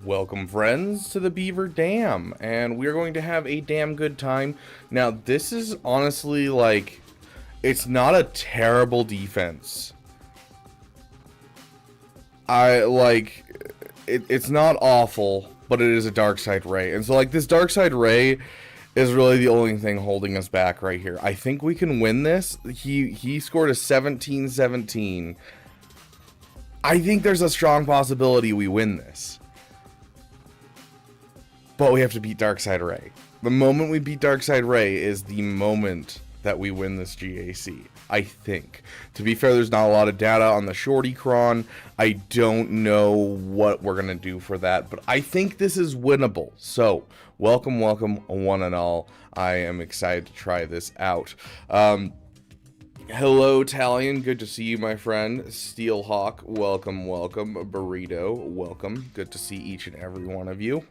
Welcome, friends, to the Beaver Dam, and we're going to have a damn good time. Now, this is honestly, like, it's not a terrible defense. It's not awful, but it is a Darkside Ray. And so, like, this Darkside Ray is really the only thing holding us back right here. I think we can win this. He scored a 17-17. I think there's a strong possibility we win this. But we have to beat Darkside Ray. The moment we beat Darkside Ray is the moment that we win this GAC, I think. To be fair, there's not a lot of data on the Shorty Cron. I don't know what we're going to do for that, but I think this is winnable. So, welcome, one and all. I am excited to try this out. Hello, Talion. Good to see you, my friend. Steelhawk, welcome. Burrito, welcome. Good to see each and every one of you.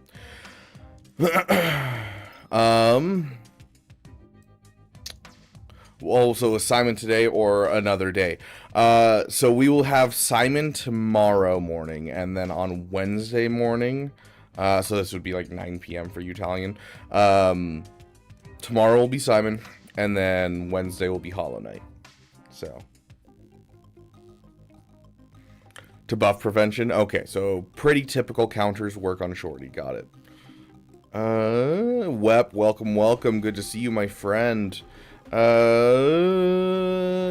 Also a Simon today or another day. So we will have Simon tomorrow morning, and then on Wednesday morning, so this would be like 9 p.m. for you, Italian. Tomorrow will be Simon, and then Wednesday will be Hollow Knight. So to buff prevention, okay, so pretty typical counters work on Shorty, got it. Wep, welcome. Good to see you, my friend.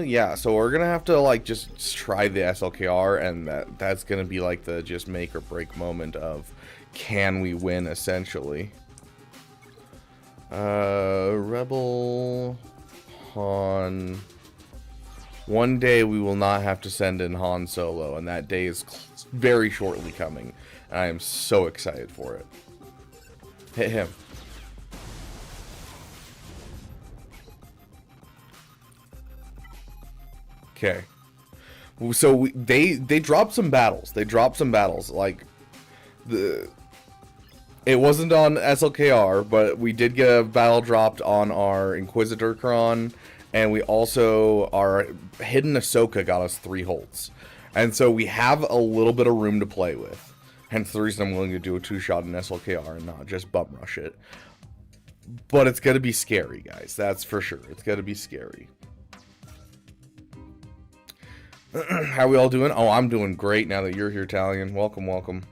Yeah, so we're gonna have to, like, just try the SLKR, and that's gonna be, like, the just make or break moment of can we win, essentially. Rebel, Han. One day we will not have to send in Han Solo, and that day is very shortly coming. And I am so excited for it. Hit him. Okay. So they dropped some battles. Like, it wasn't on SLKR, but we did get a battle dropped on our Inquisitor Cron, and we also, our hidden Ahsoka got us 3 holds. And so we have a little bit of room to play with. Hence the reason I'm willing to do a 2-shot in SLKR and not just bum rush it. But it's going to be scary, guys. That's for sure. It's going to be scary. How we all doing? Oh, I'm doing great now that you're here, Talion. Welcome.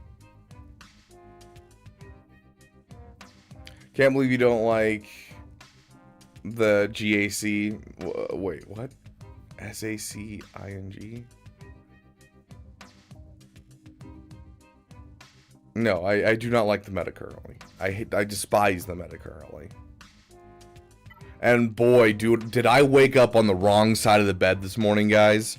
Can't believe you don't like the GAC. Wait, what? SACING? No, I do not like the meta currently. I despise the meta currently. And boy, dude, did I wake up on the wrong side of the bed this morning, guys.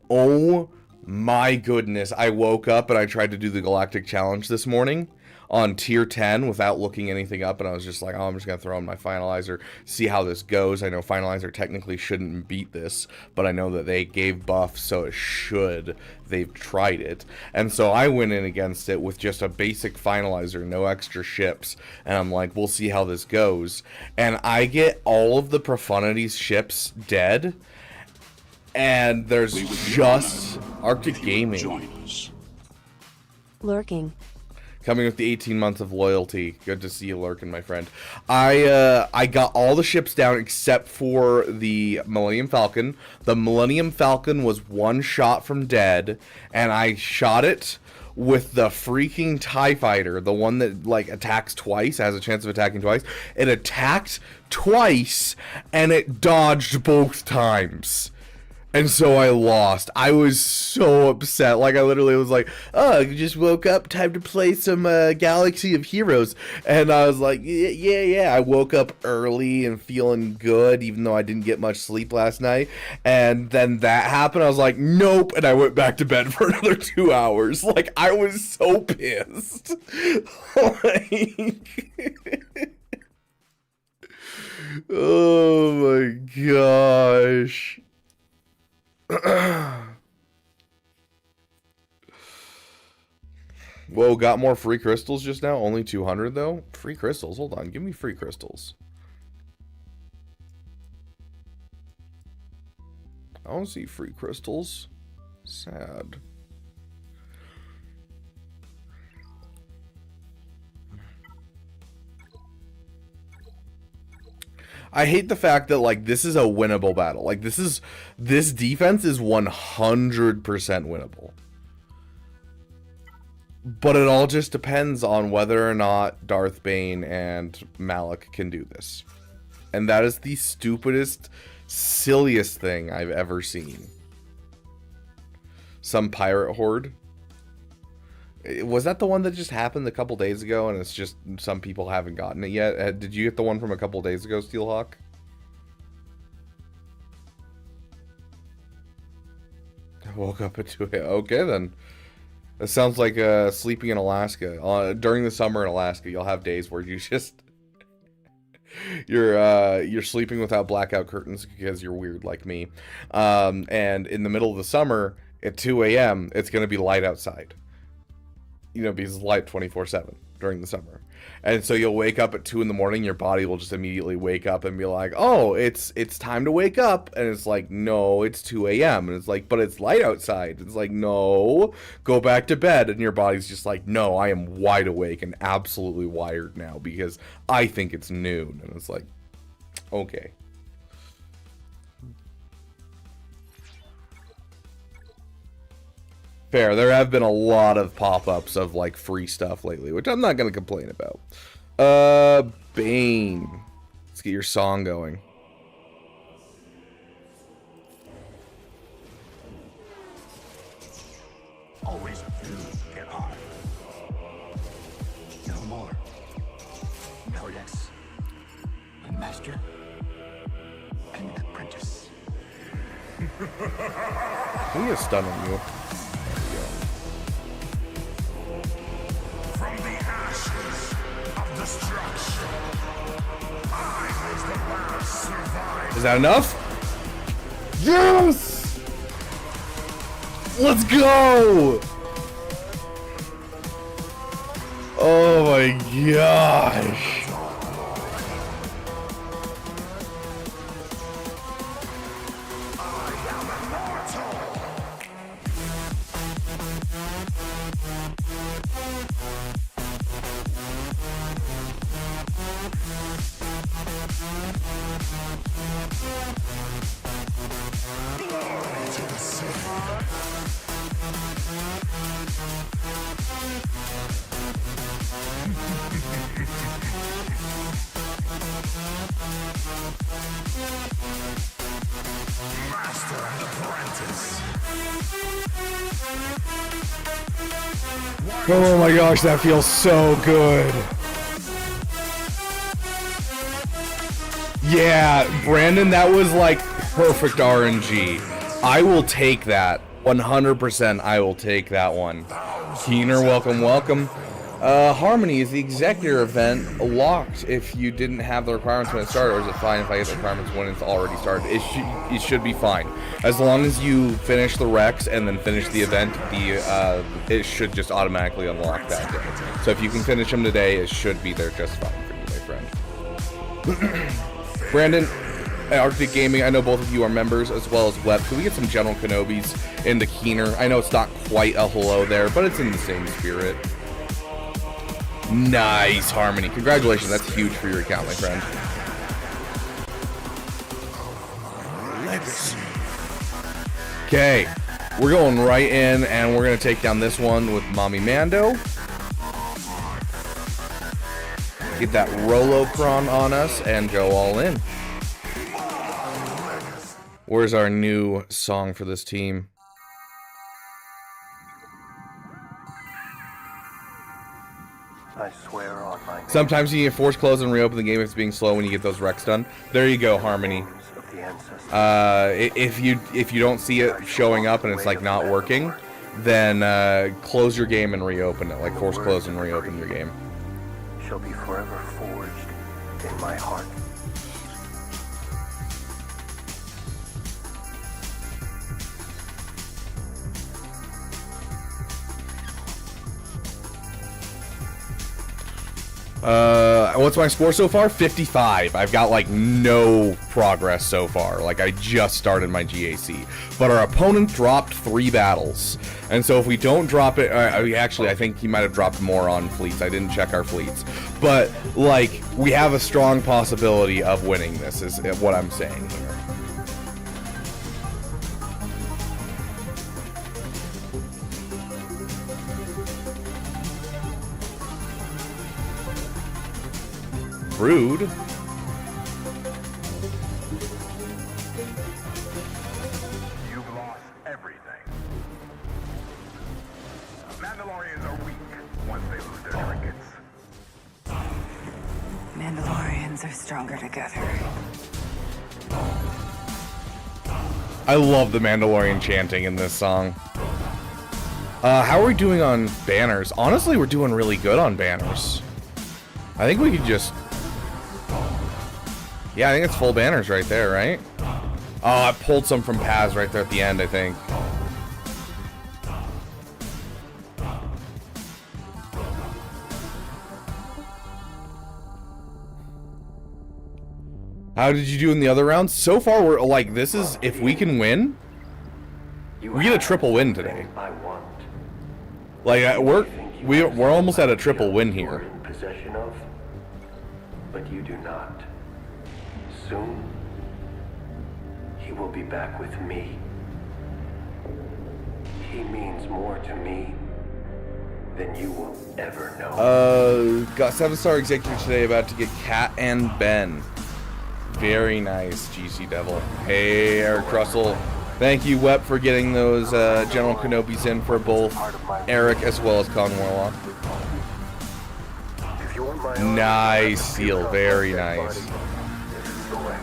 Oh my goodness. I woke up and I tried to do the Galactic Challenge this morning on tier 10 without looking anything up, and I was just like, oh, I'm just gonna throw in my finalizer, see how this goes. I know finalizer technically shouldn't beat this, but I know that they gave buffs, so it should. They've tried it, and so I went in against it with just a basic finalizer, no extra ships, and I'm like, we'll see how this goes. And I get all of the Profunity's ships dead, and there's just Arctic Gaming lurking. Coming with the 18 months of loyalty. Good to see you lurking, my friend. I got all the ships down except for the Millennium Falcon. The Millennium Falcon was 1 shot from dead, and I shot it with the freaking TIE fighter, the one that like attacks twice, has a chance of attacking twice. It attacked twice and it dodged both times. And so I lost. I was so upset. Like, I literally was like, oh, I just woke up, time to play some Galaxy of Heroes. And I was like, yeah. I woke up early and feeling good, even though I didn't get much sleep last night. And then that happened. I was like, nope. And I went back to bed for another 2 hours. Like, I was so pissed. Like... oh my gosh. Whoa, got more free crystals just now? Only 200 though? Free crystals? Hold on, give me free crystals. I don't see free crystals. Sad. I hate the fact that, like, this is a winnable battle. Like, this defense is 100% winnable. But it all just depends on whether or not Darth Bane and Malik can do this. And that is the stupidest, silliest thing I've ever seen. Some pirate horde. Was that the one that just happened a couple days ago and it's just some people haven't gotten it yet? Did you get the one from a couple days ago, Steelhawk? I woke up at 2 a.m. Okay, then. It sounds like sleeping in Alaska. During the summer in Alaska, you'll have days where you just... you're sleeping without blackout curtains because you're weird like me. And in the middle of the summer, at 2 a.m., it's going to be light outside. You know, because it's light 24/7 during the summer. And so you'll wake up at 2 in the morning, your body will just immediately wake up and be like, oh, it's time to wake up. And it's like, no, it's 2 a.m. And it's like, but it's light outside. It's like, no, go back to bed. And your body's just like, no, I am wide awake and absolutely wired now because I think it's noon. And it's like, okay. Fair. There have been a lot of pop-ups of like free stuff lately, which I'm not going to complain about. Bane. Let's get your song going. Always get hard. No more. Codex. A master. And an apprentice. Can we get a stun on you? From the ashes of destruction, I was the last survivor. Is that enough? Yes! Let's go! Oh my gosh. Master and apprentice. Oh my gosh, that feels so good. Yeah, Brandon, that was like perfect RNG. I will take that. 100% I will take that one. Keener, welcome, welcome. Harmony, is the executor event locked if you didn't have the requirements when it started, or is it fine if I get the requirements when it's already started? It should be fine. As long as you finish the Rex and then finish the event, it should just automatically unlock that day. So if you can finish them today, it should be there just fine for you, my friend. Brandon, Arctic Gaming, I know both of you are members as well as Wep. Can we get some General Kenobis into Keener? I know it's not quite a hello there, but it's in the same spirit. Nice, Harmony. Congratulations, that's huge for your account, my friend. Legacy. Okay, We're going right in, and we're going to take down this one with Mommy Mando. Get that Rolocron on us and go all in. Where's our new song for this team? I swear on my name. Sometimes you need to force close and reopen the game if it's being slow when you get those wrecks done. There you go, Harmony. Of the ancestors. If you don't see it showing up and it's like not working, then close your game and reopen it. Like force close and reopen your game. Shall be forever forged in my heart. What's my score so far? 55. I've got like no progress so far. Like I just started my GAC, but our opponent dropped 3 battles, and so if we don't drop it, actually I think he might have dropped more on fleets. I didn't check our fleets, but like we have a strong possibility of winning this. Is what I'm saying here. Rude. You've lost everything. Mandalorians are weak once they lose their trinkets. Mandalorians are stronger together. I love the Mandalorian chanting in this song. How are we doing on banners? Honestly, we're doing really good on banners. I think we could just... Yeah, I think it's full banners right there, right? Oh, I pulled some from Paz right there at the end, I think. How did you do in the other rounds? So far, we're like, this is, if we can win, we get a triple win today. I want. Like, we're almost at a triple win here. In possession of, but you do not. Soon, he will be back with me. He means more to me than you will ever know. Got 7-star executive today, about to get Kat and Ben. Very nice, GC Devil. Hey, Eric Russell. Thank you, Wep, for getting those General Kenobis in for both Eric as well as Con Warlock. If you want my army, Nice seal, very nice. this is the way.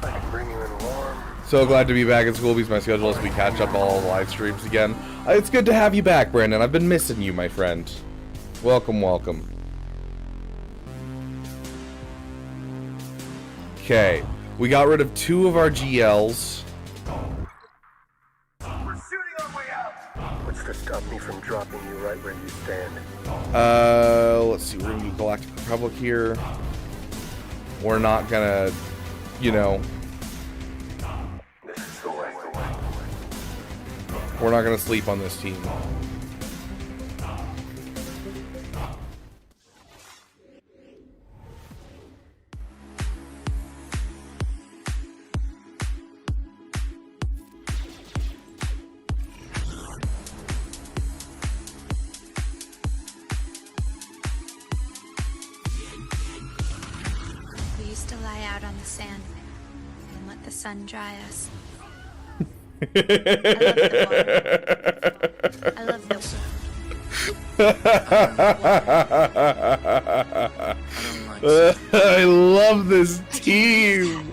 I can bring you in warm. So glad to be back at school because my schedule as we catch up all the live streams again. It's good to have you back, Brandon. I've been missing you, my friend. Welcome, welcome. Okay, we got rid of 2 of our GLs. We're shooting our way out. What's to stop me from dropping you right where you stand? Let's see, we're gonna do Galactic Republic here. We're not gonna, you know, This is the way. we're not gonna sleep on this team. We used to lie out on the sand and let the sun dry us. I love the water. I love this team.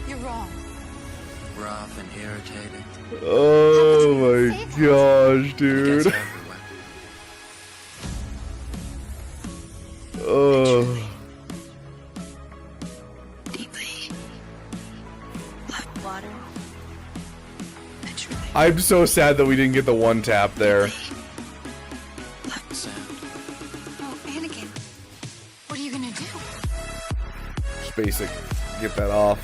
You're wrong. Rough and irritating. Oh my gosh, Gets dude. everywhere. Oh. Deeply love water. I truly I'm so sad that we didn't get the 1 tap there. love Sand. Oh, Anakin, what are you gonna do? Just basic. Get that off.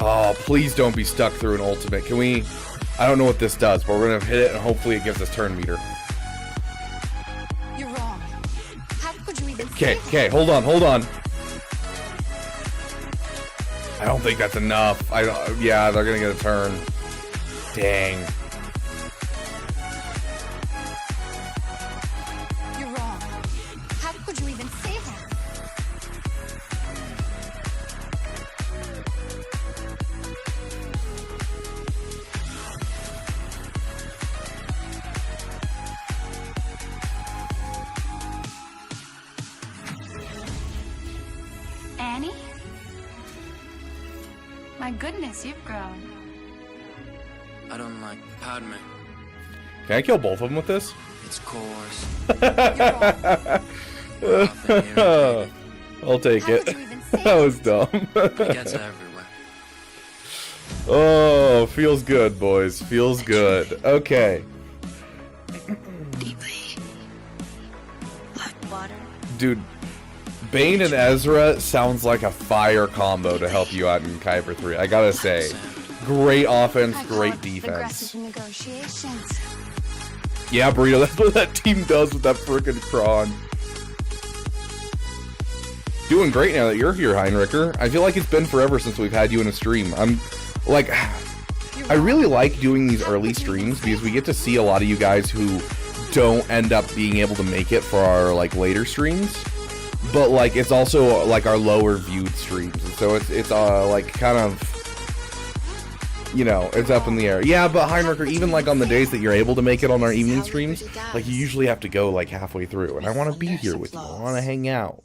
Oh, please don't be stuck through an ultimate. Can we... I don't know what this does, but we're gonna hit it and hopefully it gives us turn meter. You're wrong. How could you even Okay, say that? okay, hold on, hold on. I don't think that's enough. Yeah, they're gonna get a turn. Dang. You're wrong. How could you even say that? Annie? My goodness, you've grown. I don't like Padme. Can I kill both of them with this? It's coarse. You're wrong. Rough and irritated. I'll take How it. could you even say That was dumb. It gets everywhere. Oh, feels good, boys. Feels good. Okay. Deeply. Hot water. Dude, Bane and Ezra sounds like a fire combo to help you out in Kyber 3. I gotta say. Great offense, I great called defense. aggressive negotiations. Yeah, Burrito, that's what that team does with that frickin' prawn. Doing great now that you're here, Heinricher. I feel like it's been forever since we've had you in a stream. I'm, like, I really like doing these early streams because we get to see a lot of you guys who don't end up being able to make it for our, like, later streams. But, like, it's also, like, our lower viewed streams. And so it's like, kind of, you know, it's up in the air. Yeah, but Heinricher, even, like, on the days that you're able to make it on our evening streams, like, you usually have to go, like, halfway through. And I want to be here with you. I want to hang out.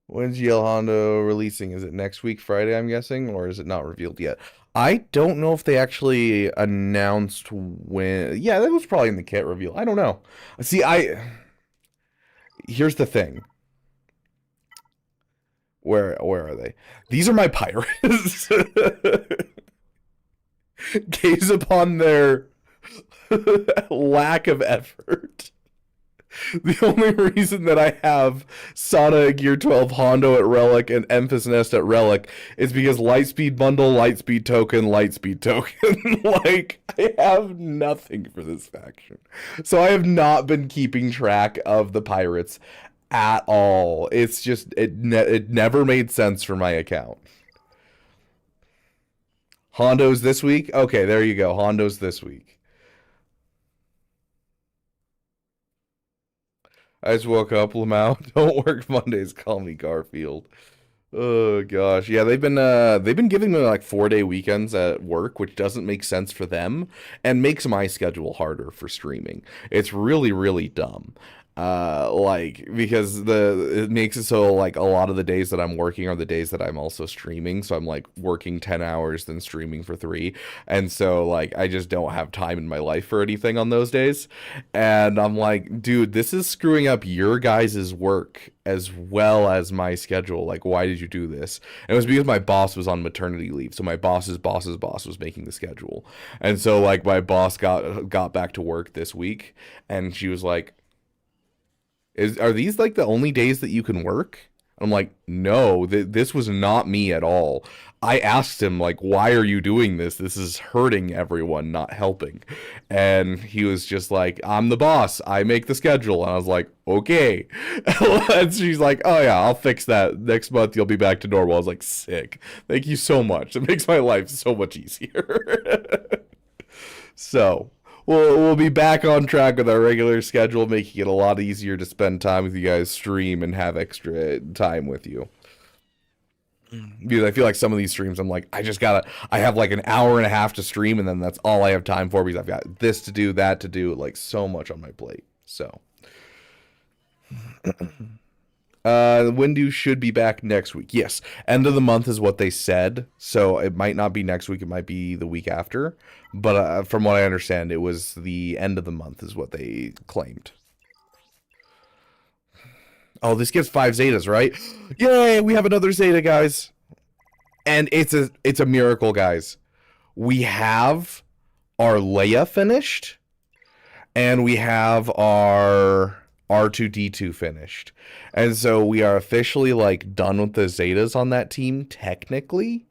When's Yale Hondo releasing? Is it next week, Friday, I'm guessing? Or is it not revealed yet? I don't know if they actually announced when. Yeah, that was probably in the kit reveal. I don't know. See, here's the thing. Where are they? These are my pirates. Gaze upon their lack of effort. The only reason that I have Sada Gear 12 Hondo at Relic and Emphas Nest at Relic is because Lightspeed Bundle, Lightspeed Token, Lightspeed Token. Like, I have nothing for this faction. So I have not been keeping track of the pirates at all. It's just, it never made sense for my account. Hondo's this week? Okay, there you go. Hondo's this week. I just woke up, Lamau. Don't work Mondays. Call me Garfield. Oh gosh, yeah, they've been giving me like 4-day weekends at work, which doesn't make sense for them and makes my schedule harder for streaming. It's really, really dumb. Like, because it makes it so like a lot of the days that I'm working are the days that I'm also streaming. So I'm like working 10 hours, then streaming for 3. And so like, I just don't have time in my life for anything on those days. And I'm like, dude, this is screwing up your guys' work as well as my schedule. Like, why did you do this? And it was because my boss was on maternity leave. So my boss's boss's boss was making the schedule. And so like my boss got back to work this week and she was like, are these like the only days that you can work? I'm like, no, this was not me at all. I asked him, like, why are you doing this? This is hurting everyone, not helping. And he was just like, I'm the boss. I make the schedule. And I was like, okay. And she's like, oh yeah, I'll fix that. Next month you'll be back to normal. I was like, sick. Thank you so much. It makes my life so much easier. So we'll be back on track with our regular schedule, making it a lot easier to spend time with you guys, stream, and have extra time with you. Because I feel like some of these streams, I'm like, I have like an hour and a half to stream, and then that's all I have time for because I've got this to do, that to do, like so much on my plate. So, Windu should be back next week. Yes, end of the month is what they said, so it might not be next week. It might be the week after. But from what I understand, it was the end of the month is what they claimed. Oh, this gives 5 Zetas, right? Yay, we have another Zeta, guys. And it's a miracle, guys. We have our Leia finished, and we have our R2-D2 finished. And so we are officially like done with the Zetas on that team, technically.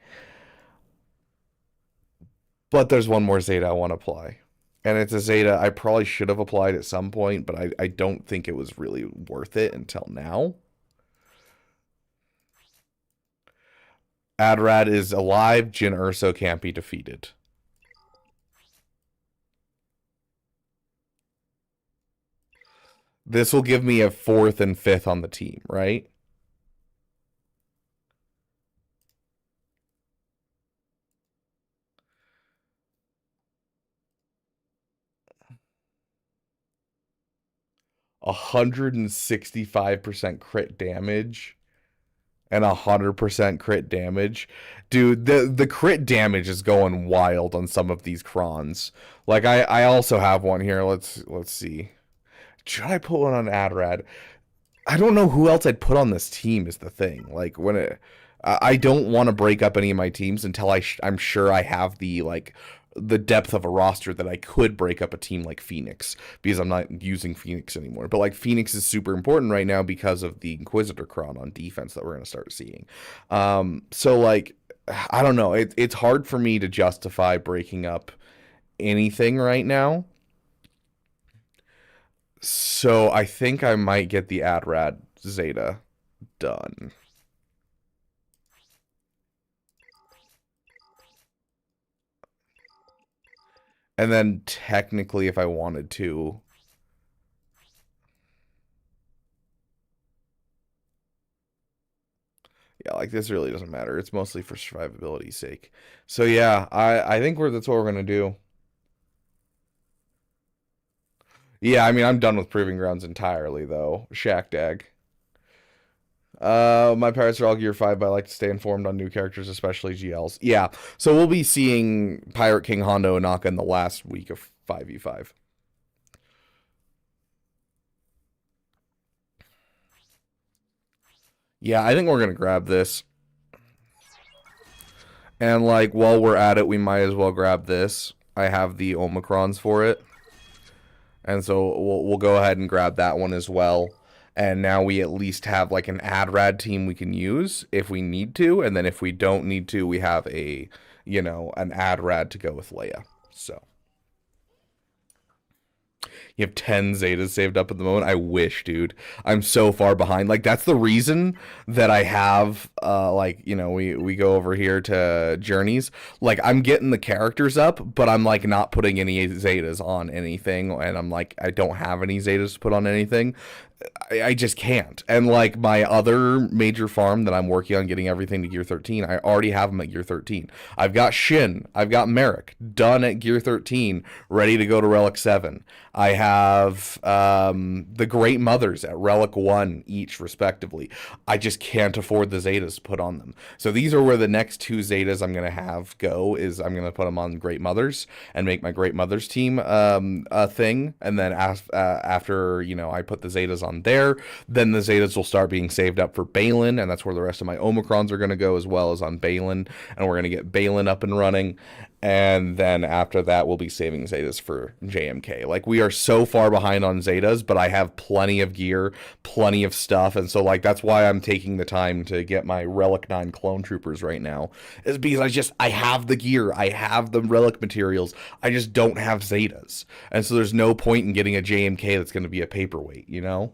But there's one more Zeta I want to apply. And it's a Zeta I probably should have applied at some point, but I don't think it was really worth it until now. Adrad is alive. Jin Urso can't be defeated. This will give me a 4th and 5th on the team, right? A 165% crit damage and 100% crit damage. Dude, the crit damage is going wild on some of these crons. Like I also have one here. Let's see. Should I put one on Adrad? I don't know who else I'd put on this team is the thing. Like I don't want to break up any of my teams until I'm sure I have the depth of a roster that I could break up a team like Phoenix, because I'm not using Phoenix anymore. But like Phoenix is super important right now because of the Inquisitor Cron on defense that we're going to start seeing. So like, I don't know. It's hard for me to justify breaking up anything right now. So I think I might get the Adrad Zeta done. And then technically, if I wanted to, yeah, like this really doesn't matter. It's mostly for survivability's sake. So yeah, I think that's what we're gonna do. Yeah, I mean, I'm done with Proving Grounds entirely, though. Shack Dag. My pirates are all Gear 5, but I like to stay informed on new characters, especially GLs. Yeah, so we'll be seeing Pirate King Hondo Inaka in the last week of 5v5. Yeah, I think we're going to grab this. And, like, while we're at it, we might as well grab this. I have the Omicrons for it. And so we'll go ahead and grab that one as well. And now we at least have like an Adrad team we can use if we need to. And then if we don't need to, we have an Adrad to go with Leia. So you have 10 Zetas saved up at the moment. I wish, dude. I'm so far behind. Like, that's the reason that I have, we go over here to Journeys. Like, I'm getting the characters up, but I'm, like, not putting any Zetas on anything. And I'm, like, I don't have any Zetas to put on anything. I just can't. And like my other major farm that I'm working on getting everything to Gear 13, I already have them at Gear 13. I've got Shin, I've got Merrick done at Gear 13, ready to go to Relic 7. I have the Great Mothers at Relic 1 each, respectively. I just can't afford the Zetas to put on them. So these are where the next 2 Zetas I'm going to have go, is I'm going to put them on Great Mothers and make my Great Mothers team a thing. And then after, I put the Zetas on there, then the Zetas will start being saved up for Balin, and that's where the rest of my Omicrons are going to go, as well as on Balin, and we're going to get Balin up and running. And then after that, we'll be saving Zetas for JMK. Like, we are so far behind on Zetas, but I have plenty of gear, plenty of stuff. And so, like, that's why I'm taking the time to get my Relic 9 clone troopers right now, is because I have the gear. I have the Relic materials. I just don't have Zetas. And so there's no point in getting a JMK that's going to be a paperweight, you know?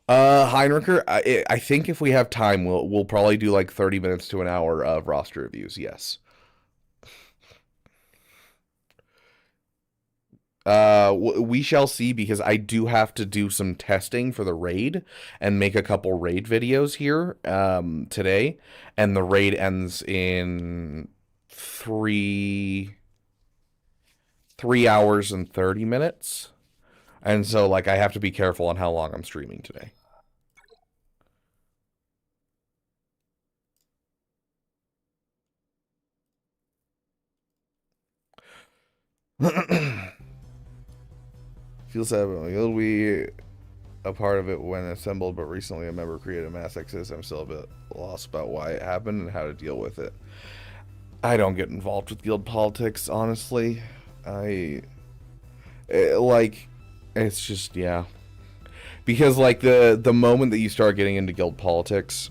Heinricher, I think if we have time, we'll probably do like 30 minutes to an hour of roster reviews. Yes. We shall see, because I do have to do some testing for the raid and make a couple raid videos here today, and the raid ends in 3 hours and 30 minutes. And so, like, I have to be careful on how long I'm streaming today. Feel sad, but you'll be a part of it when assembled, but recently a member created a mass exodus. I'm still a bit lost about why it happened and how to deal with it. I don't get involved with guild politics, honestly. It's just, yeah. Because like the moment that you start getting into guild politics,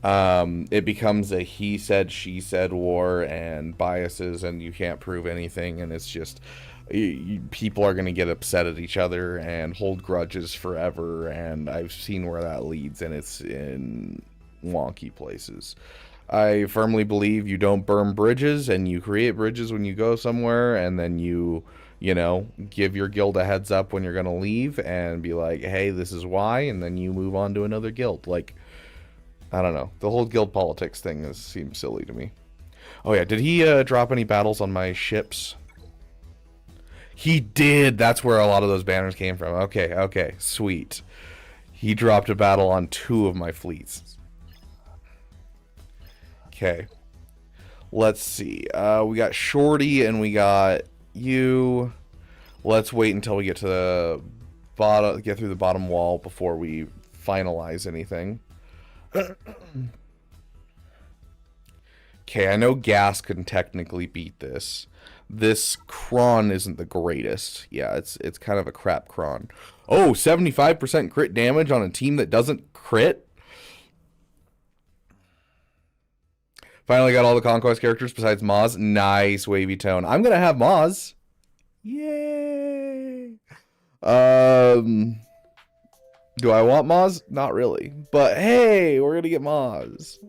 it becomes a he said, she said war and biases, and you can't prove anything, and it's just people are going to get upset at each other and hold grudges forever, and I've seen where that leads, and it's in wonky places. I firmly believe you don't burn bridges, and you create bridges when you go somewhere, and then you know, give your guild a heads up when you're going to leave and be like, hey, this is why, and then you move on to another guild. Like, I don't know. The whole guild politics thing seems silly to me. Oh yeah, did he drop any battles on my ships? He did. That's where a lot of those banners came from. Okay, sweet. He dropped a battle on 2 of my fleets. Okay. Let's see. We got Shorty and we got you. Let's wait until we get to the bottom, get through the bottom wall before we finalize anything. Okay, I know Gas can technically beat this. This Kron isn't the greatest. Yeah, it's kind of a crap Kron. Oh, 75% crit damage on a team that doesn't crit? Finally got all the Conquest characters besides Moz. Nice, Wavy Tone. I'm going to have Moz. Yay! Do I want Moz? Not really. But hey, we're going to get Moz.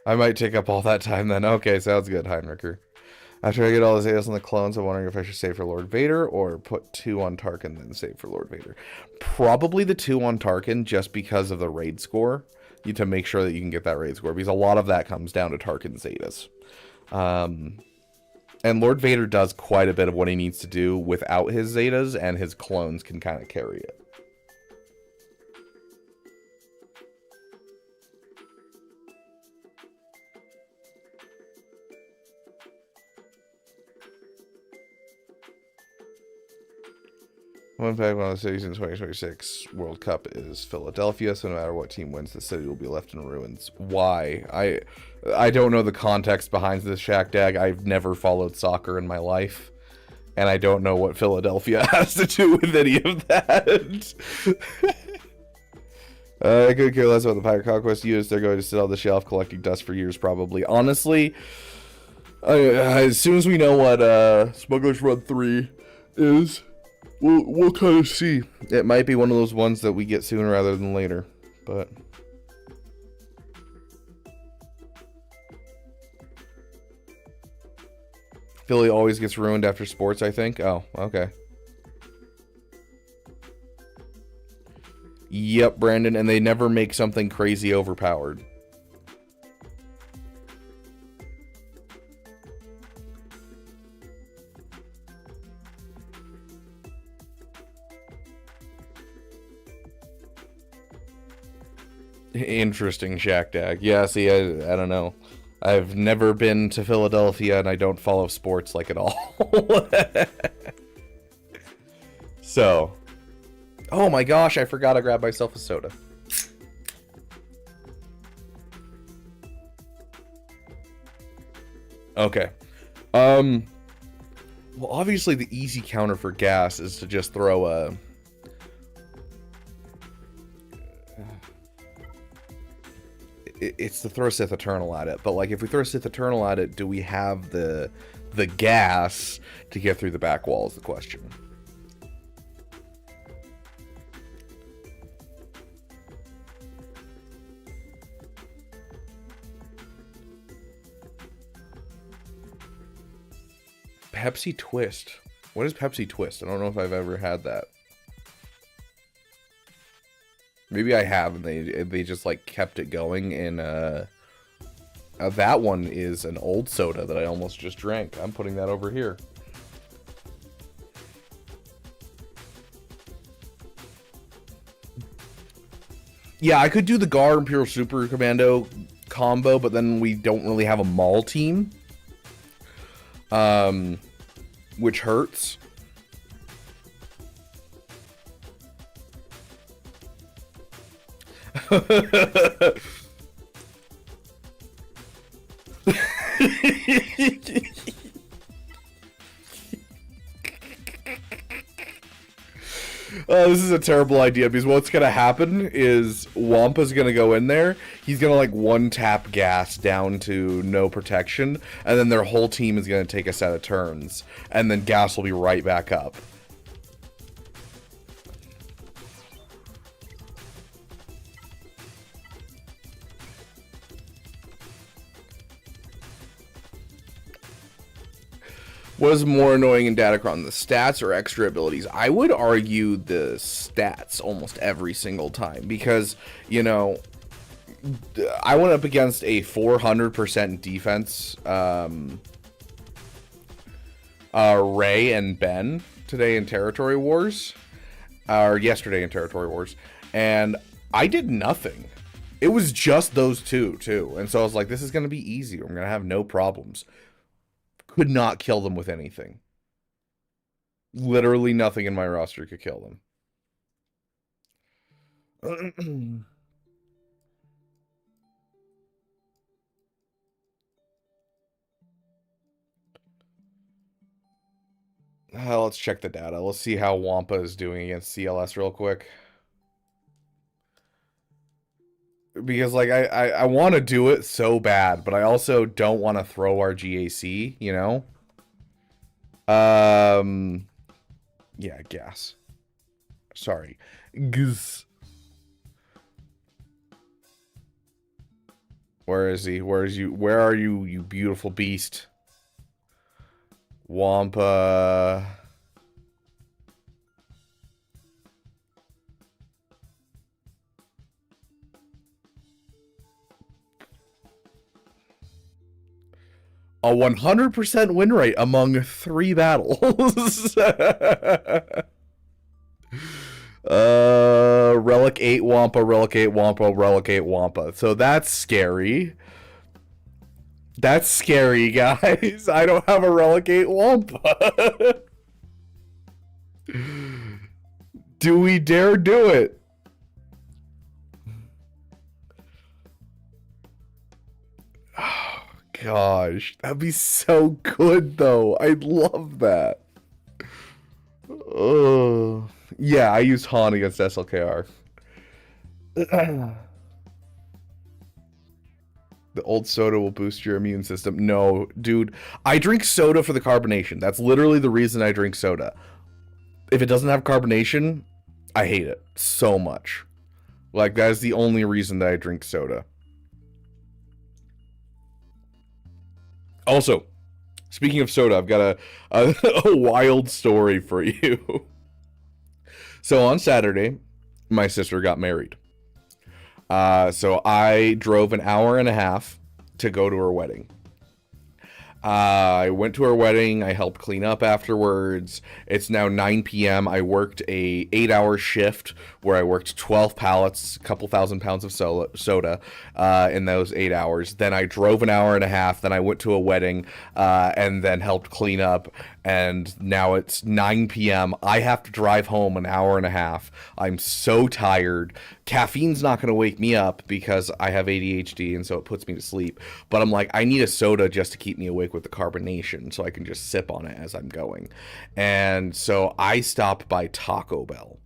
I might take up all that time then. Okay, sounds good, Heinricher. After I get all the Zetas on the clones, I'm wondering if I should save for Lord Vader or put 2 on Tarkin then save for Lord Vader. Probably the 2 on Tarkin just because of the raid score. You to make sure that you can get that raid score, because a lot of that comes down to Tarkin Zetas. And Lord Vader does quite a bit of what he needs to do without his Zetas, and his clones can kind of carry it. One fact, one of the cities in 2026 World Cup is Philadelphia, so no matter what team wins, the city will be left in ruins. Why? I don't know the context behind this, Shaq Dag. I've never followed soccer in my life, and I don't know what Philadelphia has to do with any of that. I could care less about the Pirate Conquest use. They're going to sit on the shelf collecting dust for years, probably. Honestly, as soon as we know what Smuggler's Run 3 is, we'll kind of see. It might be one of those ones that we get sooner rather than later, but Philly always gets ruined after sports, I think. Oh, okay. Yep, Brandon, and they never make something crazy overpowered. Interesting, Shaq Dag. Yeah, see, I don't know. I've never been to Philadelphia, and I don't follow sports like at all. So, oh my gosh, I forgot to grab myself a soda. Okay. Well, obviously the easy counter for Gas is to just throw a... It's to throw Sith Eternal at it, but like if we throw Sith Eternal at it, do we have the gas to get through the back wall is the question. Pepsi Twist. What is Pepsi Twist? I don't know if I've ever had that. Maybe I have, and they just like kept it going. And that one is an old soda that I almost just drank. I'm putting that over here. Yeah, I could do the Gar Imperial Super Commando combo, but then we don't really have a Maul team, which hurts. This is a terrible idea because what's gonna happen is Wampa's gonna go in there. He's gonna like one tap gas down to no protection, and then their whole team is gonna take a set of turns, and then gas will be right back up. What is more annoying in Datacron, the stats or extra abilities? I would argue the stats almost every single time because, you know, I went up against a 400% defense Ray and Ben today in Territory Wars, or yesterday in Territory Wars, and I did nothing. It was just those two, too, and so I was like, this is going to be easy. I'm going to have no problems. Could not kill them with anything. Literally nothing in my roster could kill them. Let's check the data. Let's see how Wampa is doing against CLS real quick. Because, like, I want to do it so bad, but I also don't want to throw our GAC, you know? Yeah, gas. Sorry. Gz. Where is he? Where is you? Where are you, you beautiful beast? Wampa. A 100% win rate among 3 battles. Relic 8 Wampa, Relic 8 Wampa, Relic 8 Wampa. So that's scary. That's scary, guys. I don't have a Relic 8 Wampa. Do we dare do it? Gosh, that'd be so good, though. I'd love that. Oh, yeah, I use Han against SLKR. The old soda will boost your immune system. No, dude, I drink soda for the carbonation. That's literally the reason I drink soda. If it doesn't have carbonation, I hate it so much. Like, that is the only reason that I drink soda. Also, speaking of soda, I've got a wild story for you. So on Saturday, my sister got married. So I drove an hour and a half to go to her wedding. I went to her wedding. I helped clean up afterwards. It's now 9 p.m. I worked a 8-hour shift where I worked 12 pallets, a couple thousand pounds of soda in those 8 hours. Then I drove an hour and a half. Then I went to a wedding and then helped clean up. And now it's 9 p.m. I have to drive home an hour and a half. I'm so tired. Caffeine's not going to wake me up because I have ADHD and so it puts me to sleep. But I'm like, I need a soda just to keep me awake with the carbonation so I can just sip on it as I'm going. And so I stopped by Taco Bell.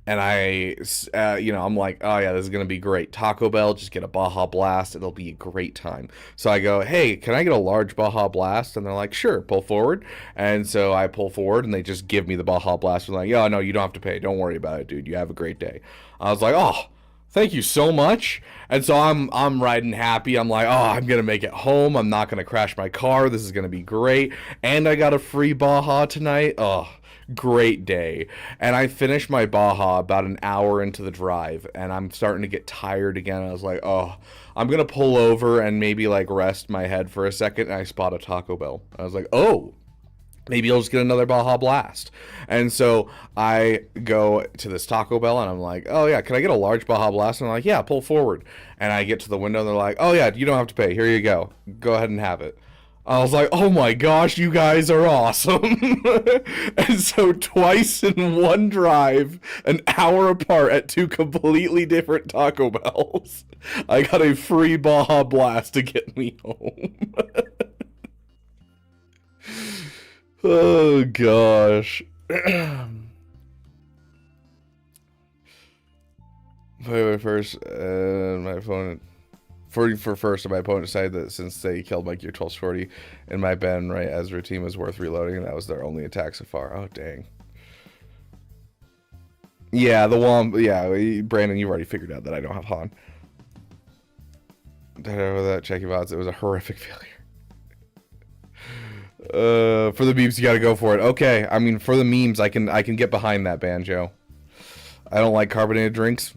And I'm like, oh yeah, this is going to be great. Taco Bell, just get a Baja Blast. It'll be a great time. So I go, hey, can I get a large Baja Blast? And they're like, sure, pull forward. And so I pull forward and they just give me the Baja Blast. They're like, oh, no, you don't have to pay. Don't worry about it, dude. You have a great day. I was like, oh, thank you so much. And so I'm riding happy. I'm like, oh, I'm going to make it home. I'm not going to crash my car. This is going to be great. And I got a free Baja tonight. Oh, great day. And I finished my Baja about an hour into the drive and I'm starting to get tired again. I was like, oh, I'm gonna pull over and maybe like rest my head for a second. And I spot a Taco Bell. I was like, oh, maybe I'll just get another Baja Blast. And so I go to this Taco Bell and I'm like, oh yeah, can I get a large Baja Blast? And I'm like, yeah, pull forward. And I get to the window and they're like, oh yeah, you don't have to pay. Here you go. Go ahead and have it. I was like, oh my gosh, you guys are awesome. And so twice in one drive, an hour apart at 2 completely different Taco Bells, I got a free Baja Blast to get me home. Oh gosh. Play first, my opponent. For first, my opponent decided that since they killed my Gear 1240 and my Ben right Ezra team was worth reloading, and that was their only attack so far. Oh, dang. Yeah, the one. Yeah, Brandon, you already figured out that I don't have Han. That checking odds, it was a horrific failure. For the memes, you gotta go for it. Okay, I mean, for the memes, I can get behind that, Banjo. I don't like carbonated drinks.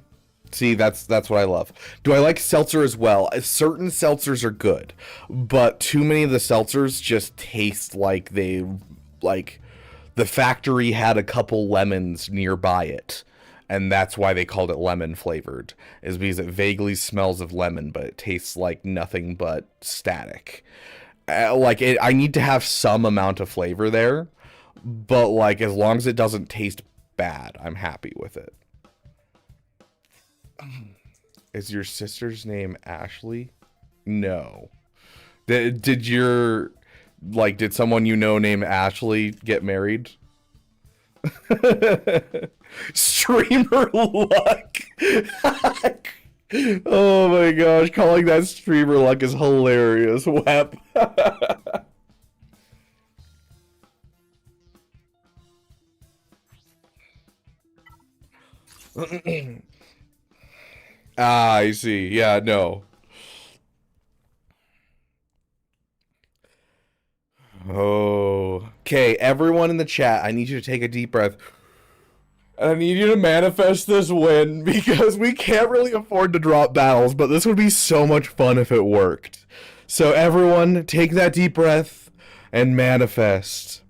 See, that's what I love. Do I like seltzer as well? Certain seltzers are good, but too many of the seltzers just taste like the factory had a couple lemons nearby it, and that's why they called it lemon flavored, is because it vaguely smells of lemon, but it tastes like nothing but static. I need to have some amount of flavor there, but like as long as it doesn't taste bad, I'm happy with it. Is your sister's name Ashley? No. Did someone you know named Ashley get married? Streamer luck. Oh my gosh, calling that streamer luck is hilarious. Wep. Ah, I see. Yeah, no. Oh. Okay, everyone in the chat, I need you to take a deep breath. I need you to manifest this win, because we can't really afford to drop battles, but this would be so much fun if it worked. So everyone, take that deep breath and manifest.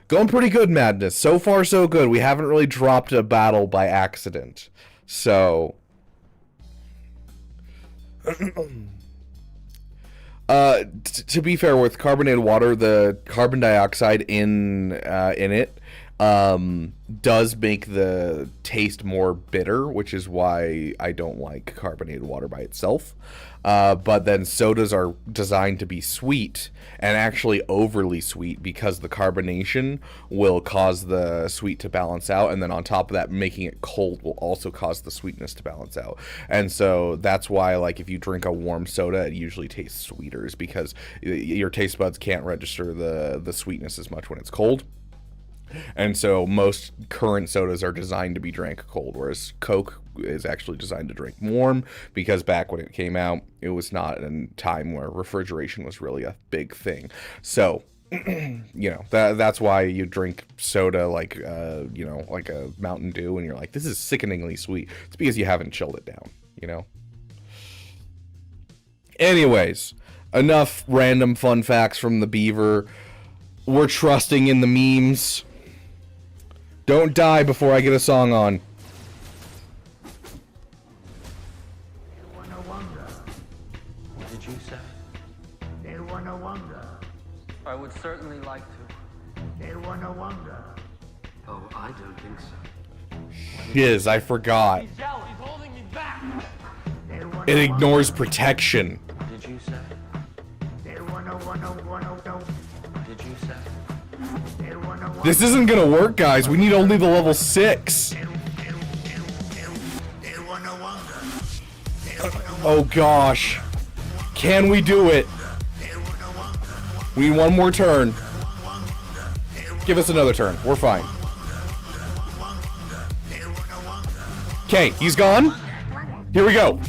Going pretty good, Madness. So far, so good. We haven't really dropped a battle by accident. So... to be fair, with carbonated water, the carbon dioxide in it does make the taste more bitter, which is why I don't like carbonated water by itself. But then sodas are designed to be sweet, and actually overly sweet, because the carbonation will cause the sweet to balance out, and then on top of that, making it cold will also cause the sweetness to balance out. And so that's why, like, if you drink a warm soda, it usually tastes sweeter, is because your taste buds can't register the sweetness as much when it's cold. And so most current sodas are designed to be drank cold, whereas Coke is actually designed to drink warm, because back when it came out, it was not in time where refrigeration was really a big thing. So, you know, that's why you drink soda like, you know, like a Mountain Dew, and you're like, this is sickeningly sweet. It's because you haven't chilled it down, you know? Anyways, enough random fun facts from the Beaver. We're trusting in the memes. Don't die before I get a song on. What did you say? They wanna wonder. I would certainly like to. They wanna wonder. Oh, I don't think so. Shiz, I forgot. He's holding me back. They wanna It ignores protection. What did you say? They wanna know. What did you say? They wanna wonder. This isn't gonna work, guys. We need only the level 6. They wanna wonder. Oh gosh. Can we do it? We need one more turn. Give us another turn. We're fine. Okay, he's gone. Here we go.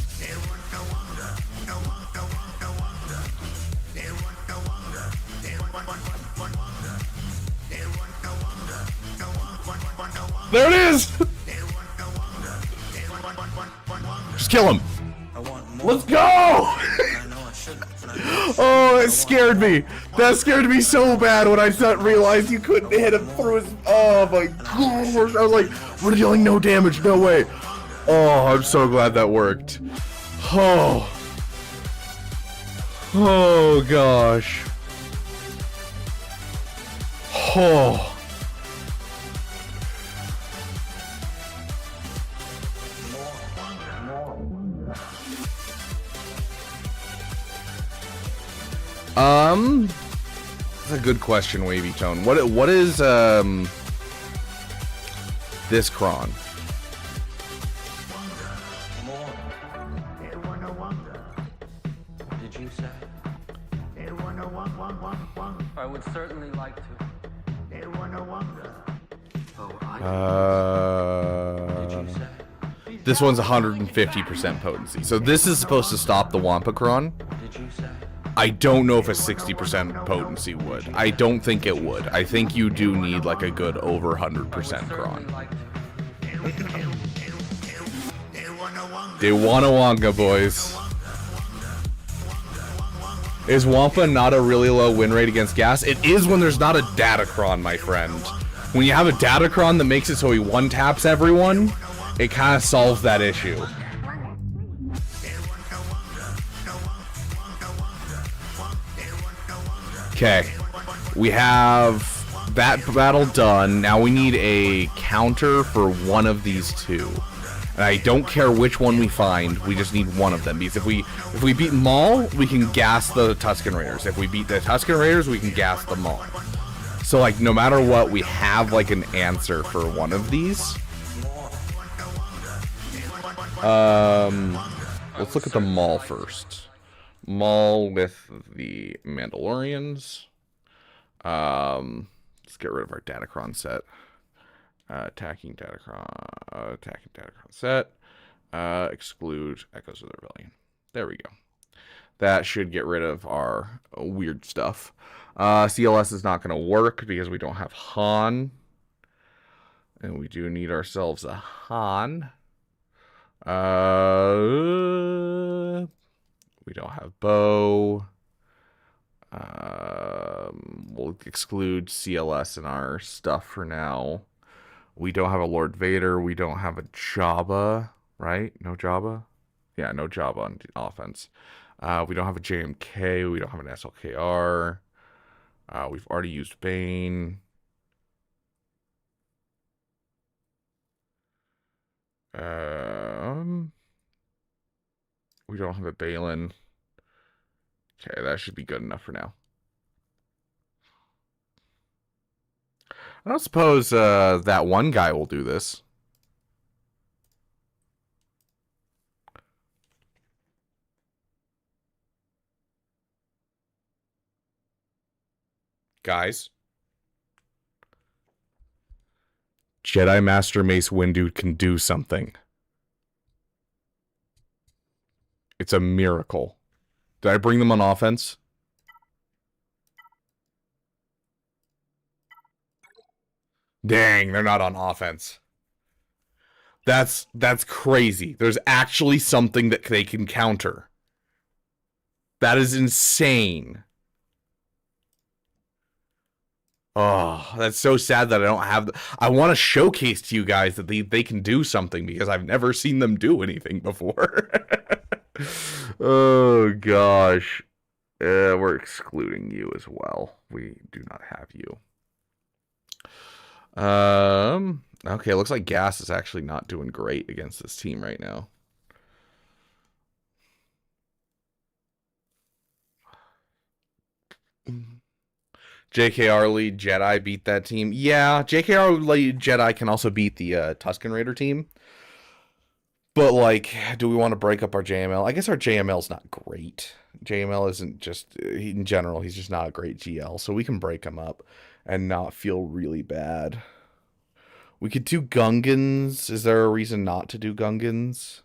There it is! Just kill him. Let's go! Oh, it scared me. That scared me so bad when I realized you couldn't hit him through his... Oh my gosh. I was like, we're dealing no damage, no way. Oh, I'm so glad that worked. Oh. Oh gosh. Oh. That's a good question, Wavy Tone. What is this cron? did you say? They wanna one. I would certainly like to. They wanna wonder. Oh, I did you say? This one's 150% potency. So this is supposed to stop the Wampacron. Did you say? I don't know if a 60% potency would. I don't think it would. I think you do need like a good over 100% cron. Like to. They wanna wonga, boys. Is Wampa not a really low win rate against gas? It is when there's not a Datacron, my friend. When you have a Datacron that makes it so he one-taps everyone, it kind of solves that issue. Okay, we have that battle done. Now we need a counter for one of these two. And I don't care which one we find, we just need one of them. Because if we beat Maul, we can gas the Tusken Raiders. If we beat the Tusken Raiders, we can gas the Maul. So like no matter what, we have like an answer for one of these. Let's look at the Maul first. Maul with the Mandalorians. Let's get rid of our Datacron set. Attacking Datacron set. Exclude Echoes of the Rebellion. There we go. That should get rid of our weird stuff. CLS is not going to work because we don't have Han. And we do need ourselves a Han. We don't have Bo. We'll exclude CLS in our stuff for now. We don't have a Lord Vader. We don't have a Jabba, right? No Jabba? Yeah, no Jabba on offense. We don't have a JMK. We don't have an SLKR. We've already used Bane. We don't have a Balin. Okay, that should be good enough for now. I don't suppose that one guy will do this. Guys. Jedi Master Mace Windu can do something. It's a miracle. Did I bring them on offense? Dang, they're not on offense. That's crazy. There's actually something that they can counter. That is insane. Oh, that's so sad that I don't have... I want to showcase to you guys that they can do something because I've never seen them do anything before. Oh, gosh. We're excluding you as well. We do not have you. Okay, looks like Gas is actually not doing great against this team right now. JKR lead Jedi beat that team. Yeah, JKR lead Jedi can also beat the Tusken Raider team. But, like, do we want to break up our JML? I guess our JML's not great. JML isn't just, in general, he's just not a great GL. So we can break him up and not feel really bad. We could do Gungans. Is there a reason not to do Gungans?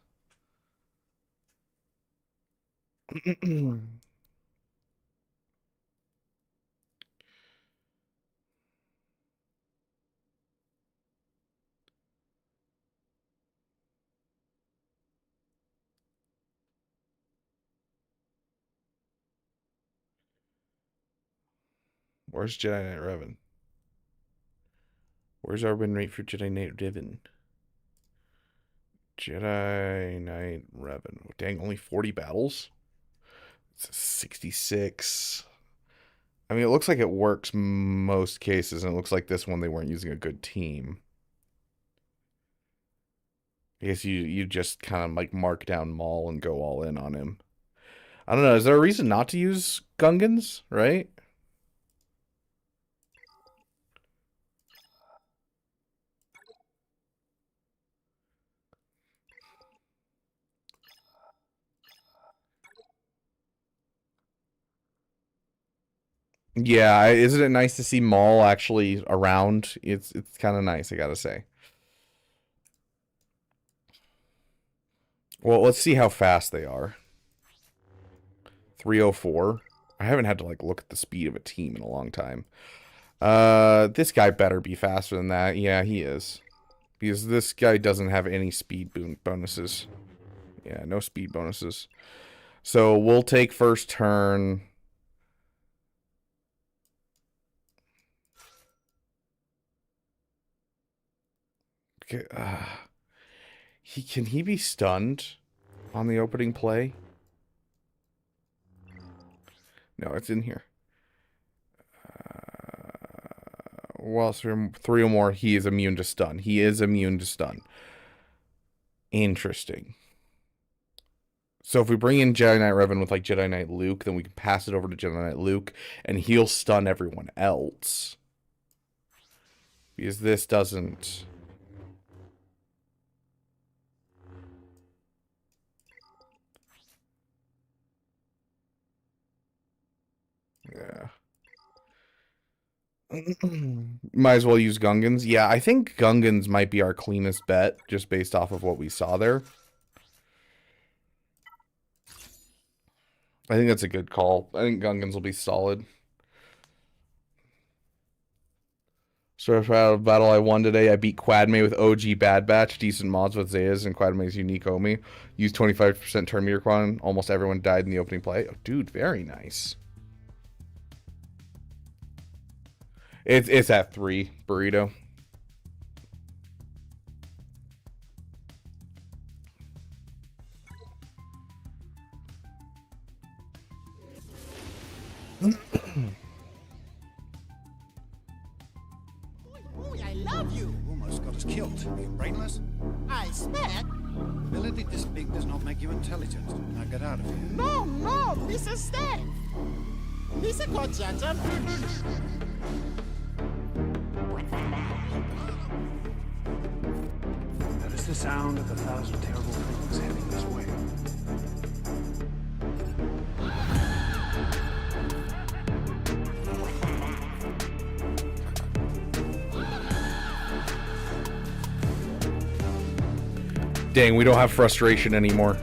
Where's Jedi Knight Revan? Where's our win rate for Jedi Knight Revan? Jedi Knight Revan. Dang, only 40 battles? It's 66. I mean, it looks like it works most cases, and it looks like this one they weren't using a good team. I guess you just kind of like mark down Maul and go all in on him. I don't know. Is there a reason not to use Gungans, right? Yeah, isn't it nice to see Maul actually around? It's kind of nice, I gotta say. Well, let's see how fast they are. 304. I haven't had to like look at the speed of a team in a long time. This guy better be faster than that. Yeah, he is. Because this guy doesn't have any speed bonuses. Yeah, no speed bonuses. So we'll take first turn. Okay, can he be stunned on the opening play? No, it's in here. Well, three or more, he is immune to stun. He is immune to stun. Interesting. So if we bring in Jedi Knight Revan with like Jedi Knight Luke, then we can pass it over to Jedi Knight Luke, and he'll stun everyone else. Because this doesn't... Yeah. Might as well use Gungans. Yeah, I think Gungans might be our cleanest bet, just based off of what we saw there. I think that's a good call. I think Gungans will be solid. So proud of battle I won today. I beat Quadme with OG Bad Batch, decent mods with Zayas and Quadme's unique Omi. Used 25% turn meter quan. Almost everyone died in the opening play. Oh, dude, very nice. It's at 3, Burrito. I love you. Almost got us killed. Being brainless. I expect. Ability this big does not make you intelligent. Now get out of here. No, Mr. Stay. Mr. Conchanta. That is the sound of 1,000 terrible things heading this way. Dang, we don't have frustration anymore.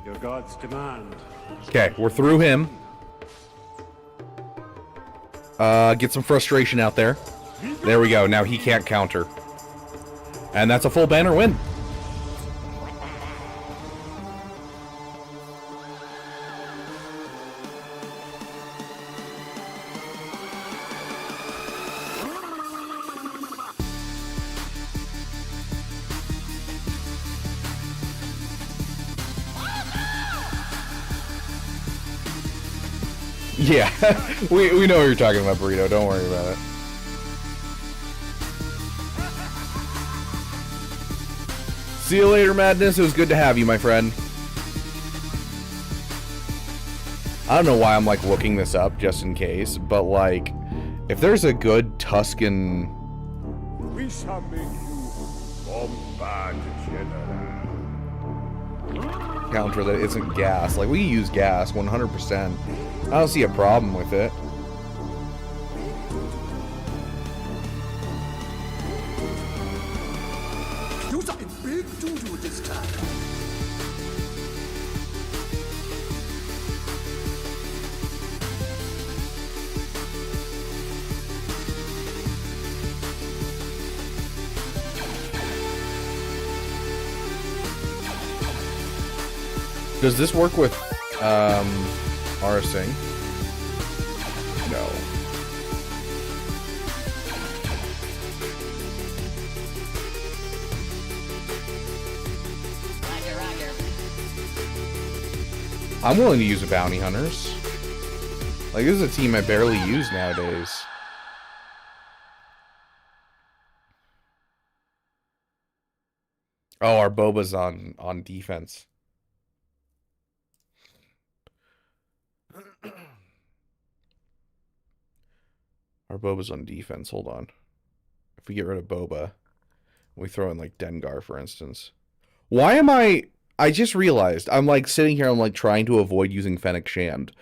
Your God's demand. Okay, we're through him. Get some frustration out there. There we go. Now he can't counter. And that's a full banner win. Yeah, we know what you're talking about, Burrito. Don't worry about it. See you later, Madness. It was good to have you, my friend. I don't know why I'm, like, looking this up just in case, but, like, if there's a good Tuscan... We shall make you bombard general. counter that isn't gas. Like, we use gas 100%. I don't see a problem with it. Do something big doo-doo this time. Does this work with RSing? No. I'm willing to use the bounty hunters. Like, this is a team I barely use nowadays. Oh, our Boba's on defense. Our Boba's on defense. Hold on. If we get rid of Boba, we throw in like Dengar, for instance. Why am I just realized I'm like sitting here, I'm like trying to avoid using Fennec Shand.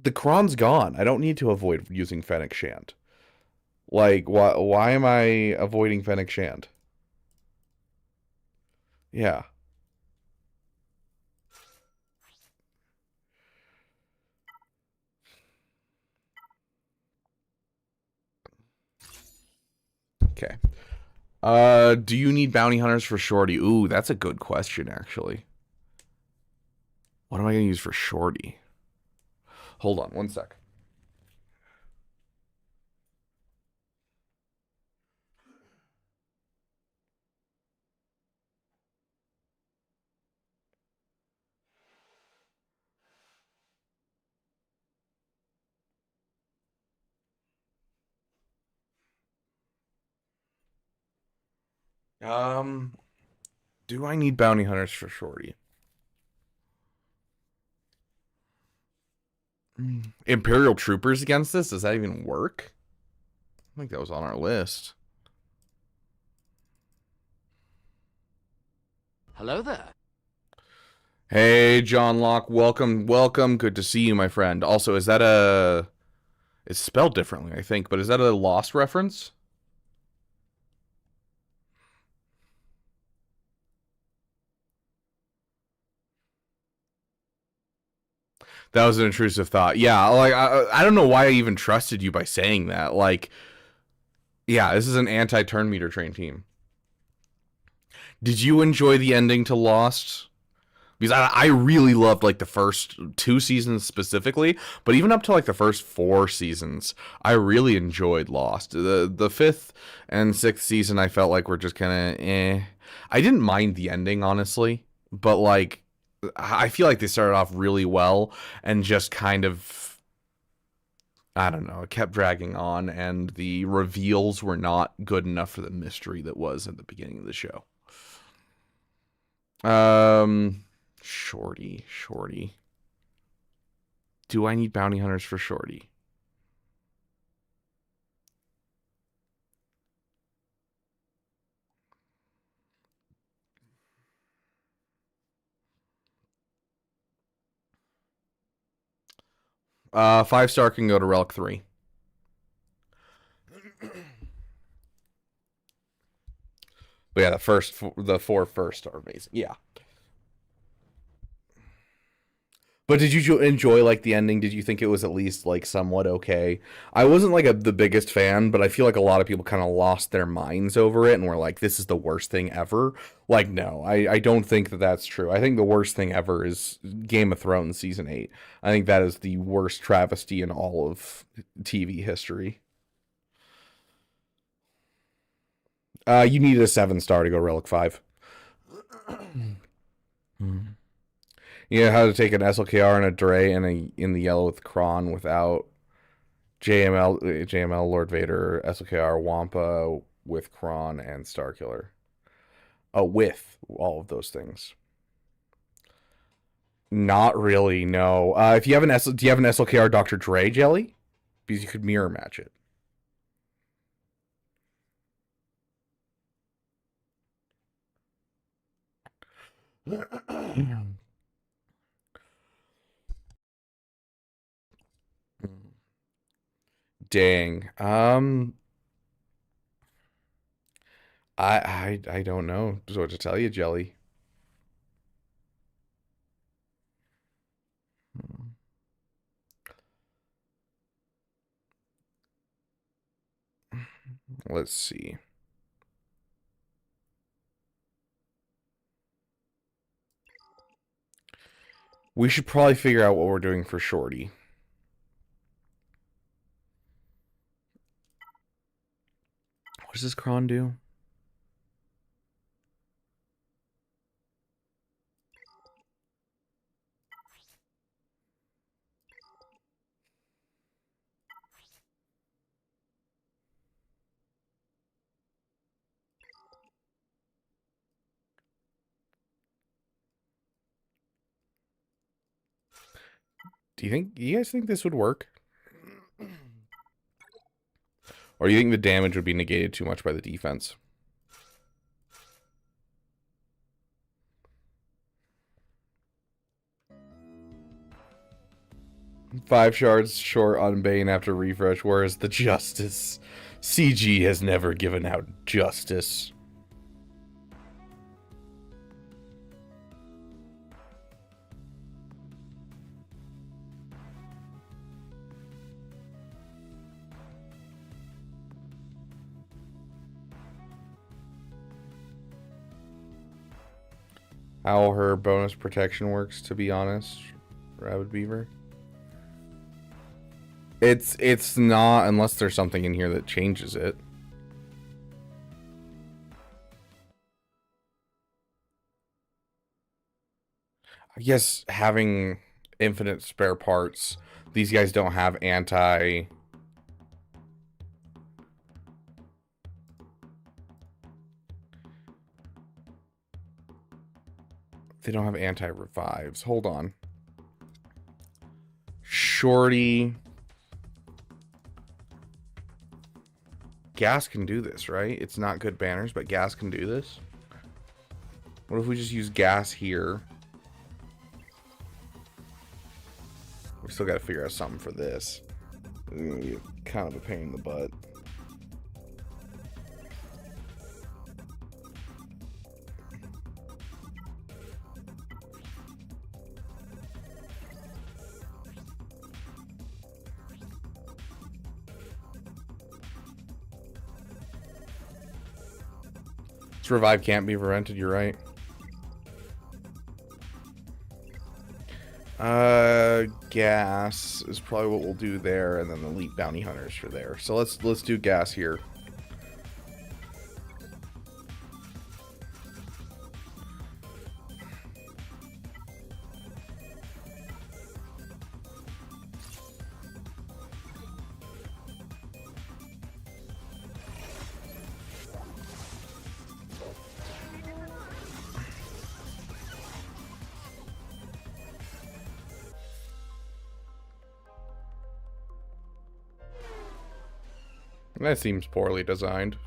The Kron's gone. I don't need to avoid using Fennec Shand. Like, why am I avoiding Fennec Shand? Yeah. Okay. Do you need bounty hunters for Shorty? Ooh, that's a good question, actually. What am I going to use for Shorty? Hold on, one sec. Do I need bounty hunters for Shorty? Imperial troopers against this? Does that even work? I think that was on our list. Hello there. Hey, John Locke. Welcome, welcome. Good to see you, my friend. Also, is that a... It's spelled differently, I think, but is that a Lost reference? That was an intrusive thought. Yeah, like, I don't know why I even trusted you by saying that. Like, yeah, this is an anti-turn meter train team. Did you enjoy the ending to Lost? Because I really loved, like, the first 2 seasons specifically, but even up to, like, the first 4 seasons, I really enjoyed Lost. The 5th and 6th season, I felt like were just kind of eh. I didn't mind the ending, honestly, but, like, I feel like they started off really well and just kind of, I don't know, it kept dragging on, and the reveals were not good enough for the mystery that was at the beginning of the show. Shorty. Do I need bounty hunters for Shorty? Five star can go to Relic 3. But yeah, the 4 first are amazing. Yeah. But did you enjoy, like, the ending? Did you think it was at least, like, somewhat okay? I wasn't, like, the biggest fan, but I feel like a lot of people kind of lost their minds over it and were like, this is the worst thing ever. Like, no, I don't think that that's true. I think the worst thing ever is Game of Thrones Season 8. I think that is the worst travesty in all of TV history. You needed a 7 star to go Relic 5. Yeah, how to take an SLKR and a Dre and in the yellow with Kron without JML Lord Vader, SLKR Wampa with Kron and Starkiller. Oh, with all of those things. Not really, no. If you have do you have an SLKR Dr. Dre jelly? Because you could mirror match it. Dang. I don't know what to tell you, Jelly. Let's see. We should probably figure out what we're doing for Shorty. What does this Kron do? You guys think this would work? Or do you think the damage would be negated too much by the defense? 5 shards short on Bane after refresh. Where is the justice? CG has never given out justice. How her bonus protection works, to be honest, Rabbit Beaver. It's not, unless there's something in here that changes it. I guess having infinite spare parts, these guys don't have anti... They don't have anti-revives. Hold on. Shorty. Gas can do this, right? It's not good banners, but gas can do this. What if we just use gas here? We still got to figure out something for this. It's gonna be kind of a pain in the butt. Revive can't be rented, you're right. Gas is probably what we'll do there, and then the elite bounty hunters for there. So let's do gas here. That seems poorly designed.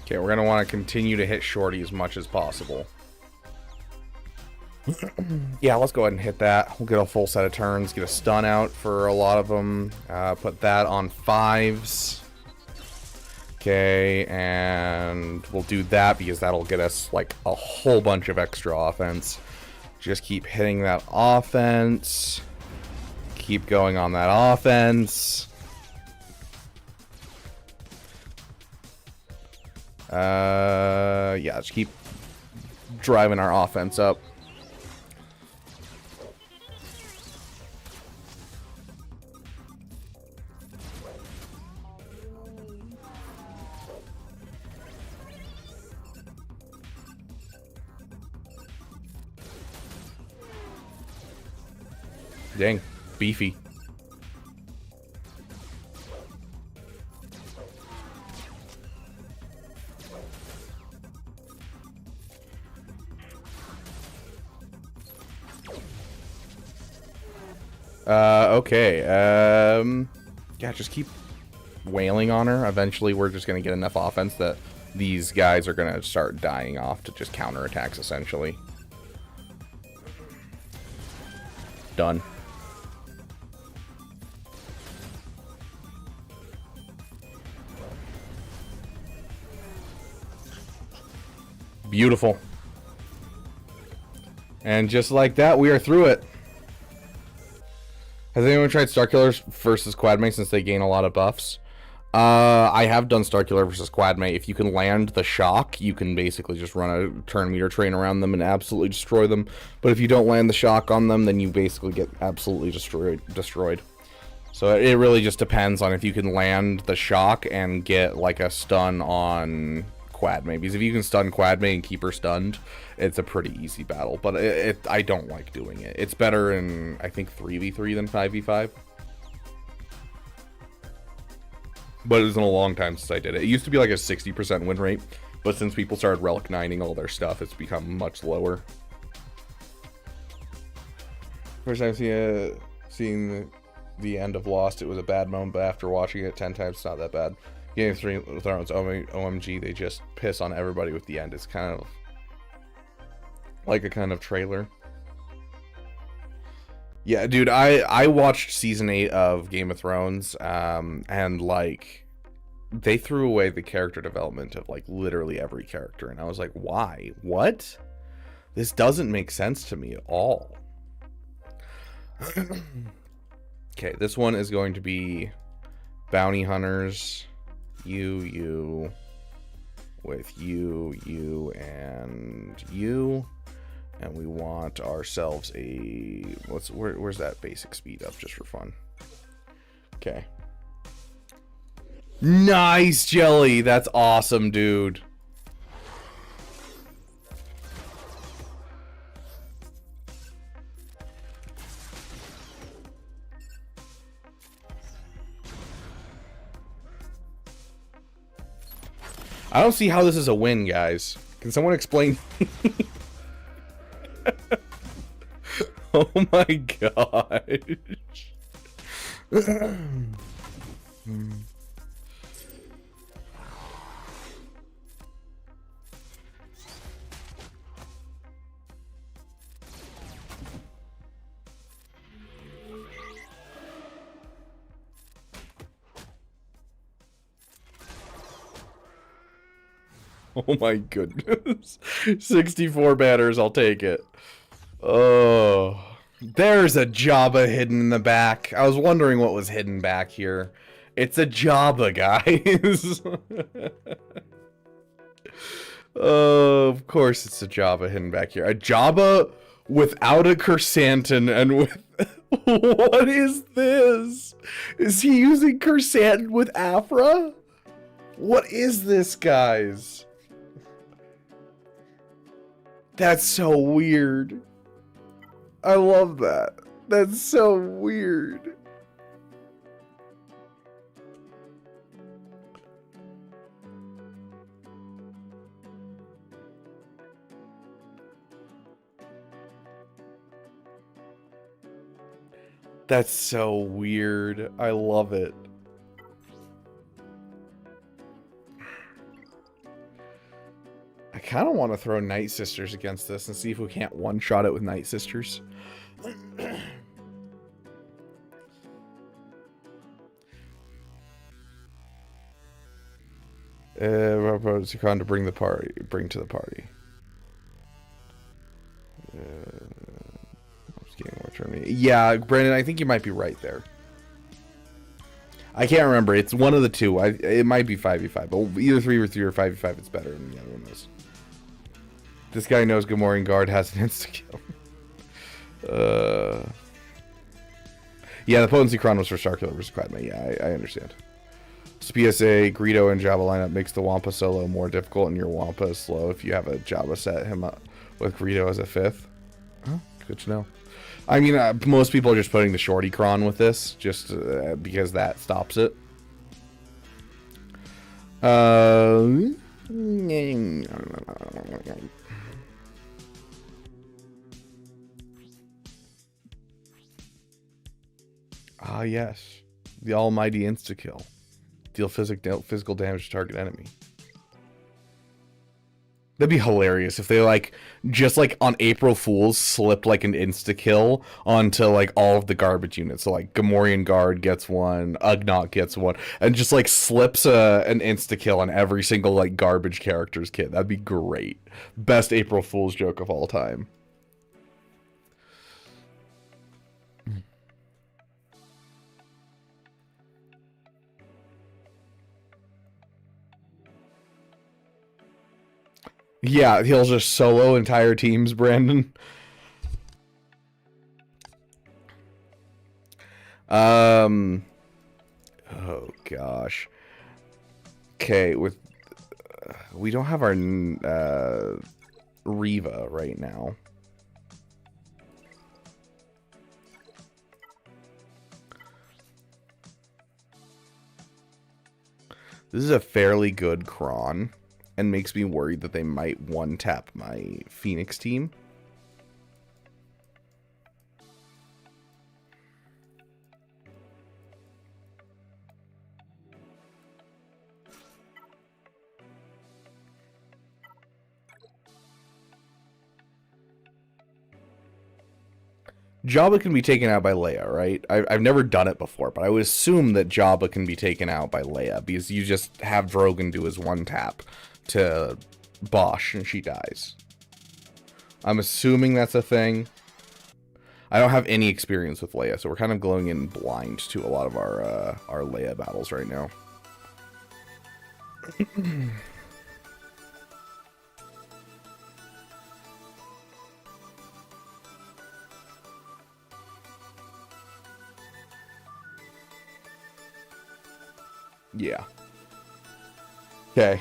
Okay, we're going to want to continue to hit Shorty as much as possible. Yeah, let's go ahead and hit that. We'll get a full set of turns, get a stun out for a lot of them. Put that on 5s. Okay, and we'll do that because that'll get us like a whole bunch of extra offense. Just keep hitting that offense. Keep going on that offense. Yeah, just keep driving our offense up. Dang, beefy. Okay. Yeah, just keep wailing on her. Eventually, we're just gonna get enough offense that these guys are gonna start dying off to just counterattacks, essentially. Done. Beautiful. And just like that, we are through it. Has anyone tried Starkiller versus Quadmate since they gain a lot of buffs? I have done Starkiller versus Quadmate. If you can land the shock, you can basically just run a turn meter train around them and absolutely destroy them. But if you don't land the shock on them, then you basically get absolutely destroyed. So it really just depends on if you can land the shock and get like a stun on Quadmate. Because if you can stun Quadmate and keep her stunned, it's a pretty easy battle. But I don't like doing it. It's better in, I think, 3v3 than 5v5. But it's been a long time since I did it. It used to be like a 60% win rate, but since people started Relic 9ing all their stuff, it's become much lower. First time seeing the end of Lost. It was a bad moment, but after watching it 10 times, it's not that bad. Game of Thrones, OMG, they just piss on everybody with the end. It's kind of like a kind of trailer. Yeah, dude, I watched season 8 of Game of Thrones, and like they threw away the character development of like literally every character, and I was like, why? What? This doesn't make sense to me at all. Okay, this one is going to be bounty hunters, you, with you, and you. And we want ourselves a... Where's that basic speed up, just for fun? Okay. Nice, Jelly! That's awesome, dude. I don't see how this is a win, guys. Can someone explain? Oh my gosh. Oh my goodness. 64 batters, I'll take it. Oh, there's a Jabba hidden in the back. I was wondering what was hidden back here. It's a Jabba, guys. Oh, of course it's a Jabba hidden back here. A Jabba without a Chrysanthemum and with... What is this? Is he using Chrysanthemum with Afra? What is this, guys? That's so weird. I love that. That's so weird. That's so weird. I love it. I kind of want to throw Night Sisters against this and see if we can't one-shot it with Night Sisters. Sakon to bring to the party. Yeah, Brandon, I think you might be right there. I can't remember. It's one of the two. It might be 5v5, but either 3v3 or 5v5, it's better than the other one is. This guy knows Gamorrean Guard has an insta-kill. Yeah, the potency chron was for Starkiller versus Quadmate. Yeah, I understand. PSA, Greedo and Jabba lineup makes the Wampa solo more difficult, and your Wampa is slow if you have a Jabba set him up with Greedo as a 5th. Huh? Good to know. I mean, most people are just putting the shorty cron with this, just because that stops it. Ah, yes. The almighty insta-kill. Deal physical damage to target enemy. That'd be hilarious if they, like, just, like, on April Fool's slipped, like, an insta-kill onto, like, all of the garbage units. So, like, Gamorrean Guard gets one, Ugnaught gets one, and just, like, slips an insta-kill on every single, like, garbage character's kit. That'd be great. Best April Fool's joke of all time. Yeah, he'll just solo entire teams, Brandon. Oh gosh. Okay, with we don't have our Riva right now. This is a fairly good cron. And makes me worried that they might one-tap my Phoenix team. Jabba can be taken out by Leia, right? I've never done it before, but I would assume that Jabba can be taken out by Leia, because you just have Drogon do his one tap to Bosch, and she dies. I'm assuming that's a thing. I don't have any experience with Leia, so we're kind of going in blind to a lot of our Leia battles right now. Yeah. Okay.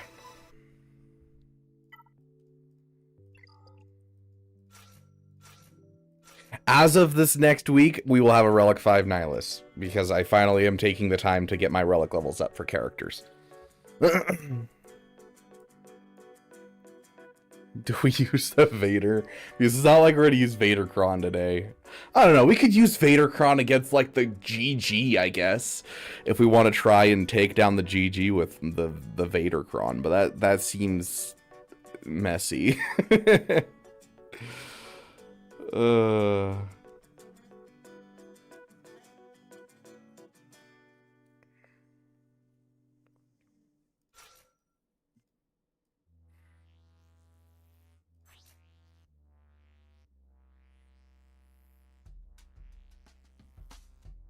As of this next week, we will have a Relic 5 Nihilus, because I finally am taking the time to get my Relic levels up for characters. Do we use the Vader? Because it's not like we're going to use Vadercron today. I don't know, we could use Vadercron against, like, the GG, I guess. If we want to try and take down the GG with the Vadercron, but that seems messy.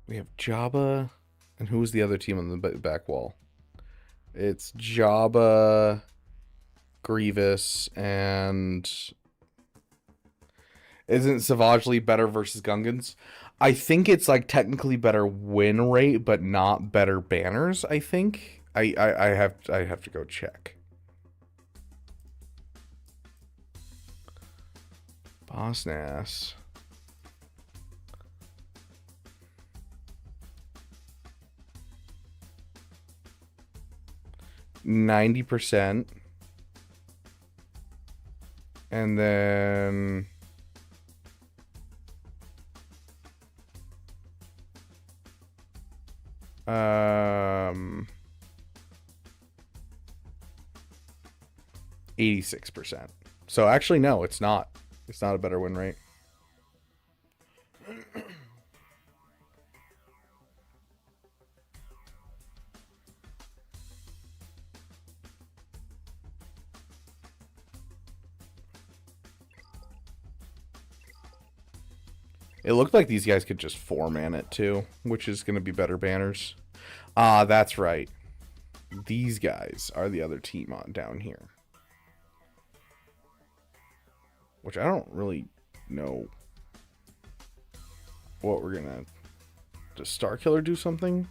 We have Jabba, and who was the other team on the back wall? It's Jabba, Grievous, and isn't Savagely better versus Gungans? I think it's like technically better win rate, but not better banners. I think I have to go check. Boss Nass. 90%. And then 86%. So actually no, it's not. It's not a better win rate. It looked like these guys could just 4-man it too, which is going to be better banners. Ah, that's right. These guys are the other team on down here. Which I don't really know what we're going to... Does Starkiller do something? Do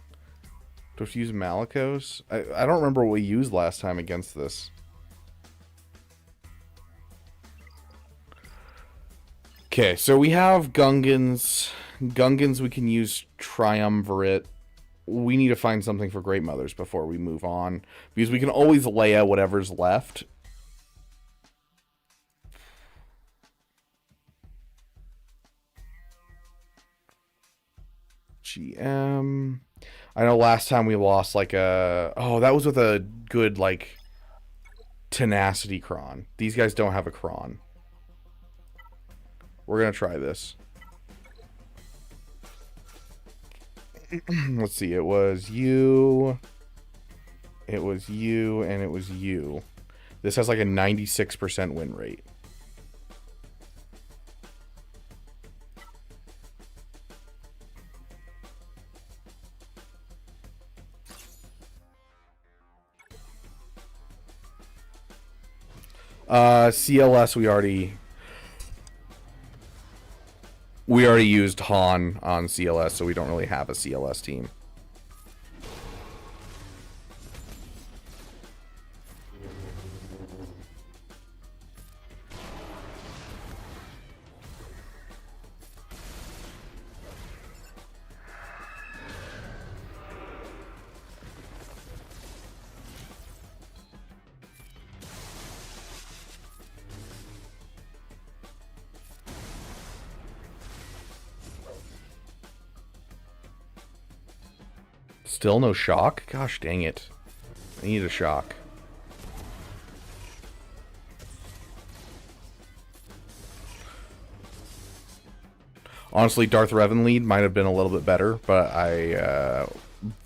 we have to use Malicos? I don't remember what we used last time against this. Okay, so we have Gungans. Gungans, we can use Triumvirate. We need to find something for Great Mothers before we move on, because we can always lay out whatever's left. GM. I know last time we lost like a... Oh, that was with a good, like, Tenacity Cron. These guys don't have a Cron. We're going to try this. Let's see. It was you. It was you. And it was you. This has like a 96% win rate. CLS we already used Han on CLS, so we don't really have a CLS team. Still no shock? Gosh dang it. I need a shock. Honestly, Darth Revan lead might have been a little bit better, but I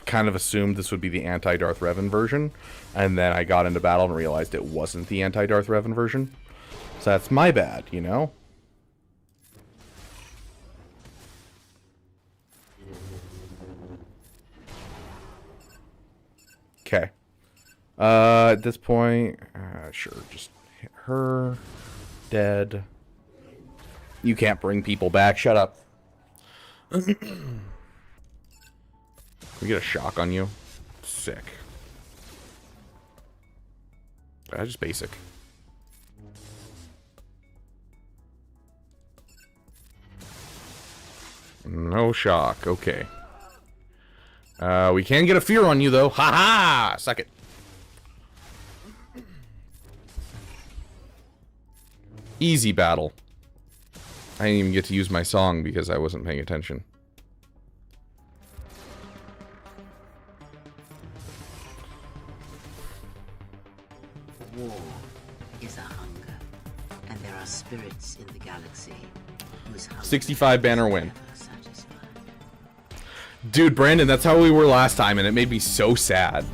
kind of assumed this would be the anti-Darth Revan version, and then I got into battle and realized it wasn't the anti-Darth Revan version. So that's my bad, you know? Okay. At this point, sure, just hit her. Dead. You can't bring people back. Shut up. Can we get a shock on you? Sick. Just basic. No shock. Okay. We can get a fear on you, though. Ha ha! Suck it. Easy battle. I didn't even get to use my song because I wasn't paying attention. War is a hunger, and there are spirits in the galaxy whose hunger 65 banner win. never satisfied. Dude, Brandon, that's how we were last time, and it made me so sad.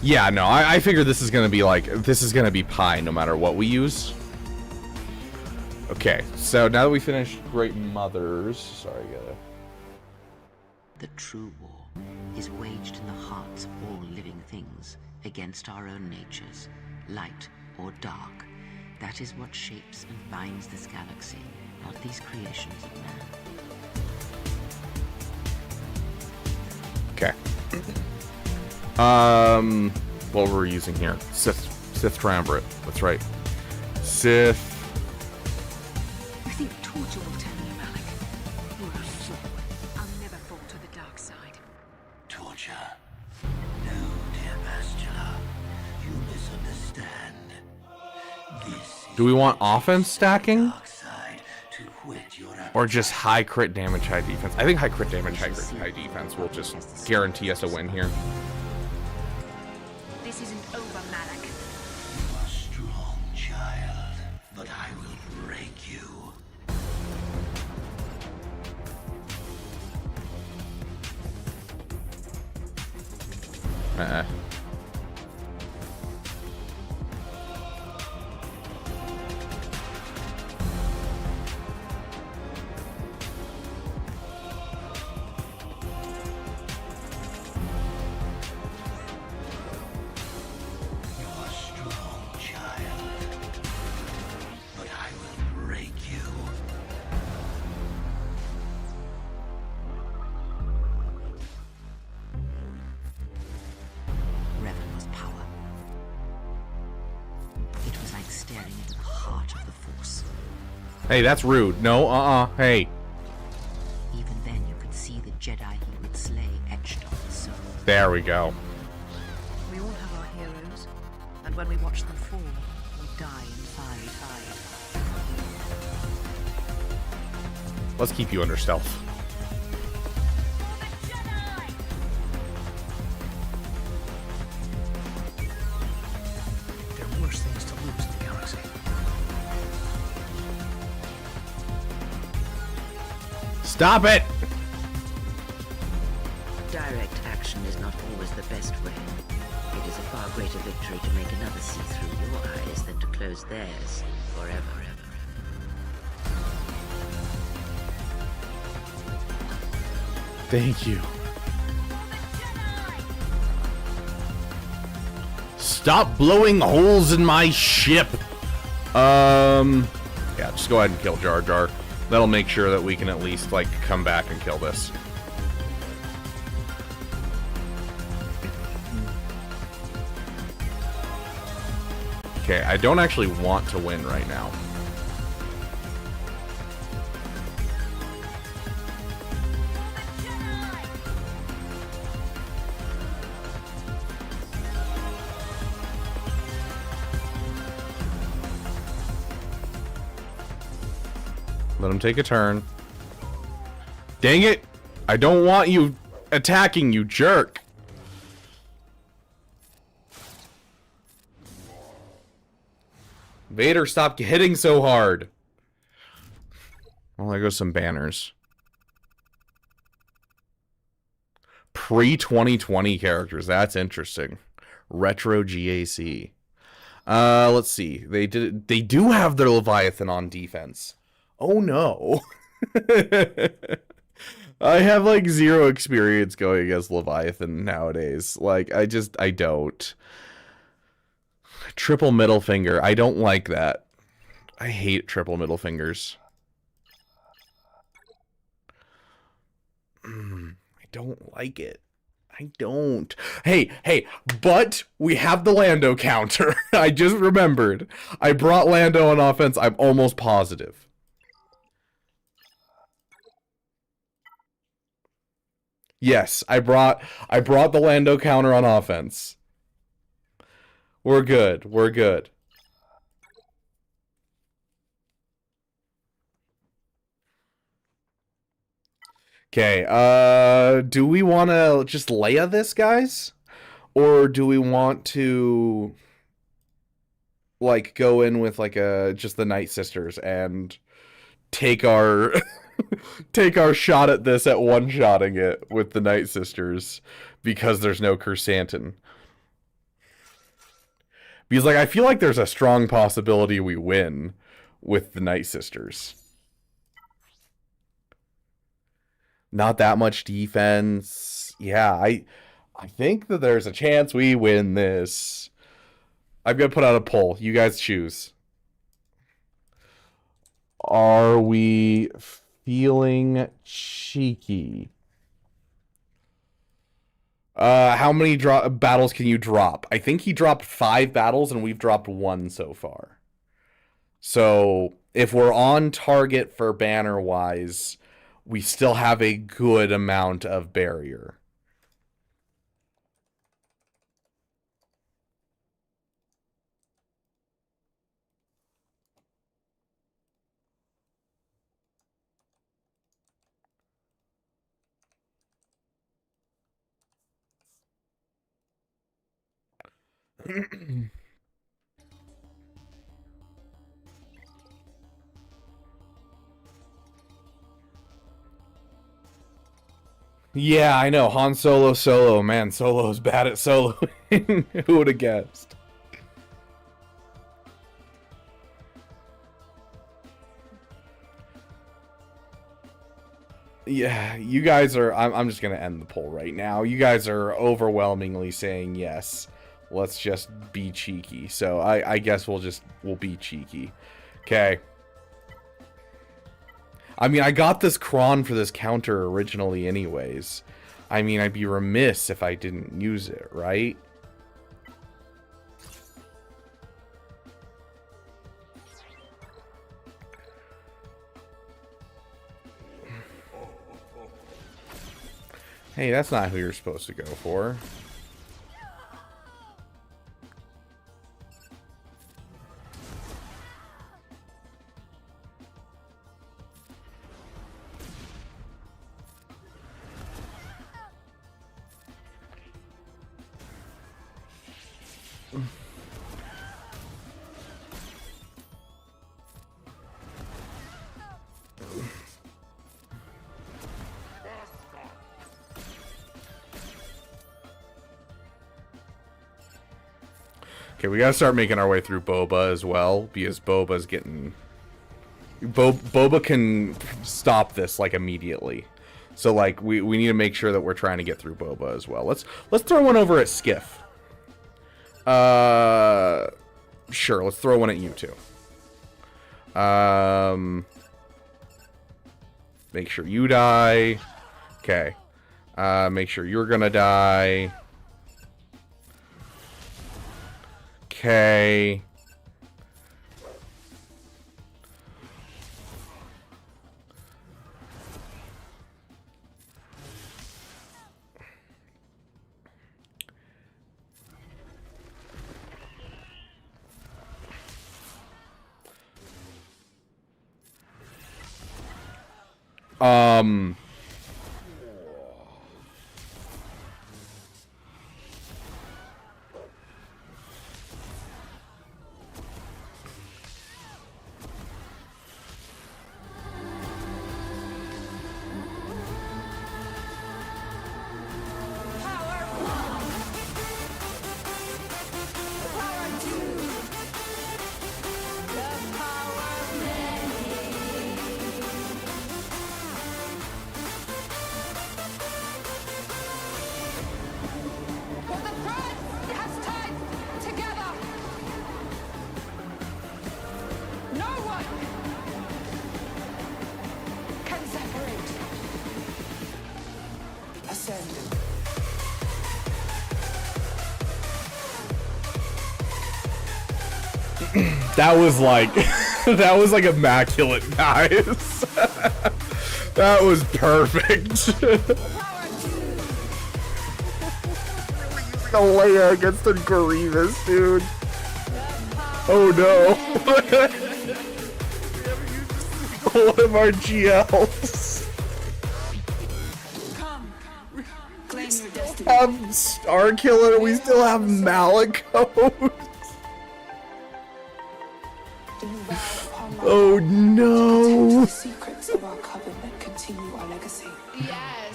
Yeah, no, I figured this is gonna be like, this is gonna be pie no matter what we use. Okay, so now that we finished Great Mothers, sorry, gotta... The true war is waged in the hearts of all living things against our own natures, light or dark. That is what shapes and binds this galaxy, not these creations of man. Okay. What we're using here? Sith Triumvirate. That's right. Sith. I think torture will tell you, Malik. You're a fool. I'll never fall to the dark side. Torture? No, dear Bastila. You misunderstand. This Do we want offense stacking? dark side to whet your Or just high crit damage, high defense? I think high crit damage, high defense will just guarantee us a win here. This isn't over, Malik. You are strong, child, but I will break you. You are strong, child, but I will break you. Revan was power. It was like staring into the heart of the Force. Hey, that's rude. No, hey. Even then, you could see the Jedi he would slay etched on his soul. There we go. We all have our heroes, and when we watch them fall, we die in fiery fire. Let's keep you under stealth. There are worse things to lose in the galaxy. Stop it! Direct action is not always the best way. It is a far greater victory to make another see through your eyes than to close theirs forever. Thank you. Stop blowing holes in my ship! Yeah, just go ahead and kill Jar Jar. That'll make sure that we can at least, like, come back and kill this. Okay, I don't actually want to win right now. Let him take a turn. Dang it! I don't want you attacking, you jerk! Vader, stop hitting so hard. Well, there goes some banners. Pre-2020 characters. That's interesting. Retro GAC. Let's see. They do have their Leviathan on defense. Oh no. I have like zero experience going against Leviathan nowadays. Like I don't. Triple middle finger. I don't like that. I hate triple middle fingers. I don't like it. I don't. Hey, but we have the Lando counter. I just remembered. I brought Lando on offense. I'm almost positive. Yes, I brought the Lando counter on offense. We're good. We're good. Okay, do we want to just Leia this, guys? Or do we want to, like, go in with, like, just the Night Sisters and take our, take our shot at this at one-shotting it with the Night Sisters because there's no Chrysanthemum? Because, like, I feel like there's a strong possibility we win with the Night Sisters. Not that much defense. Yeah, I think that there's a chance we win this. I'm going to put out a poll. You guys choose. Are we feeling cheeky? How many battles can you drop? I think he dropped 5 battles and we've dropped 1 so far. So if we're on target for banner-wise, we still have a good amount of barrier. Yeah, I know. Han Solo. Man, Solo's bad at soloing. Who would have guessed? Yeah, you guys are... I'm just going to end the poll right now. You guys are overwhelmingly saying yes. Let's just be cheeky. So I guess we'll be cheeky. Okay. I mean, I got this cron for this counter originally anyways. I mean, I'd be remiss if I didn't use it, right? Hey, that's not who you're supposed to go for. Okay, we gotta start making our way through Boba as well, because Boba's getting... Boba can stop this, like, immediately. So, like, we need to make sure that we're trying to get through Boba as well. Let's throw one over at Skiff. Sure, let's throw one at you two. Make sure you die. Okay. Make sure you're gonna die. Okay. That was like, that was like immaculate, guys. That was perfect. Leia against the Grievous, dude. Oh no. One of our GLs. We still have Star Killer, we still have Malicos. Oh no!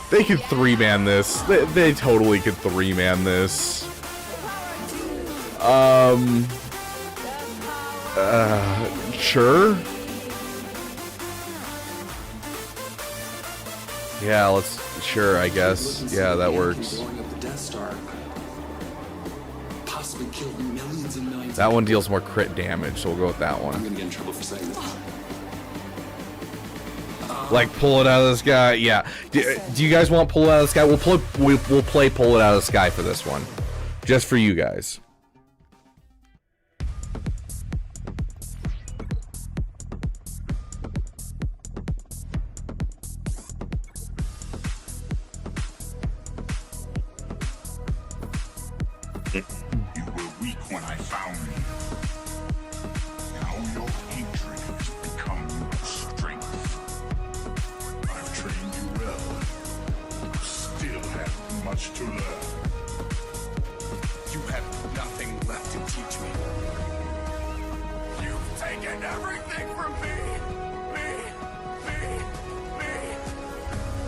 They could 3-man this. They totally could 3-man this. Sure. Yeah, let's. Sure, I guess. Yeah, that works. That one deals more crit damage, so we'll go with that one. I'm gonna get in trouble for saying that. Like pull it out of the sky. Yeah. Do you guys want pull it out of the sky? We'll play pull it out of the sky for this one, just for you guys. You were weak when I found you. Now your hatred has become your strength. I've trained you well. You still have much to learn. You have nothing left to teach me. You've taken everything from me.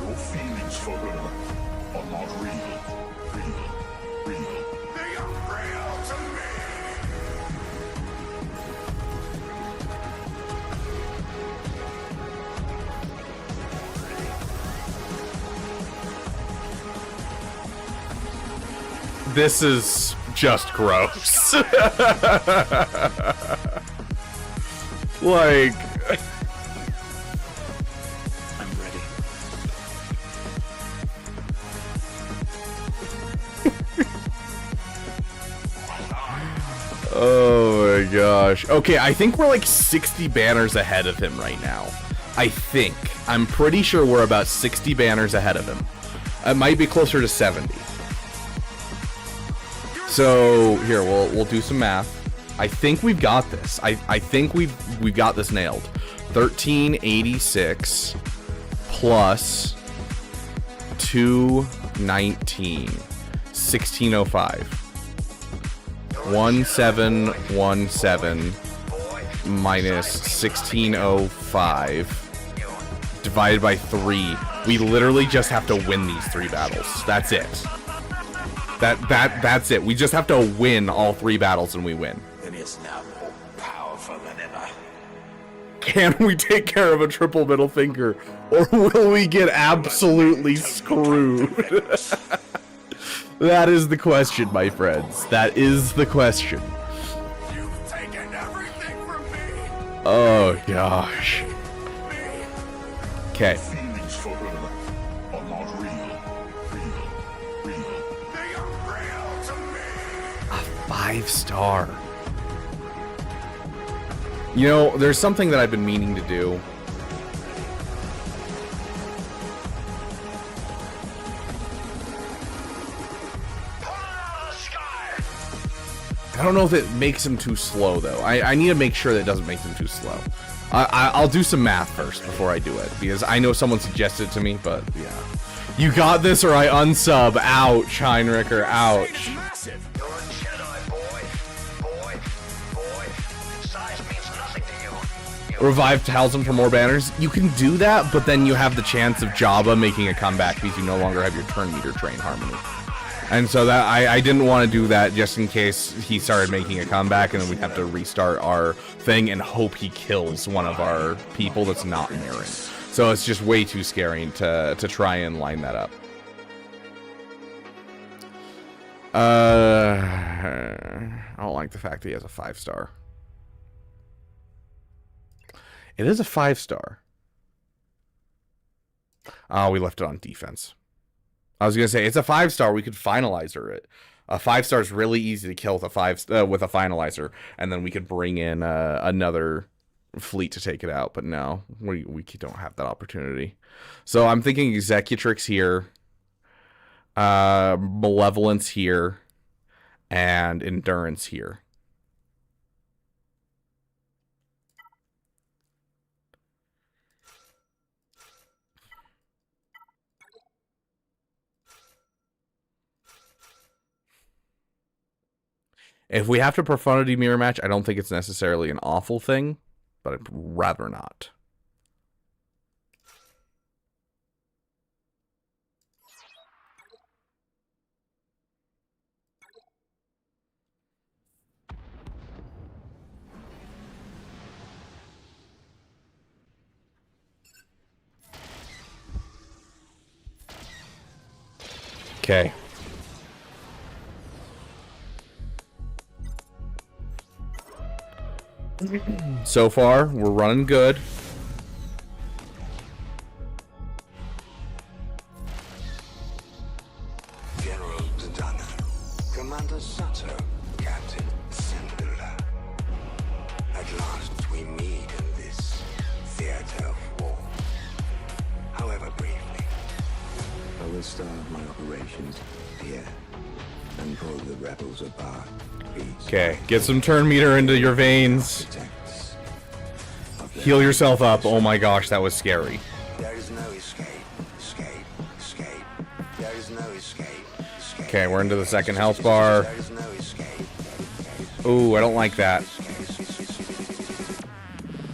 Your feelings for her are not real. They are real to me! This is just gross. Like... I'm ready. Oh my gosh. Okay, I think we're like 60 banners ahead of him right now. I think. I'm pretty sure we're about 60 banners ahead of him. It might be closer to 70. So, here, we'll do some math. I think we've got this. I think we've got this nailed. 1386 plus 219. 1605. 1717 minus 1605 divided by 3. We literally just have to win these 3 battles. That's it. That's it. We just have to win all 3 battles and we win. It is now more powerful than ever. Can we take care of a triple middle finger, or will we get absolutely screwed? That is the question, my friends. That is the question. You've taken everything from me. Oh gosh. Okay. Feelings for her are not real. They are real to me. A 5-star. You know, there's something that I've been meaning to do. I don't know if it makes him too slow, though. I need to make sure that it doesn't make him too slow. I'll do some math first before I do it, because I know someone suggested it to me, but yeah. You got this or I unsub. Ouch, Heinricher, ouch. Revive Talisman for more banners. You can do that, but then you have the chance of Jabba making a comeback because you no longer have your turn meter train harmony. And so that I didn't want to do that just in case he started making a comeback, and then we'd have to restart our thing and hope he kills one of our people that's not Marin. So it's just way too scary to try and line that up. I don't like the fact that he has a 5-star. It is a 5-star. Oh, we left it on defense. I was gonna say it's a 5-star. We could finalizer it. A 5-star is really easy to kill with with a finalizer, and then we could bring in another fleet to take it out. But no, we don't have that opportunity. So I'm thinking Executrix here, Malevolence here, and Endurance here. If we have to Profundity mirror match, I don't think it's necessarily an awful thing, but I'd rather not. Okay. So far, we're running good. General Zdana, Commander Sato, Captain Singular. At last we meet in this theater of war. However briefly, I will start my operations here and pull the rebels apart. Okay, get some turn meter into your veins. Heal yourself up. Oh my gosh, that was scary. There is no escape. There is no escape. Okay, we're into the second health bar. Ooh, I don't like that.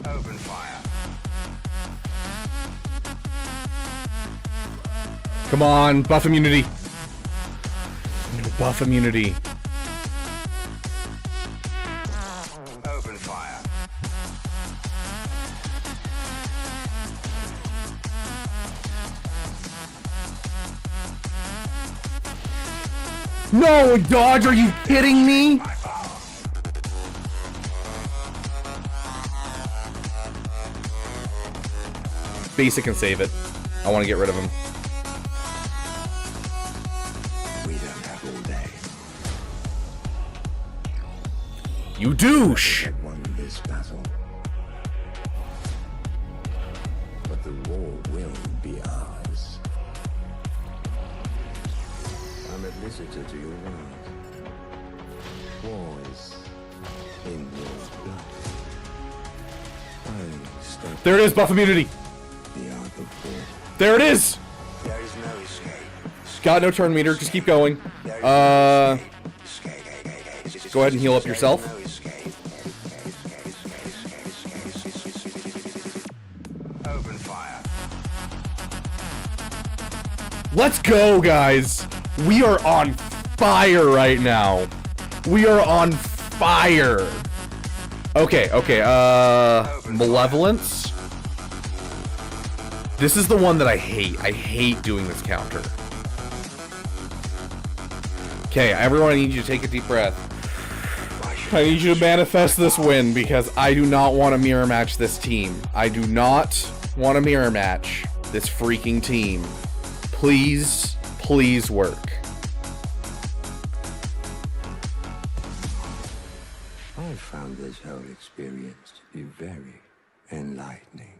Open fire. Come on, buff immunity. Buff immunity. Open fire. No, dodge, are you kidding me? Basic and save it. I want to get rid of him. We don't have all day. You douche! Won this battle. But the war will be ours. I'm a visitor to your world. War is in your blood. I step There it is, buff immunity. the art of war. There it is! There is no escape. Got no turn meter, just keep going. Go ahead and heal up yourself. Open fire. Let's go, guys! We are on fire right now. We are on fire. Okay, Malevolence. This is the one that I hate. I hate doing this counter. Okay, everyone, I need you to take a deep breath. I need you to manifest this win because I do not want to mirror match this team. I do not want to mirror match this freaking team. Please, please work. I found this whole experience to be very enlightening.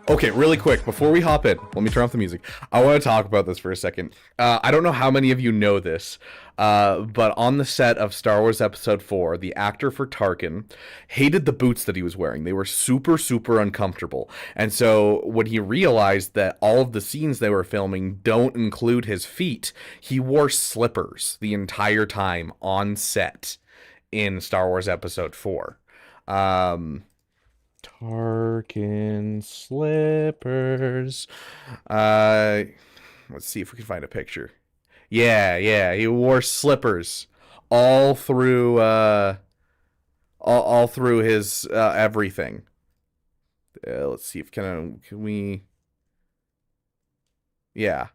Okay, really quick, before we hop in, let me turn off the music. I want to talk about this for a second. I don't know how many of you know this, but on the set of Star Wars Episode 4, the actor for Tarkin hated the boots that he was wearing. They were super, super uncomfortable. And so when he realized that all of the scenes they were filming don't include his feet, he wore slippers the entire time on set in Star Wars Episode 4. Tarkin slippers. Let's see if we can find a picture. Yeah, he wore slippers all through all through his everything. Let's see if can we. Yeah.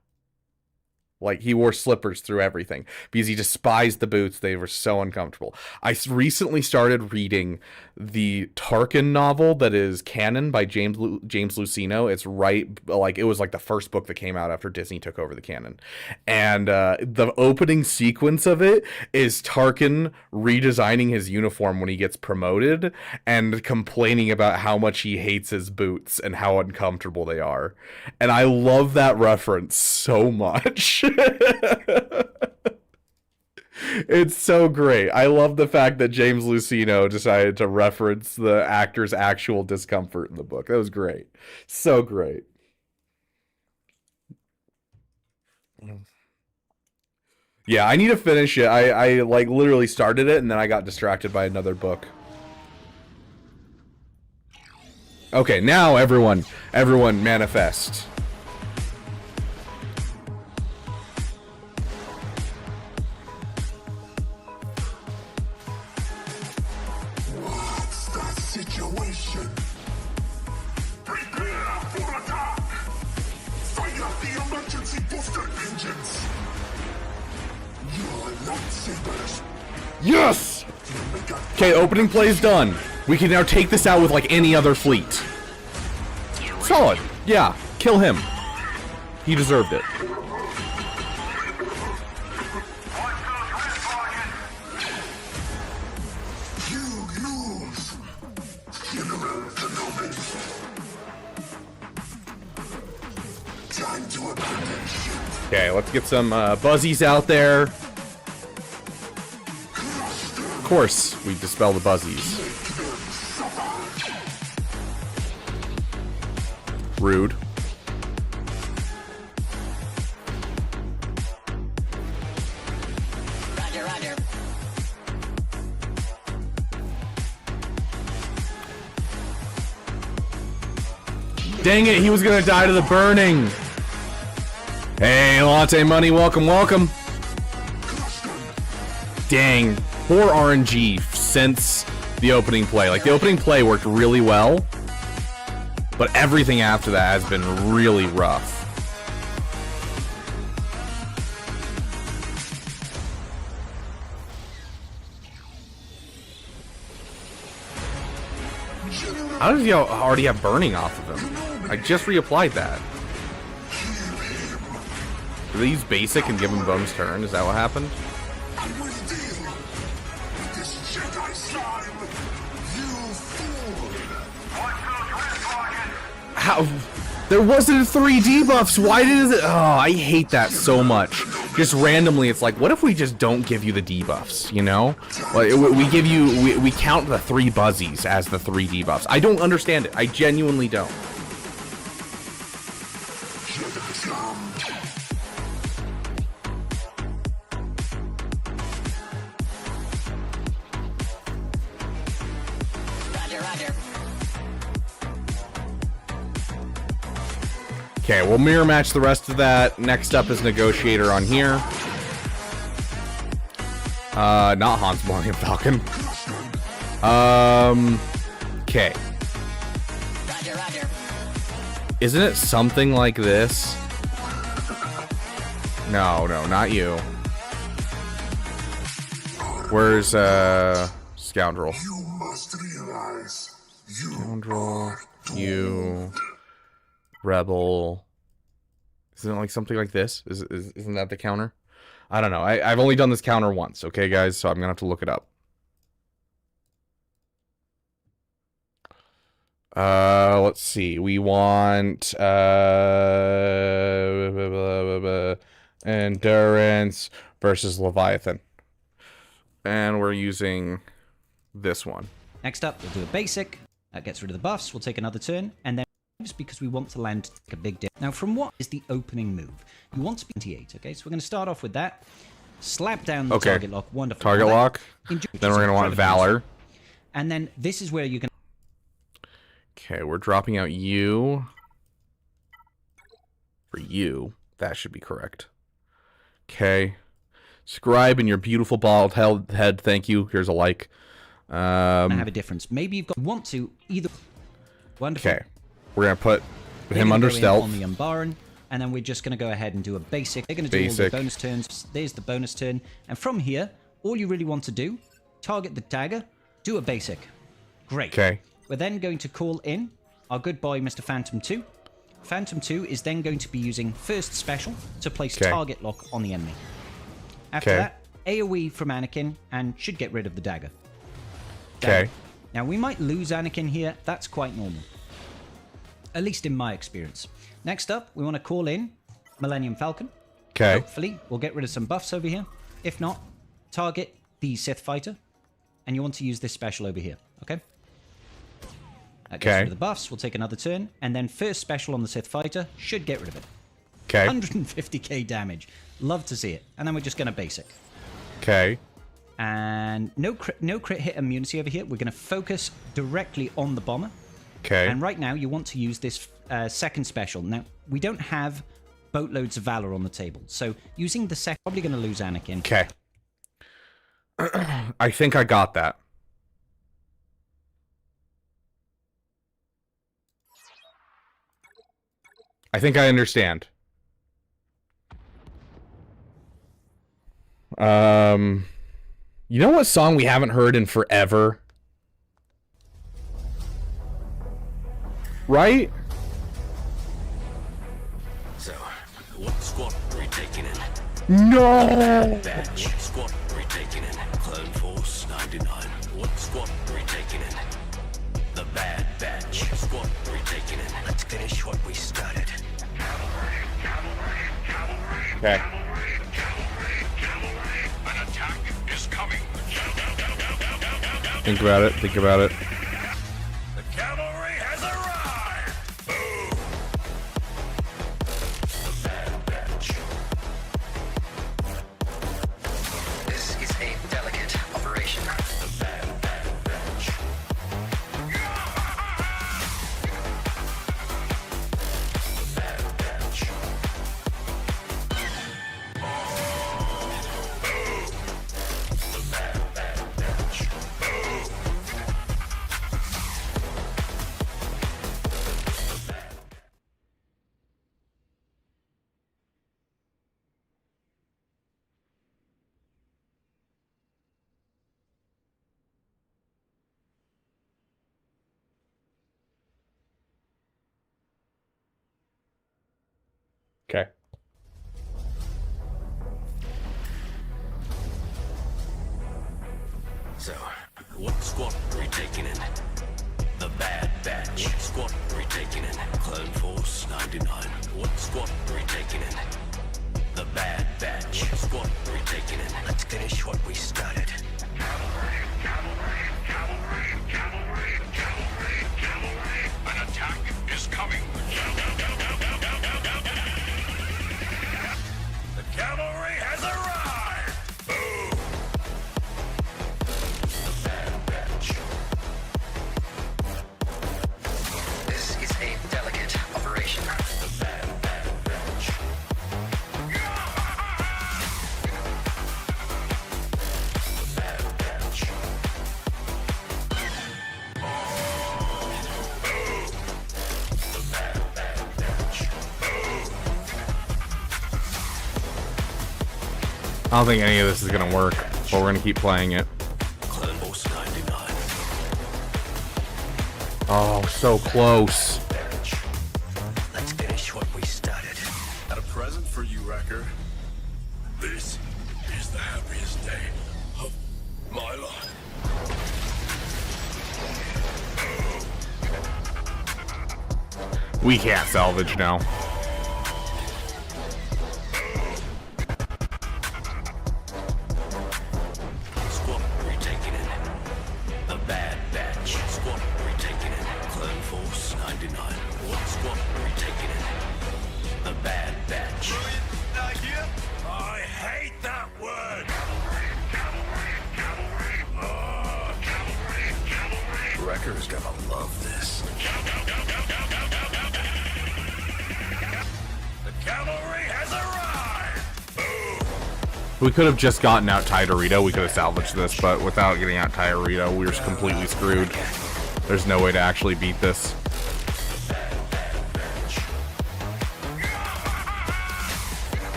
Like, he wore slippers through everything because he despised the boots. They were so uncomfortable. I recently started reading the Tarkin novel that is canon by James Luceno. It's it was like the first book that came out after Disney took over the canon. And the opening sequence of it is Tarkin redesigning his uniform when he gets promoted and complaining about how much he hates his boots and how uncomfortable they are. And I love that reference so much. It's so great. I love the fact that James Luceno decided to reference the actor's actual discomfort in the book. That was great. So great. Yeah, I need to finish it. I like literally started it and then I got distracted by another book. Okay, now everyone manifest. Situation. Prepare for attack. Fire the emergency booster engines. Your lightsabers. Yes! Okay, opening play's done. We can now take this out with like any other fleet. Solid. Yeah, kill him. He deserved it. Okay, let's get some buzzies out there. Of course, we dispel the buzzies. Rude. Roger, roger. Dang it, he was gonna die to the burning. Hey, Latte Money, welcome, welcome. Dang, poor RNG since the opening play. Like, the opening play worked really well, but everything after that has been really rough. How does he already have burning off of him? I just reapplied that. Do they use basic and give him bonus turn? Is that what happened? How? There wasn't 3 debuffs. Why did it? Oh, I hate that so much. Just randomly, it's like, what if we just don't give you the debuffs? You know, like we give you, we count the 3 buzzies as the 3 debuffs. I don't understand it. I genuinely don't. Okay, we'll mirror match the rest of that. Next up is Negotiator on here. Not Han's Millennium Falcon. Okay. Isn't it something like this? No, not you. Where's, Scoundrel? You must realize Scoundrel, you... Rebel. Isn't it like something like this? Isn't that the counter? I don't know. I've only done this counter once, okay, guys? So I'm gonna have to look it up. Let's see. We want Endurance versus Leviathan. And we're using this one. Next up, we'll do a basic. That gets rid of the buffs. We'll take another turn, and then because we want to land a big dip. Now, from what is the opening move? You want to be 28, okay? So we're going to start off with that. Slap down the target lock. Wonderful. Target lock. Then we're going to want Valor. And then this is where you can... Okay, we're dropping out you. For you. That should be correct. Okay. Scribe and your beautiful bald head. Thank you. Here's a like. I have a difference. Maybe you've got... Want to either... Wonderful. Okay. We're going to put him under stealth. On the Umbaran. and then we're just going to go ahead and do a basic. They're going to do all the bonus turns. There's the bonus turn. And from here, all you really want to do, target the dagger, do a basic. Great. Okay. We're then going to call in our good boy, Mr. Phantom 2. Phantom 2 is then going to be using first special to place target lock on the enemy. After that, AoE from Anakin and should get rid of the dagger. Okay. Now, we might lose Anakin here. That's quite normal. At least in my experience. Next up, we want to call in Millennium Falcon. Okay. Hopefully, we'll get rid of some buffs over here. If not, target the Sith Fighter. And you want to use this special over here. Okay? That gets rid of the buffs. We'll take another turn. And then first special on the Sith Fighter should get rid of it. Okay. 150k damage. Love to see it. And then we're just going to basic. Okay. And no crit hit immunity over here. We're going to focus directly on the bomber. Okay. And right now, you want to use this second special. Now, we don't have boatloads of Valor on the table. So using the second, probably going to lose Anakin. Okay. I think I got that. I think I understand. You know what song we haven't heard in forever? Right? So, what squad are we taking in? No! Batch. What squad are we taking in? Clone Force 99. What squad are we taking in? The Bad Batch. What squad are we taking in? Let's finish what we started. Okay. An attack is coming. Think about it. Think about it. The cavalry has arrived. Boom. The Bad Batch. This is a delicate operation. The Bad Batch. The Bad Batch. Okay. So, what squad are we taking in? The Bad Batch. What squad are we taking in? Clone Force 99. What squad are we taking in? The Bad Batch. What squad are we taking in? Let's finish what we started. An attack is coming. The cavalry has arrived. Boom. The Bad Batch. This is a delicate operation. The Bad Batch. The Bad Batch. I don't think any of this is gonna work, but we're gonna keep playing it. Clone Force 99. Oh, so close. Let's finish what we started. Got a present for you, Wrecker. This is the happiest day of my life. We can't salvage now. Squad are we taking in? The Bad Batch. Squad are we taking in? Clone Force 99. What squad are we taking in? The Bad Batch. I hate that word. Wrecker's gonna love this. The cavalry has arrived. We could have just gotten out Tidorito. We could have salvaged this, but without getting out Tidorito, we were completely screwed. There's no way to actually beat this.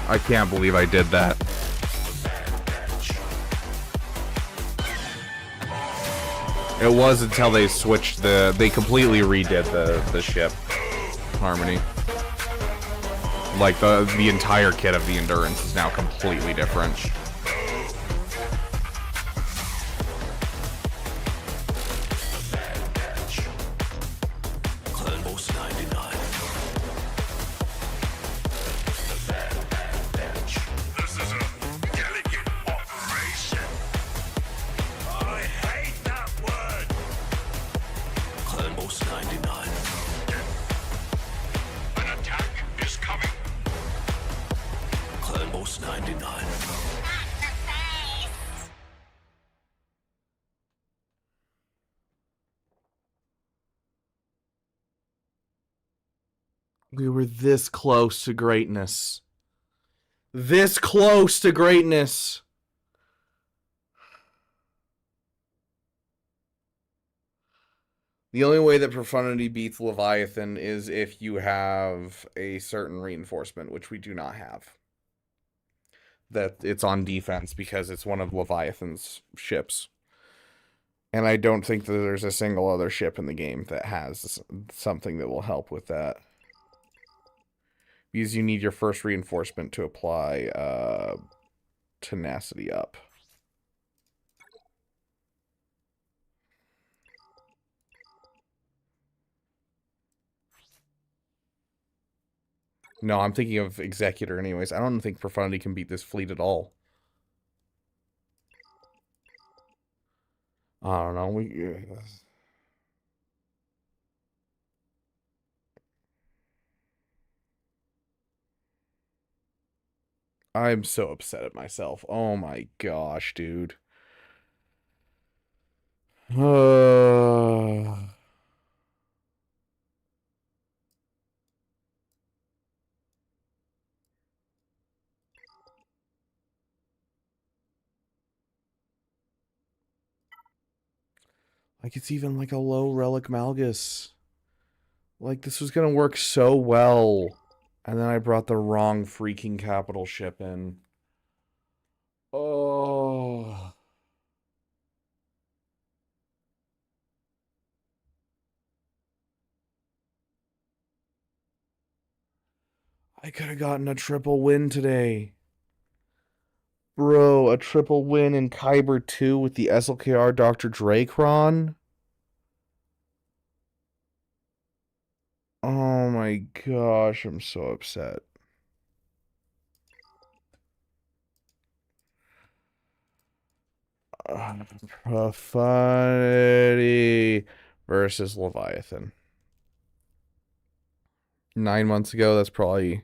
I can't believe I did that. It was until they switched they completely redid the ship harmony. Like the entire kit of the Endurance is now completely different. We were this close to greatness. This close to greatness. The only way that Profundity beats Leviathan is if you have a certain reinforcement, which we do not have. That it's on defense because it's one of Leviathan's ships. And I don't think that there's a single other ship in the game that has something that will help with that. Because you need your first reinforcement to apply tenacity up. No, I'm thinking of Executor anyways. I don't think Profundity can beat this fleet at all. I don't know. I'm so upset at myself. Oh my gosh, dude. Like, it's even like a low Relic Malgus. Like, this was gonna work so well. And then I brought the wrong freaking capital ship in. Oh. I could have gotten a triple win today. Bro, a triple win in Kyber 2 with the SLKR Dr. Dracron? Oh my gosh, I'm so upset. Profundity versus Leviathan. 9 months ago, that's probably...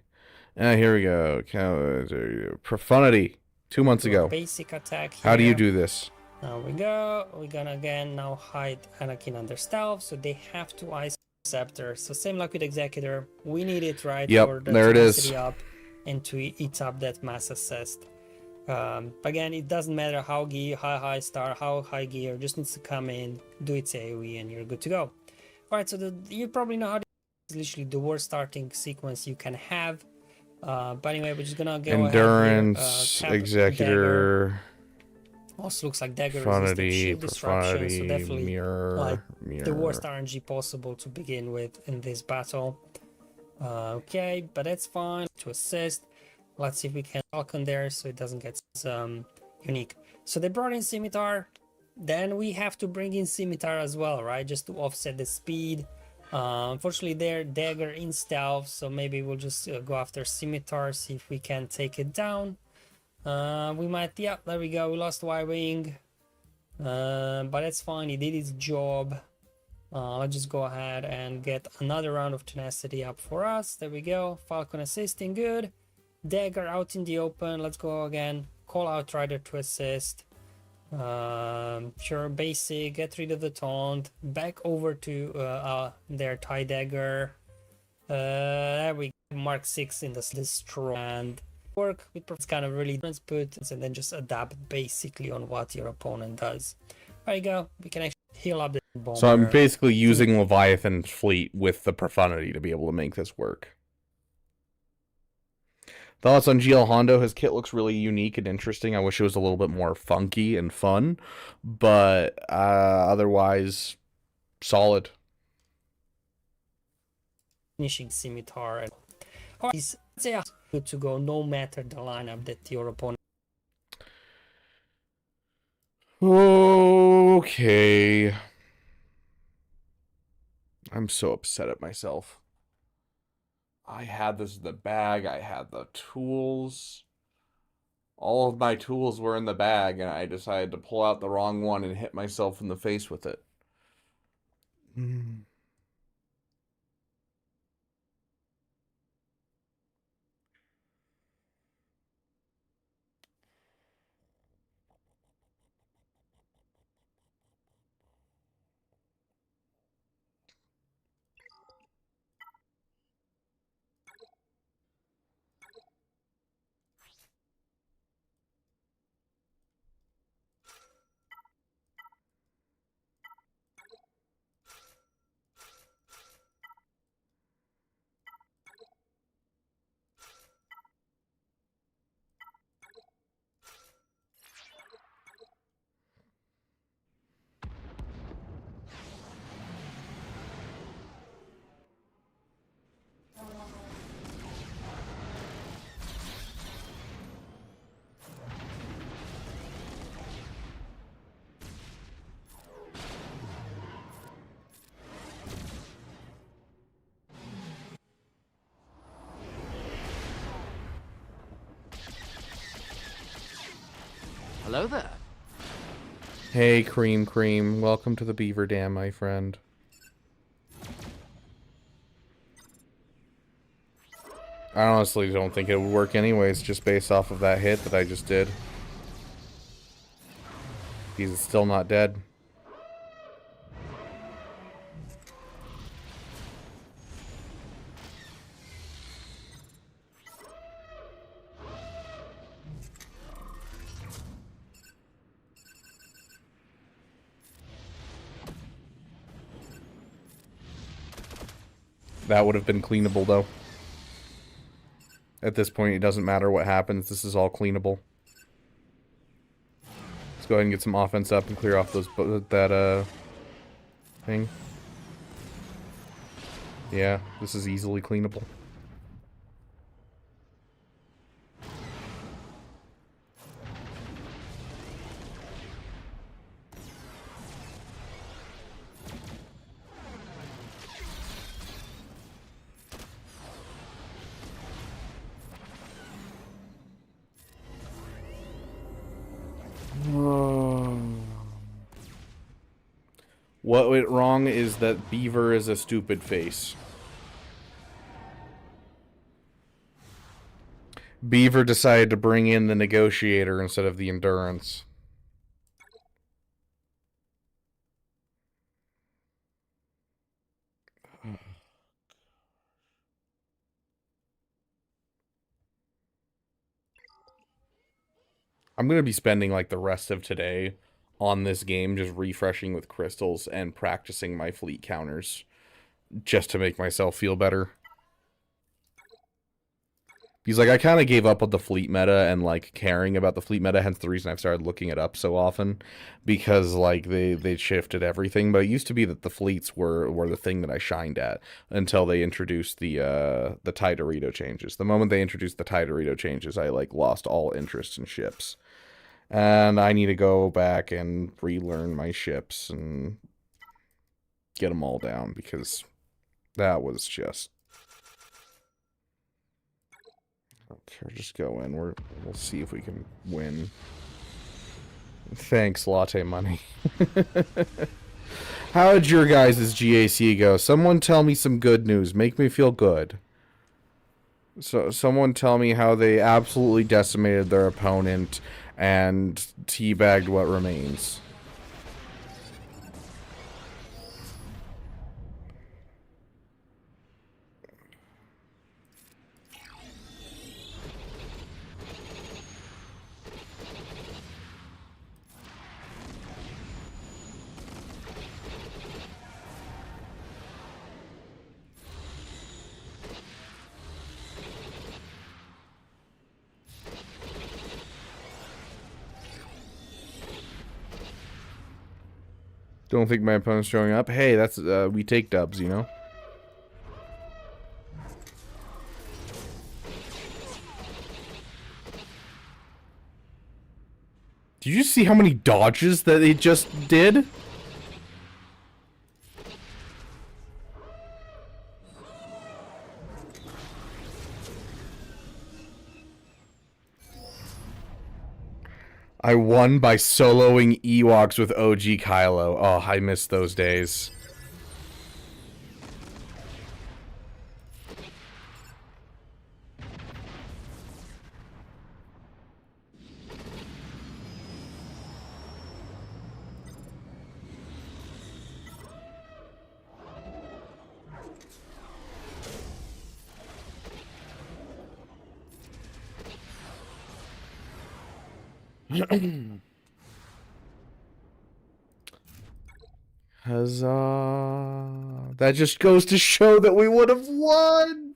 here we go. Profundity. 2 months ago. Basic attack here. How do you do this? Now we go. We're gonna again now hide Anakin under stealth, so they have to ice Scepter. So same like with Executor, we need it right for the there it is. up and to eat up that mass assist. Again, it doesn't matter how high star, how high gear, just needs to come in, do its AoE, and you're good to go. Alright, so you probably know how this is literally the worst starting sequence you can have. But anyway, we're just gonna go Endurance, ahead here, Executor, Dagger. Also looks like Dagger Profundity, shield disruption, so definitely mirror, the worst RNG possible to begin with in this battle. Okay, but that's fine. To assist, let's see if we can Falcon there so it doesn't get unique. So they brought in Scimitar, then we have to bring in Scimitar as well, right? Just to offset the speed. Unfortunately, they're Dagger in stealth, so maybe we'll just go after Scimitar, see if we can take it down. We might, yeah, there we go, we lost Y-Wing, but that's fine, he did his job. Let's just go ahead and get another round of tenacity up for us. There we go, Falcon assisting, good. Dagger out in the open, let's go again, call out Rider to assist. Sure, basic, get rid of the taunt, back over to their TIE Dagger. There we go, Mark 6 in the destroy, and work with it's kind of really put and then just adapt basically on what your opponent does. There you go, we can actually heal up the bomber. So I'm basically using Leviathan's fleet with the Profundity to be able to make this work. Thoughts on GL Hondo? His kit looks really unique and interesting. I wish it was a little bit more funky and fun, but otherwise, solid. Finishing scimitar and is they are good to go no matter the lineup that your opponent. Okay. I'm so upset at myself. I had this in the bag. I had the tools. All of my tools were in the bag, and I decided to pull out the wrong one and hit myself in the face with it. Hello there. Hey, Cream Cream. Welcome to the Beaver Dam, my friend. I honestly don't think it would work anyways, just based off of that hit that I just did. He's still not dead. That would have been cleanable, though. At this point, it doesn't matter what happens. This is all cleanable. Let's go ahead and get some offense up and clear off those thing. Yeah, this is easily cleanable. What went wrong is that Beaver is a stupid face. Beaver decided to bring in the Negotiator instead of the Endurance. I'm going to be spending like the rest of today on this game just refreshing with crystals and practicing my fleet counters just to make myself feel better. He's like, I kind of gave up on the fleet meta and like caring about the fleet meta, hence the reason I've started looking it up so often, because like they shifted everything. But it used to be that the fleets were the thing that I shined at until they introduced the TIE Dorito changes. The moment they introduced the TIE Dorito changes, I like lost all interest in ships. And I need to go back and relearn my ships and get them all down, because that was just... Okay, just go in. We'll see if we can win. Thanks, Latte Money. How did your guys' GAC go? Someone tell me some good news. Make me feel good. So, someone tell me how they absolutely decimated their opponent and teabagged what remains. Don't think my opponent's showing up. Hey, that's we take dubs, you know. Did you see how many dodges that it just did? I won by soloing Ewoks with OG Kylo. Oh, I miss those days. Huzzah. That just goes to show that we would have won.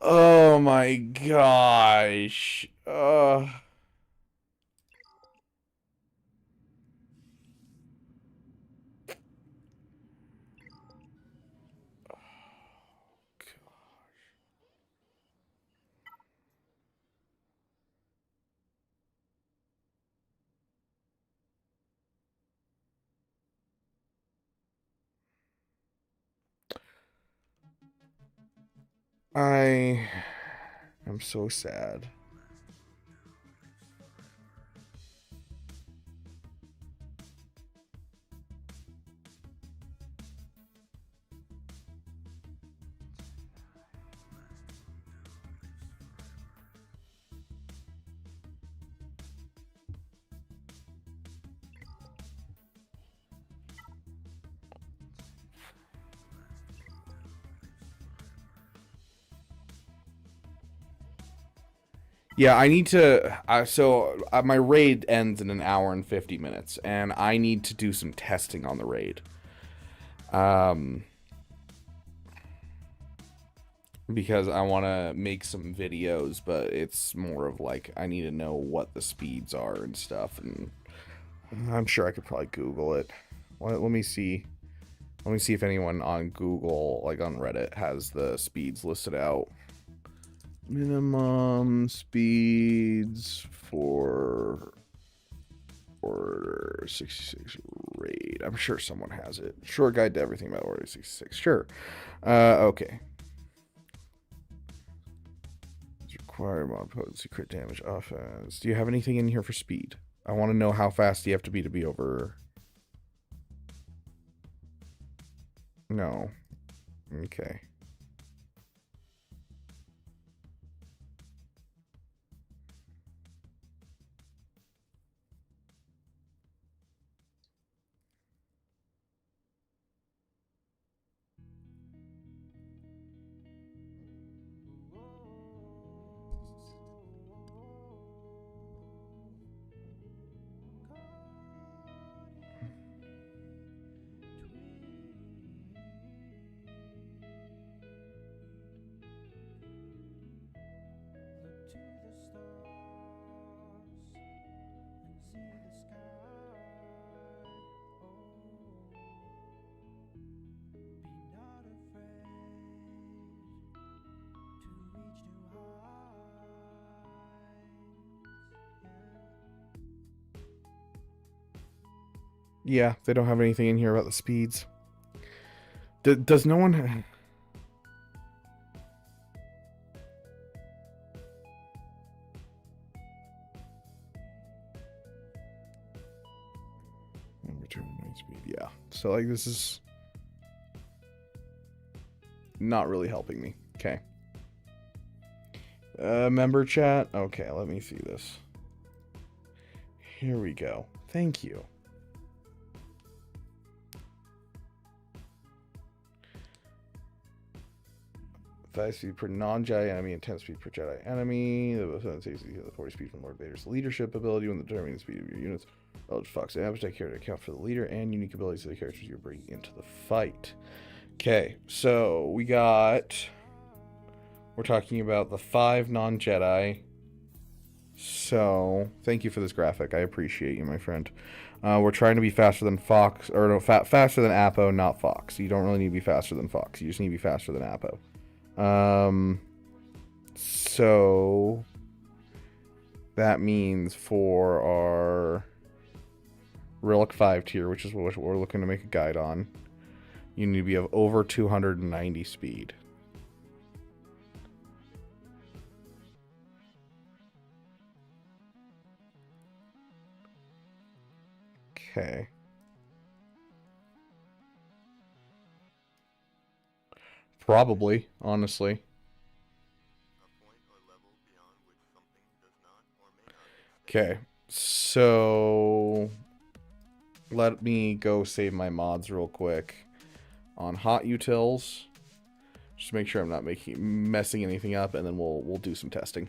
Oh my gosh. I am so sad. Yeah, I need to. My raid ends in an hour and 50 minutes, and I need to do some testing on the raid. Because I want to make some videos, but it's more of like I need to know what the speeds are and stuff, and I'm sure I could probably Google it. Let me see. Let me see if anyone on Google, like on Reddit, has the speeds listed out. Minimum speeds for Order 66 raid. I'm sure someone has it. Short guide to everything about Order 66. Sure. Okay. Required mod potency, crit damage, offense. Do you have anything in here for speed? I want to know how fast you have to be over. No. Okay. Yeah, they don't have anything in here about the speeds. Does no one... Yeah, so like this is not really helping me. Okay. Member chat. Okay, let me see this. Here we go. Thank you. Fast speed per non-Jedi enemy and 10 speed per Jedi enemy. The 40 speed from Lord Vader's leadership ability when determining the speed of your units. Oh, fuck. So appetite here to account for the leader and unique abilities of the characters you're bringing into the fight. Okay, so we got... We're talking about the 5 non-Jedi. So, thank you for this graphic. I appreciate you, my friend. We're trying to be faster than Fox, or no, faster than Apo, not Fox. You don't really need to be faster than Fox. You just need to be faster than Apo. So that means for our Relic 5 tier, which is what we're looking to make a guide on, you need to be of over 290 speed. Okay. Probably, honestly. Okay, so let me go save my mods real quick on hot utils. Just make sure I'm not messing anything up, and then we'll do some testing.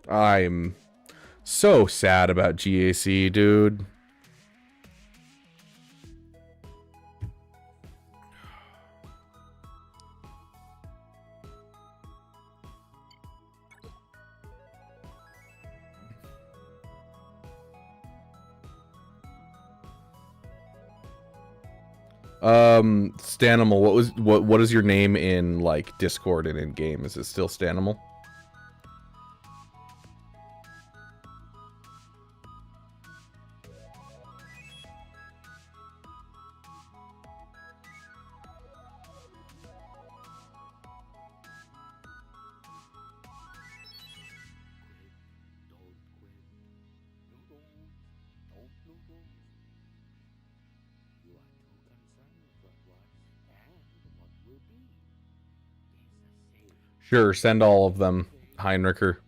I'm so sad about GAC, dude. Stanimal, what is your name in like Discord and in game? Is it still Stanimal? Sure, send all of them, Heinricher.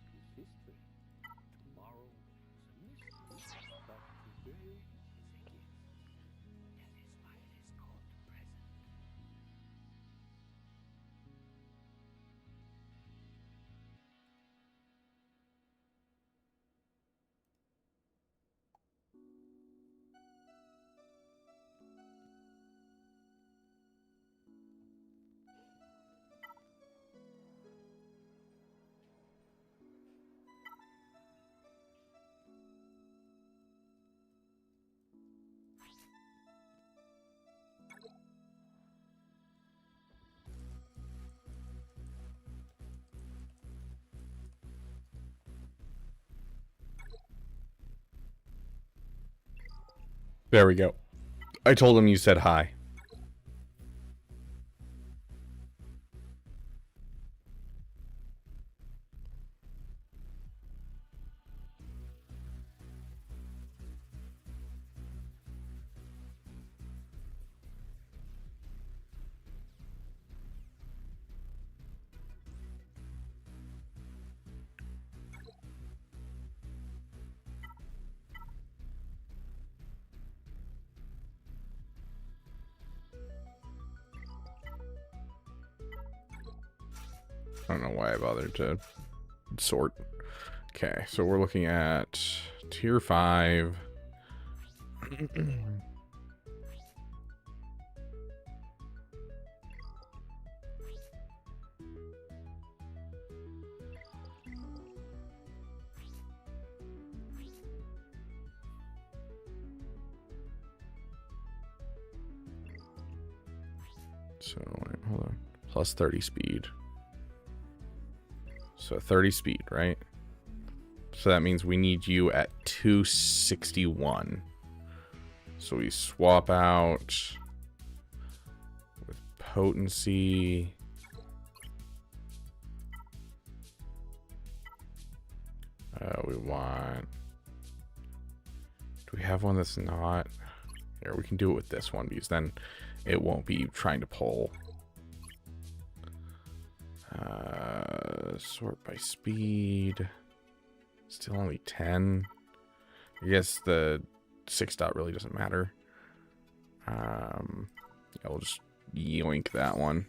There we go. I told him you said hi. I don't know why I bothered to sort. Okay, so we're looking at tier 5. So, wait, hold on. Plus 30 speed. So 30 speed, right? So that means we need you at 261. So we swap out with potency. We want... Do we have one that's not? Here, we can do it with this one because then it won't be trying to pull. Sort by speed. Still only 10. I guess the 6 dot really doesn't matter. Yeah, we'll just yoink that one.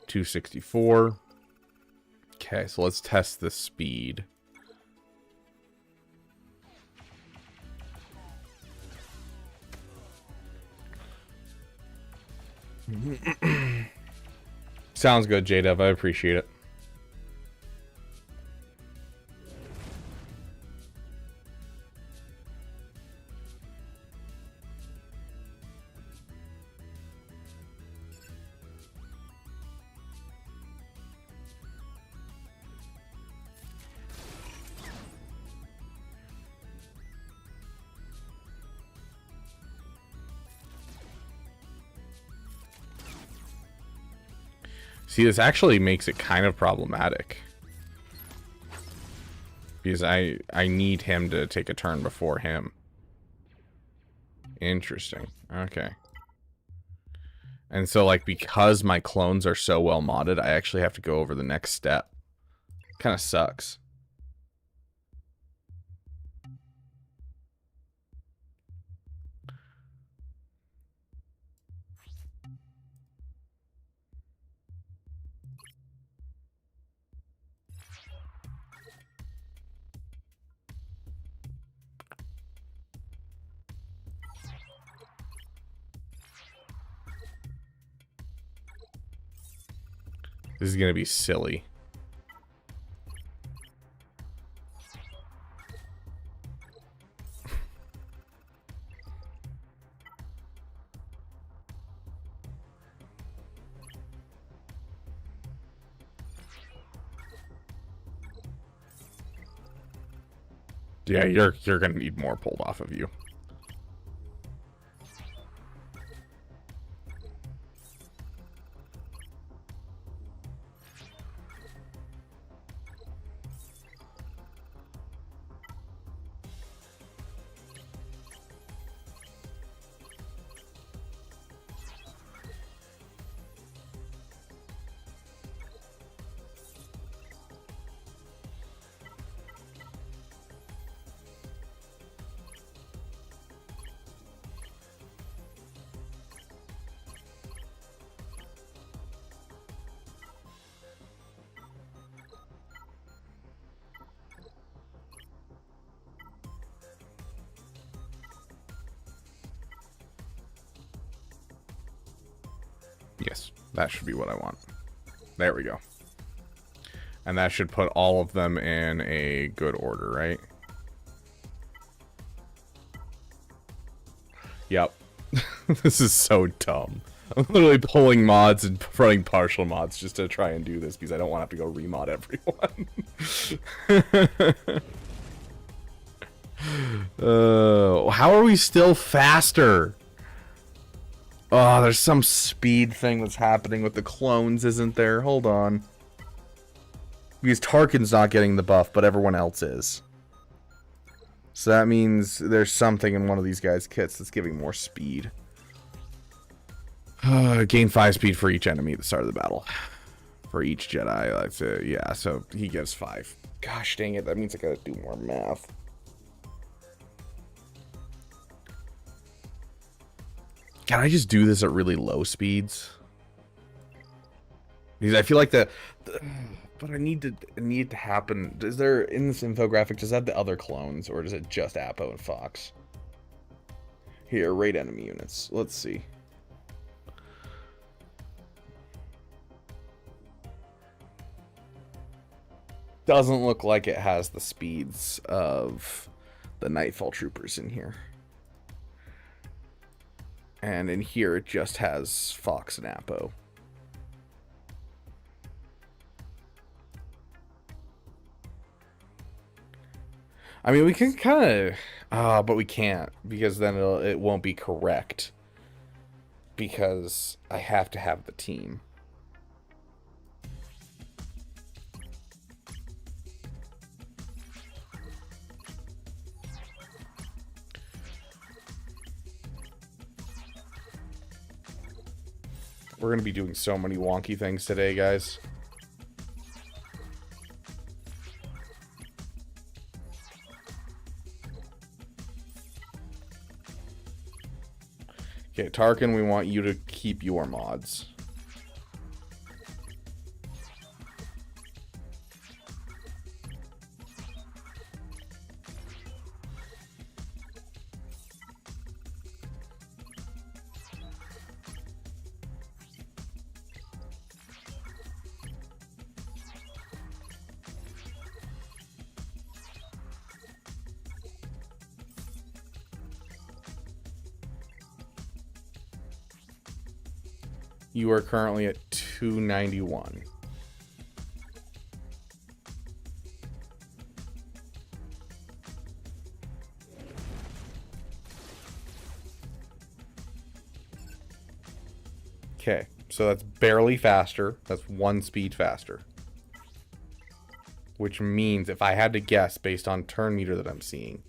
264. Okay, so let's test the speed. Sounds good, JDev. I appreciate it. See, this actually makes it kind of problematic. Because I need him to take a turn before him. Interesting. Okay. And so, like, because my clones are so well modded, I actually have to go over the next step. Kind of sucks. This is gonna be silly. Yeah, you're gonna need more pulled off of you. Yes, that should be what I want. There we go. And that should put all of them in a good order, right? Yep. This is so dumb. I'm literally pulling mods and running partial mods just to try and do this because I don't want to have to go remod everyone. How are we still faster? Oh, there's some speed thing that's happening with the clones, isn't there? Hold on. Because Tarkin's not getting the buff, but everyone else is. So that means there's something in one of these guys' kits that's giving more speed. Gain 5 speed for each enemy at the start of the battle. For each Jedi, that's yeah, so he gives 5. Gosh dang it, that means I gotta do more math. Can I just do this at really low speeds? Because I feel like but I need it to happen. Is there, in this infographic, does that have the other clones, or does it just Apo and Fox? Here, raid enemy units. Let's see. Doesn't look like it has the speeds of the Nightfall Troopers in here. And in here, it just has Fox and Apo. I mean, we can kind of... but we can't, because then it won't be correct. Because I have to have the team. We're going to be doing so many wonky things today, guys. Okay, Tarkin, we want you to keep your mods. You are currently at 291. Okay. So that's barely faster. That's 1 speed faster. Which means, if I had to guess based on turn meter that I'm seeing,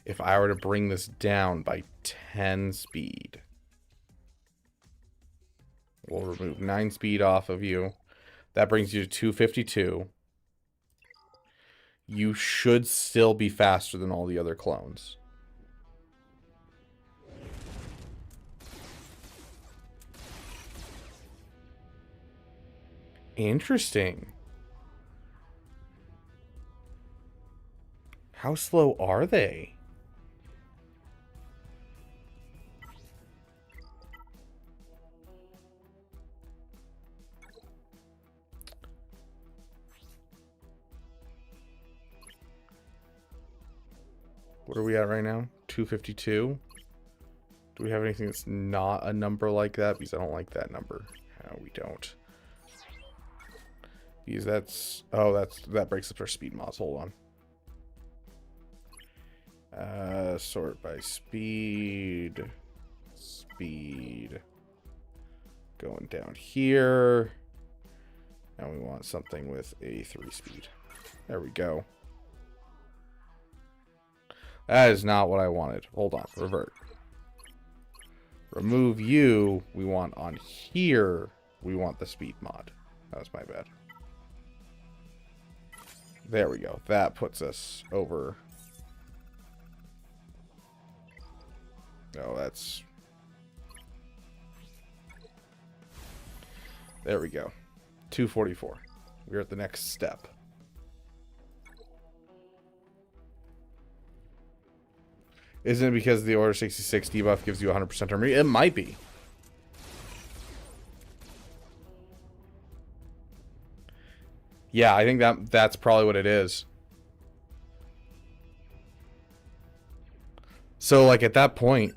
if I were to bring this down by 10 speed, we'll remove 9 speed off of you. That brings you to 252. You should still be faster than all the other clones. Interesting. How slow are they? What are we at right now? 252. Do we have anything that's not a number like that? Because I don't like that number. No, we don't. Because that's... Oh, that breaks up our speed mods. Hold on. Sort by speed. Speed. Going down here. And we want something with a 3 speed. There we go. That is not what I wanted. Hold on. Revert. Remove you. We want on here. We want the speed mod. That was my bad. There we go. That puts us over. Oh, that's... There we go. 244. We're at the next step. Isn't it because the Order 66 debuff gives you 100% turn rate? It might be. Yeah, I think that's probably what it is. So, like, at that point...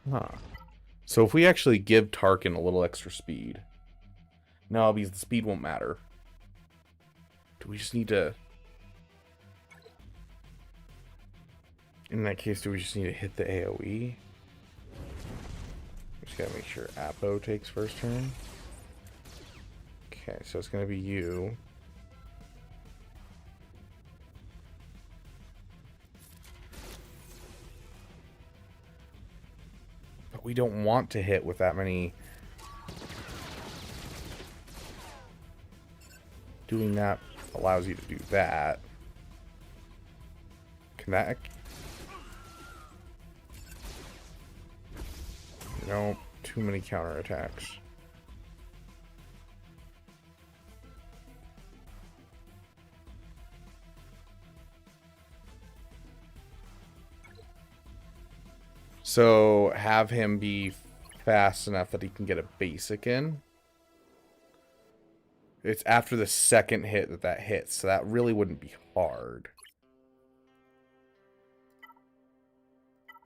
Huh. So if we actually give Tarkin a little extra speed... No, because the speed won't matter. Do we just need to... In that case, do we just need to hit the AoE? Just gotta make sure Apo takes first turn. Okay, so it's gonna be you. We don't want to hit with that many. Doing that allows you to do that. Can that... No, too many counterattacks. So have him be fast enough that he can get a basic in. It's after the second hit that hits, so that really wouldn't be hard.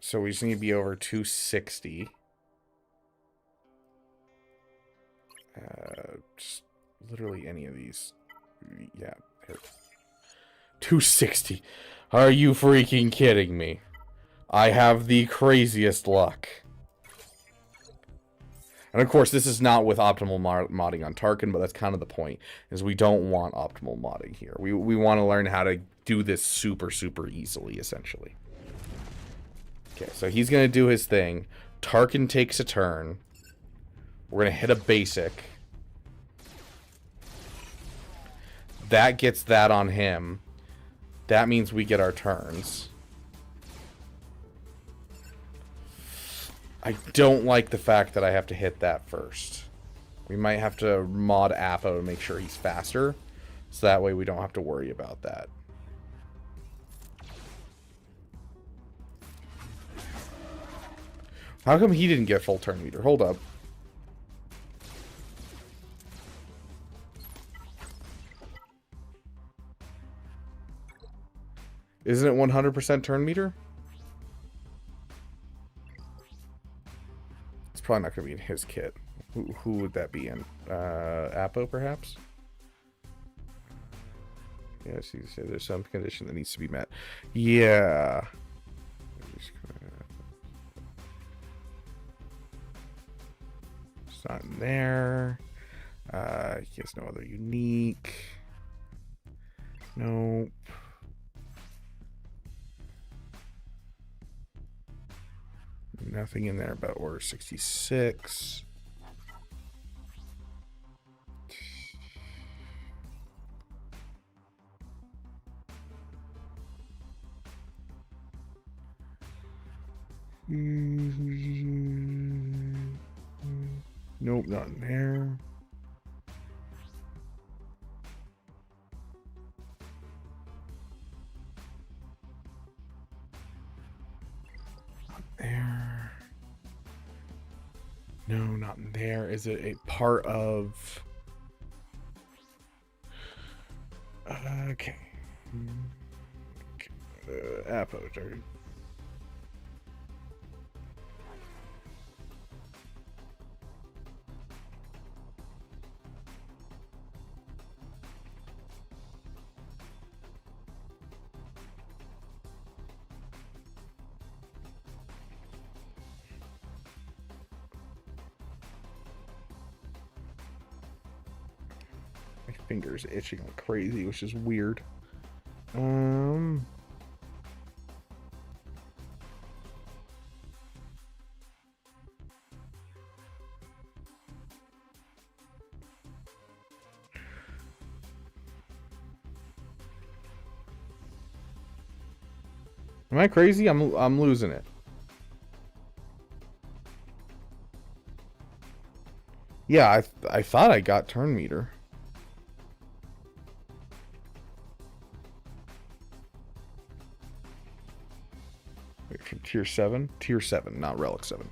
So we just need to be over 260. Just literally any of these. Yeah, here. 260. Are you freaking kidding me? I have the craziest luck. And of course, this is not with optimal modding on Tarkin, but that's kind of the point, is we don't want optimal modding here. We want to learn how to do this super, super easily, essentially. Okay, so he's going to do his thing. Tarkin takes a turn. We're going to hit a basic. That gets that on him. That means we get our turns. I don't like the fact that I have to hit that first. We might have to mod Apo to make sure he's faster, so that way we don't have to worry about that. How come he didn't get full turn meter? Hold up. Isn't it 100% turn meter? It's probably not going to be in his kit. Who would that be in? Apo, perhaps? Yes, you said there's some condition that needs to be met. Yeah. It's not in there. He has no other unique. Nope. Nothing in there about Order 66. Nope, not in there. Not there. No, not in there. Is it a part of... Okay. Apo, sorry. My finger's itching like crazy, which is weird. Am I crazy? I'm losing it. Yeah, I thought I got turn meter. Wait, from tier 7? Tier 7, not relic 7.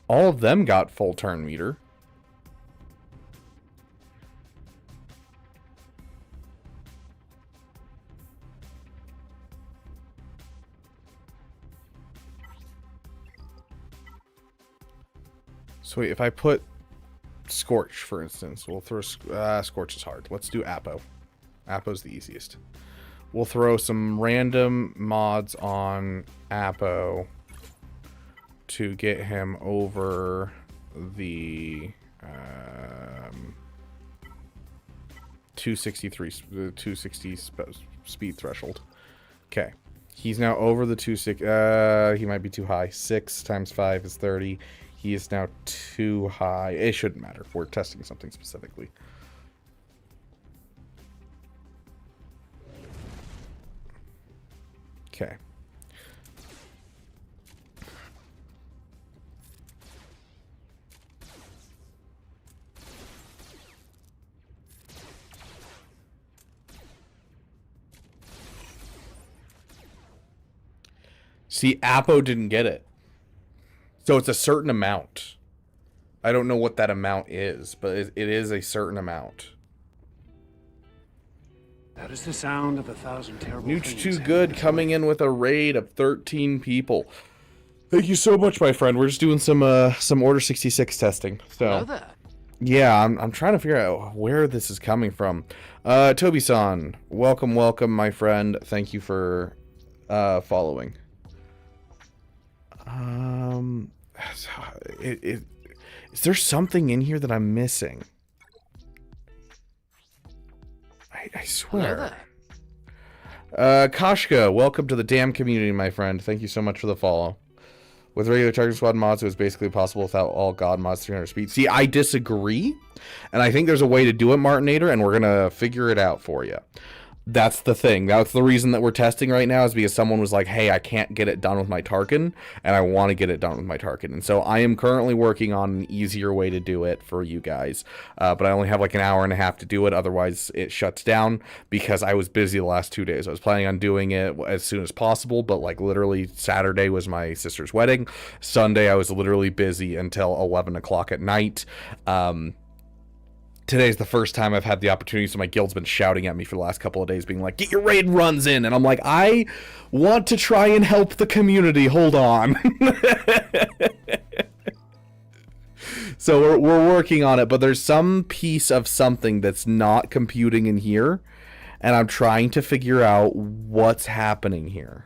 All of them got full turn meter. So wait, if I put Scorch, for instance, we'll throw... Scorch is hard. Let's do Apo. Apo's the easiest. We'll throw some random mods on Apo to get him over the 260 speed threshold. Okay, he's now over the 260. He might be too high. 6 times 5 is 30. He is now too high. It shouldn't matter. We're testing something specifically. Okay. See, Apo didn't get it. So it's a certain amount. I don't know what that amount is, but it is a certain amount. That is the sound of 1,000 terrible Nooch things Too Good coming in with a raid of 13 people. Thank you so much, my friend. We're just doing some Order 66 testing. So Hello there. yeah, I'm trying to figure out where this is coming from. Toby-san, welcome, my friend. Thank you for following. Is there something in here that I'm missing? I swear. Kashka, welcome to the damn community, my friend. Thank you so much for the follow. With regular Target Squad mods, it was basically possible without all God mods 300 speed. See, I disagree, and I think there's a way to do it, Martinator, and we're going to figure it out for you. That's the thing. That's the reason that we're testing right now, is because someone was like, hey, I can't get it done with my Tarkin, and I want to get it done with my Tarkin. And so I am currently working on an easier way to do it for you guys. But I only have like an hour and a half to do it. Otherwise, it shuts down because I was busy the last 2 days. I was planning on doing it as soon as possible, but like literally Saturday was my sister's wedding. Sunday, I was literally busy until 11 o'clock at night. Today's the first time I've had the opportunity, so my guild's been shouting at me for the last couple of days, being like, get your raid runs in, and I'm like, I want to try and help the community, hold on. So we're working on it, but there's some piece of something that's not computing in here, and I'm trying to figure out what's happening here.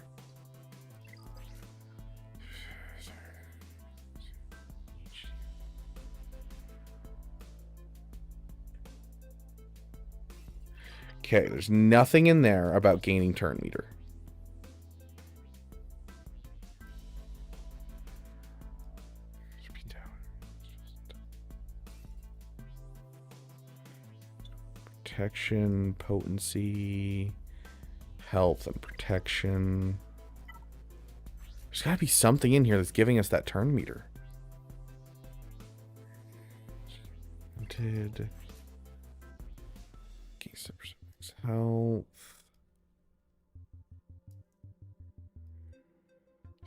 Okay, there's nothing in there about gaining turn meter. Protection, potency, health, and protection. There's got to be something in here that's giving us that turn meter. Did health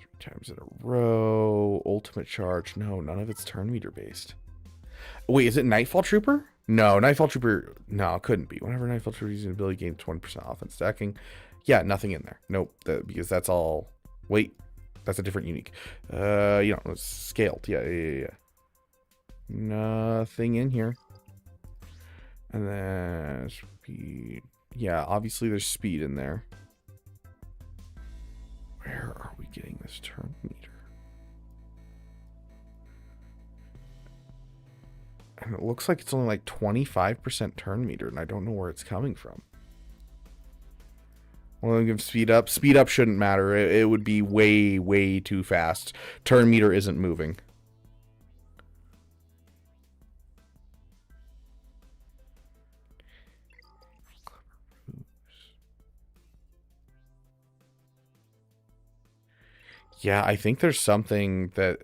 3 times in a row. Ultimate charge. No, none of it's turn meter based. Wait, is it Nightfall Trooper? No, Nightfall Trooper. No, it couldn't be. Whenever Nightfall Trooper uses an ability, gain 20% offense stacking. Yeah, nothing in there. Nope, because that's all. Wait, that's a different unique. You know, it's scaled. Yeah. Nothing in here. And then speed. Yeah, obviously there's speed in there. Where are we getting this turn meter? And it looks like it's only like 25% turn meter, and I don't know where it's coming from. Well, I'm going to speed up. Speed up shouldn't matter. It would be way, way too fast. Turn meter isn't moving. Yeah, I think there's something that...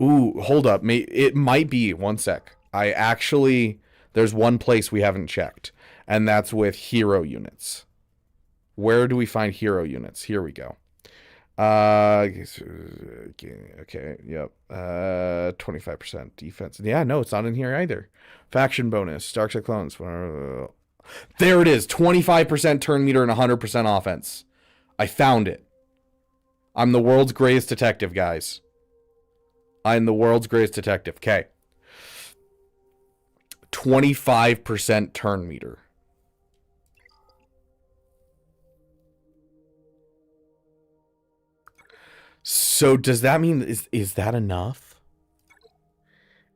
Ooh, hold up. It might be. One sec. There's one place we haven't checked, and that's with hero units. Where do we find hero units? Here we go. Okay, yep. 25% defense. Yeah, no, it's not in here either. Faction bonus. Dark Side clones. There it is. 25% turn meter and 100% offense. I found it. I'm the world's greatest detective, guys. I'm the world's greatest detective. Okay. 25% turn meter. So does that mean, is that enough?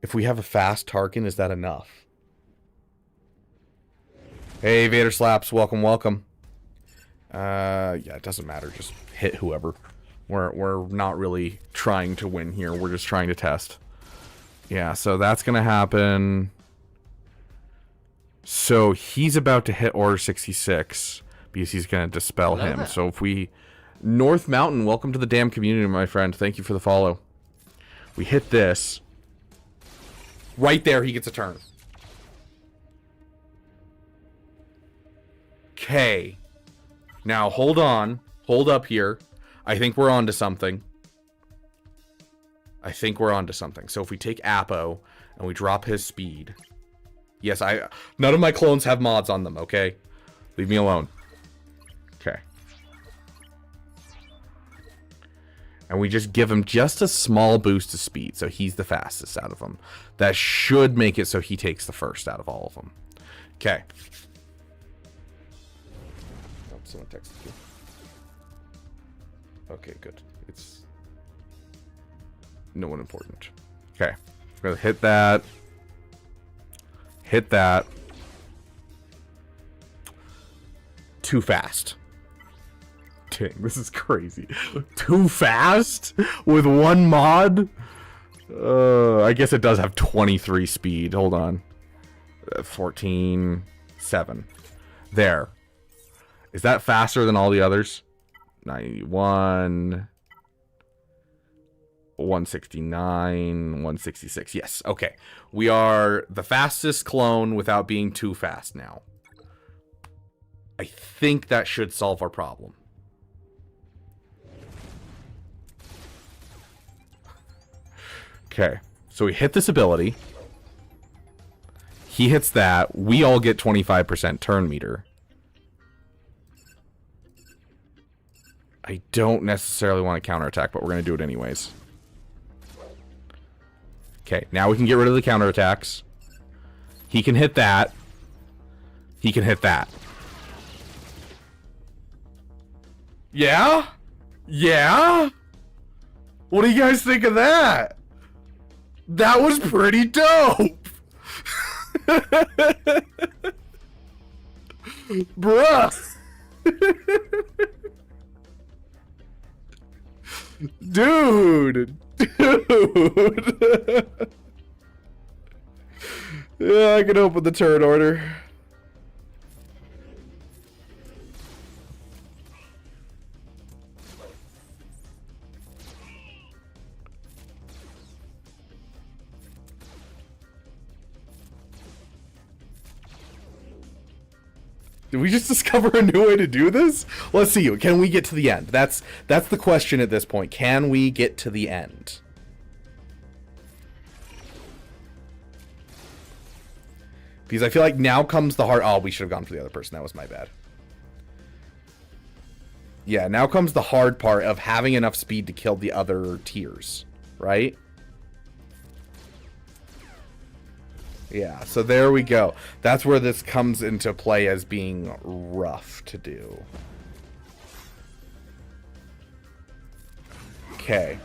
If we have a fast Tarkin, is that enough? Hey, Vader Slaps, welcome. Yeah, it doesn't matter. Just hit whoever. We're not really trying to win here. We're just trying to test. Yeah, so that's going to happen. So he's about to hit Order 66 because he's going to dispel him. So if we... North Mountain, welcome to the damn community, my friend. Thank you for the follow. We hit this. Right there, he gets a turn. Okay. Now, hold on. Hold up here. I think we're on to something. So if we take Apo and we drop his speed. Yes, none of my clones have mods on them, okay? Leave me alone. Okay. And we just give him just a small boost of speed, so he's the fastest out of them. That should make it so he takes the first out of all of them. Okay. Oh, someone texted you. Okay, good. No one important. Okay. We're gonna hit that. Hit that. Too fast. Dang, this is crazy. Too fast? With one mod? I guess it does have 23 speed. Hold on. 14. 7. There. Is that faster than all the others? 91. 169. 166. Yes. Okay. We are the fastest clone without being too fast now. I think that should solve our problem. Okay. So we hit this ability. He hits that. We all get 25% turn meter. I don't necessarily want to counterattack, but we're going to do it anyways. Okay, now we can get rid of the counterattacks. He can hit that. He can hit that. Yeah? Yeah? What do you guys think of that? That was pretty dope! Bruh! Dude! Dude! Yeah, I can open the turn order. Did we just discover a new way to do this? Let's see. Can we get to the end? That's the question at this point. Can we get to the end? Because I feel like now comes the hard... Oh, we should have gone for the other person. That was my bad. Yeah, now comes the hard part of having enough speed to kill the other tiers, right? Yeah, so there we go. That's where this comes into play as being rough to do. Okay.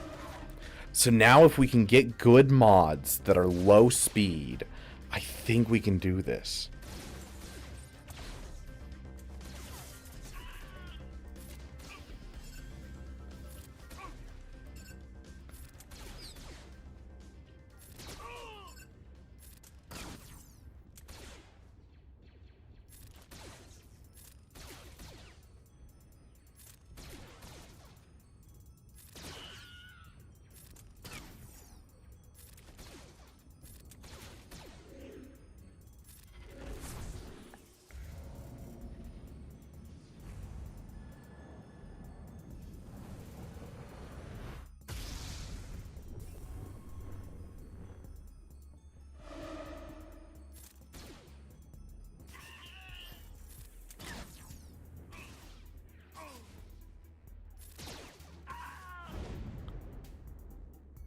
So now if we can get good mods that are low speed, I think we can do this.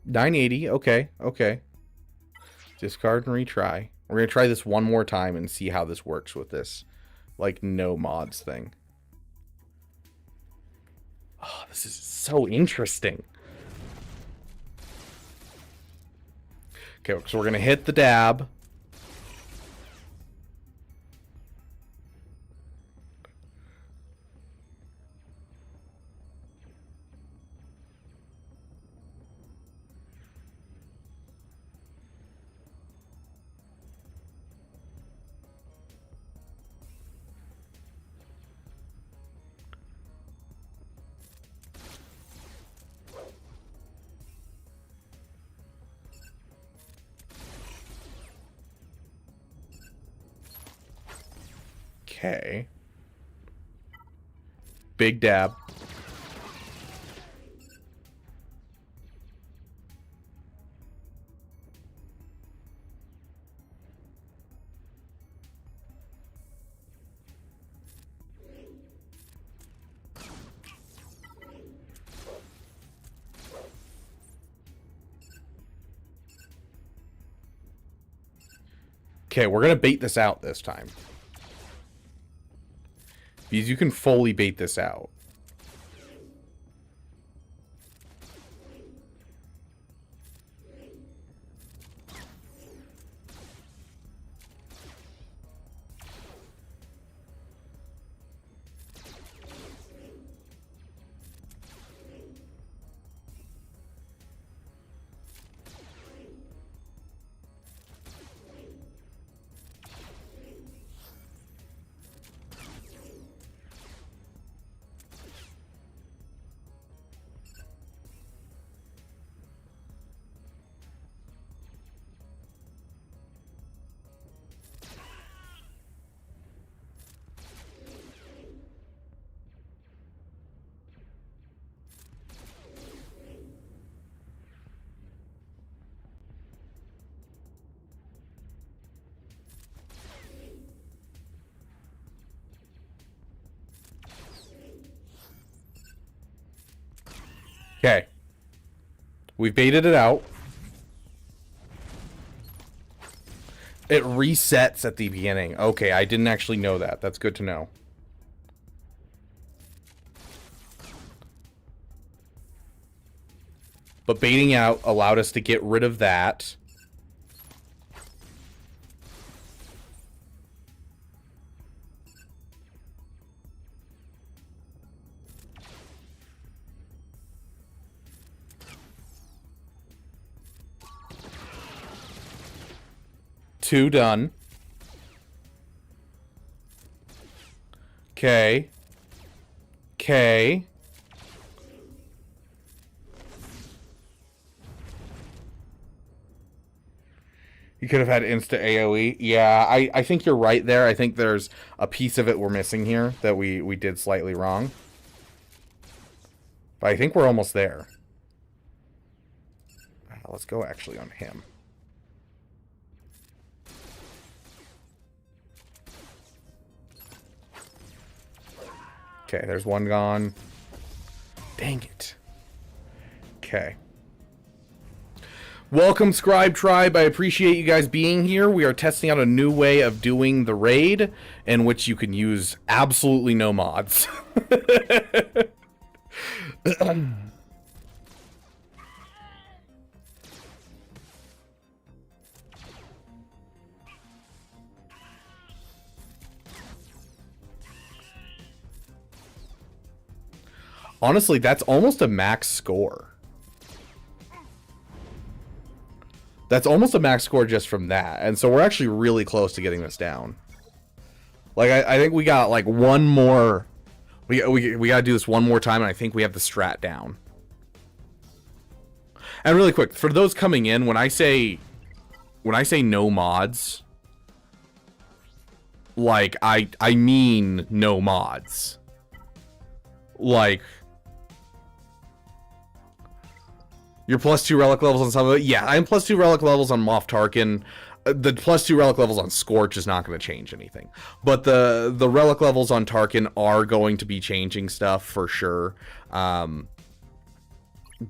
$980. Okay, okay. Discard and retry. We're going to try this one more time and see how this works with this, like, no mods thing. Oh, this is so interesting. Okay, so we're going to hit the dab. Okay. Big dab. Okay, we're gonna bait this out this time. Because you can fully bait this out. Okay. We've baited it out. It resets at the beginning. Okay, I didn't actually know that. That's good to know. But baiting out allowed us to get rid of that. Two done. Okay. Okay. You could have had insta AoE. Yeah, I think you're right there. I think there's a piece of it we're missing here that we did slightly wrong. But I think we're almost there. Let's go actually on him. Okay, there's one gone. Dang it. Okay. Welcome, Scribe Tribe. I appreciate you guys being here. We are testing out a new way of doing the raid in which you can use absolutely no mods. Honestly, that's almost a max score. That's almost a max score just from that. And so we're actually really close to getting this down. Like, I think we got, like, one more... We got to do this one more time, and I think we have the strat down. And really quick, for those coming in, when I say no mods, like, I mean no mods. Like... You're +2 relic levels on some of it? Yeah, I'm +2 relic levels on Moff Tarkin. The +2 relic levels on Scorch is not going to change anything. But the relic levels on Tarkin are going to be changing stuff for sure. But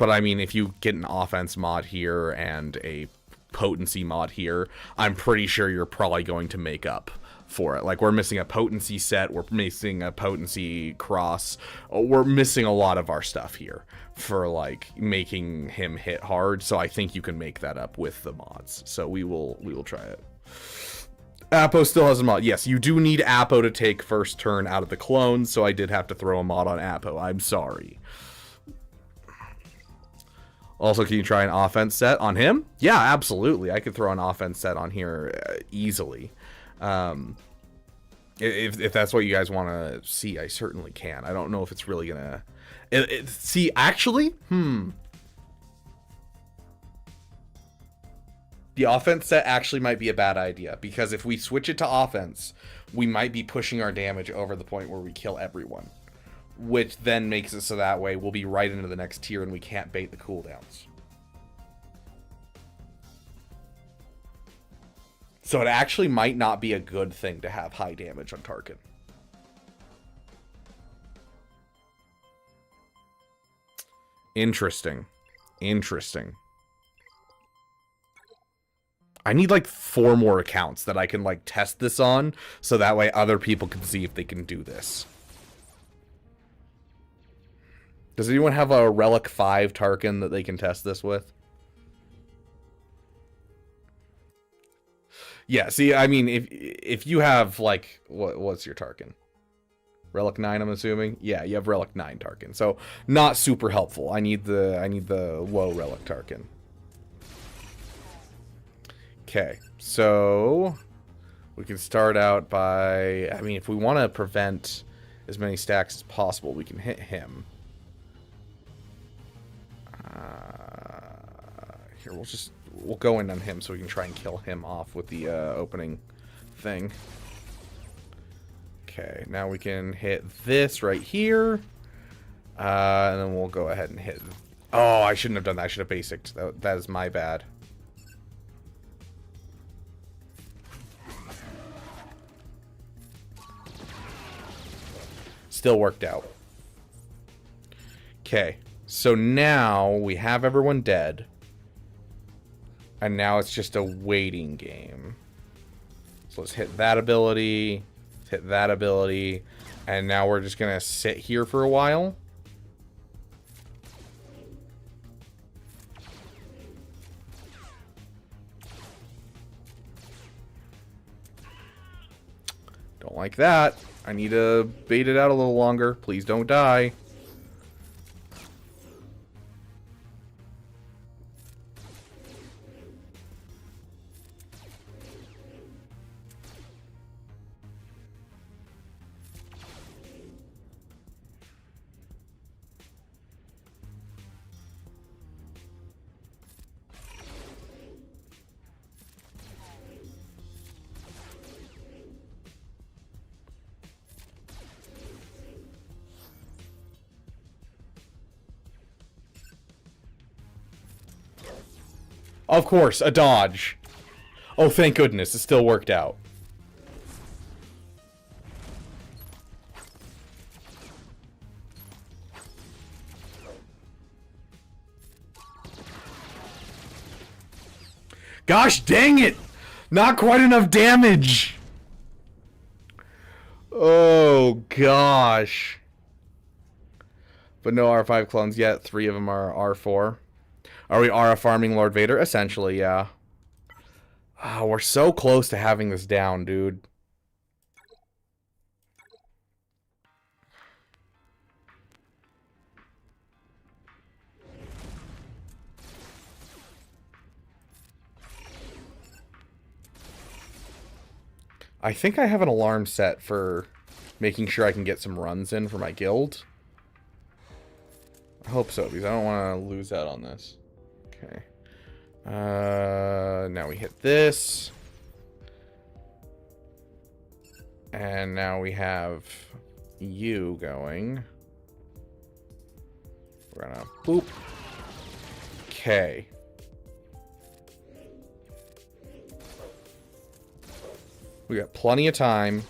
I mean, if you get an offense mod here and a potency mod here, I'm pretty sure you're probably going to make up for it. Like, we're missing a potency set, we're missing a potency cross, we're missing a lot of our stuff here for, like, making him hit hard, so I think you can make that up with the mods. So we will try it. Apo still has a mod. Yes, you do need Apo to take first turn out of the clones, so I did have to throw a mod on Apo. I'm sorry. Also, can you try an offense set on him? Yeah, absolutely. I could throw an offense set on here easily. If that's what you guys want to see, I certainly can. I don't know if it's really gonna... see, actually, the offense set actually might be a bad idea, because if we switch it to offense, we might be pushing our damage over the point where we kill everyone, which then makes it so that way we'll be right into the next tier and we can't bait the cooldowns. So it actually might not be a good thing to have high damage on Tarkin. Interesting. Interesting. I need like 4 more accounts that I can like test this on, so that way other people can see if they can do this. Does anyone have a Relic 5 Tarkin that they can test this with? Yeah, see, I mean, if you have, like, what's your Tarkin? Relic 9, I'm assuming? Yeah, you have Relic 9 Tarkin. So, not super helpful. I need the low Relic Tarkin. Okay, so we can start out by, I mean, if we want to prevent as many stacks as possible, we can hit him. Here, we'll go in on him so we can try and kill him off with the opening thing. Okay, now we can hit this right here. And then we'll go ahead and hit... Oh, I shouldn't have done that. I should have basicked. That is my bad. Still worked out. Okay. So now we have everyone dead. And now it's just a waiting game. So let's hit that ability. Let's hit that ability. And now we're just going to sit here for a while. Don't like that. I need to bait it out a little longer. Please don't die. Of course, a dodge. Oh, thank goodness, it still worked out. Gosh dang it! Not quite enough damage! Oh, gosh. But no R5 clones yet. 3 of them are R4. Are we RF farming Lord Vader? Essentially, yeah. Oh, we're so close to having this down, dude. I think I have an alarm set for making sure I can get some runs in for my guild. I hope so, because I don't want to lose out on this. Okay. Now we hit this. And now we have you going. We're gonna boop. Okay. We got plenty of time.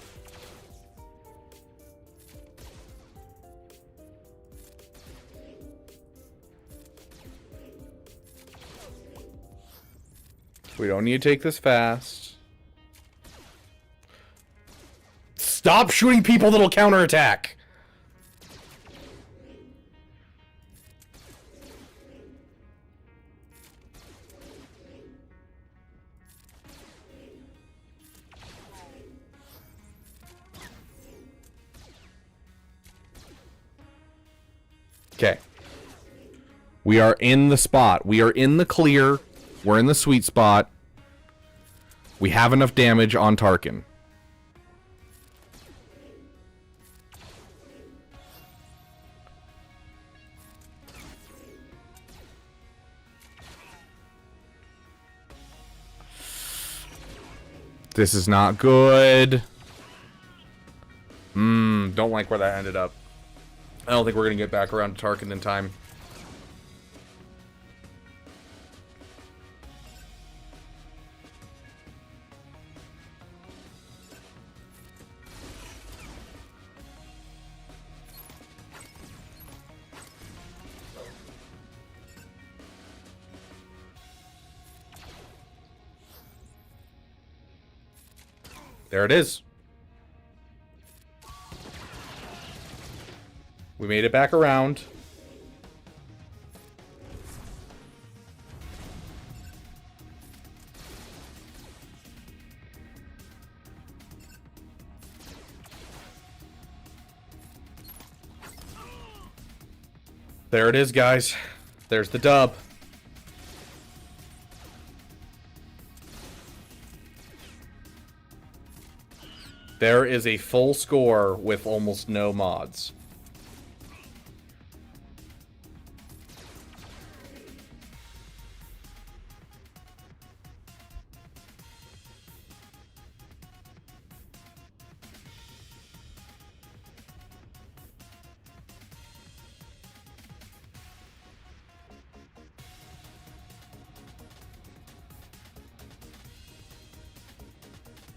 We don't need to take this fast. Stop shooting people that'll counterattack! Okay. We are in the spot. We are in the clear. We're in the sweet spot. We have enough damage on Tarkin. This is not good. Don't like where that ended up. I don't think we're going to get back around to Tarkin in time. There it is. We made it back around. There it is, guys. There's the dub. There is a full score with almost no mods.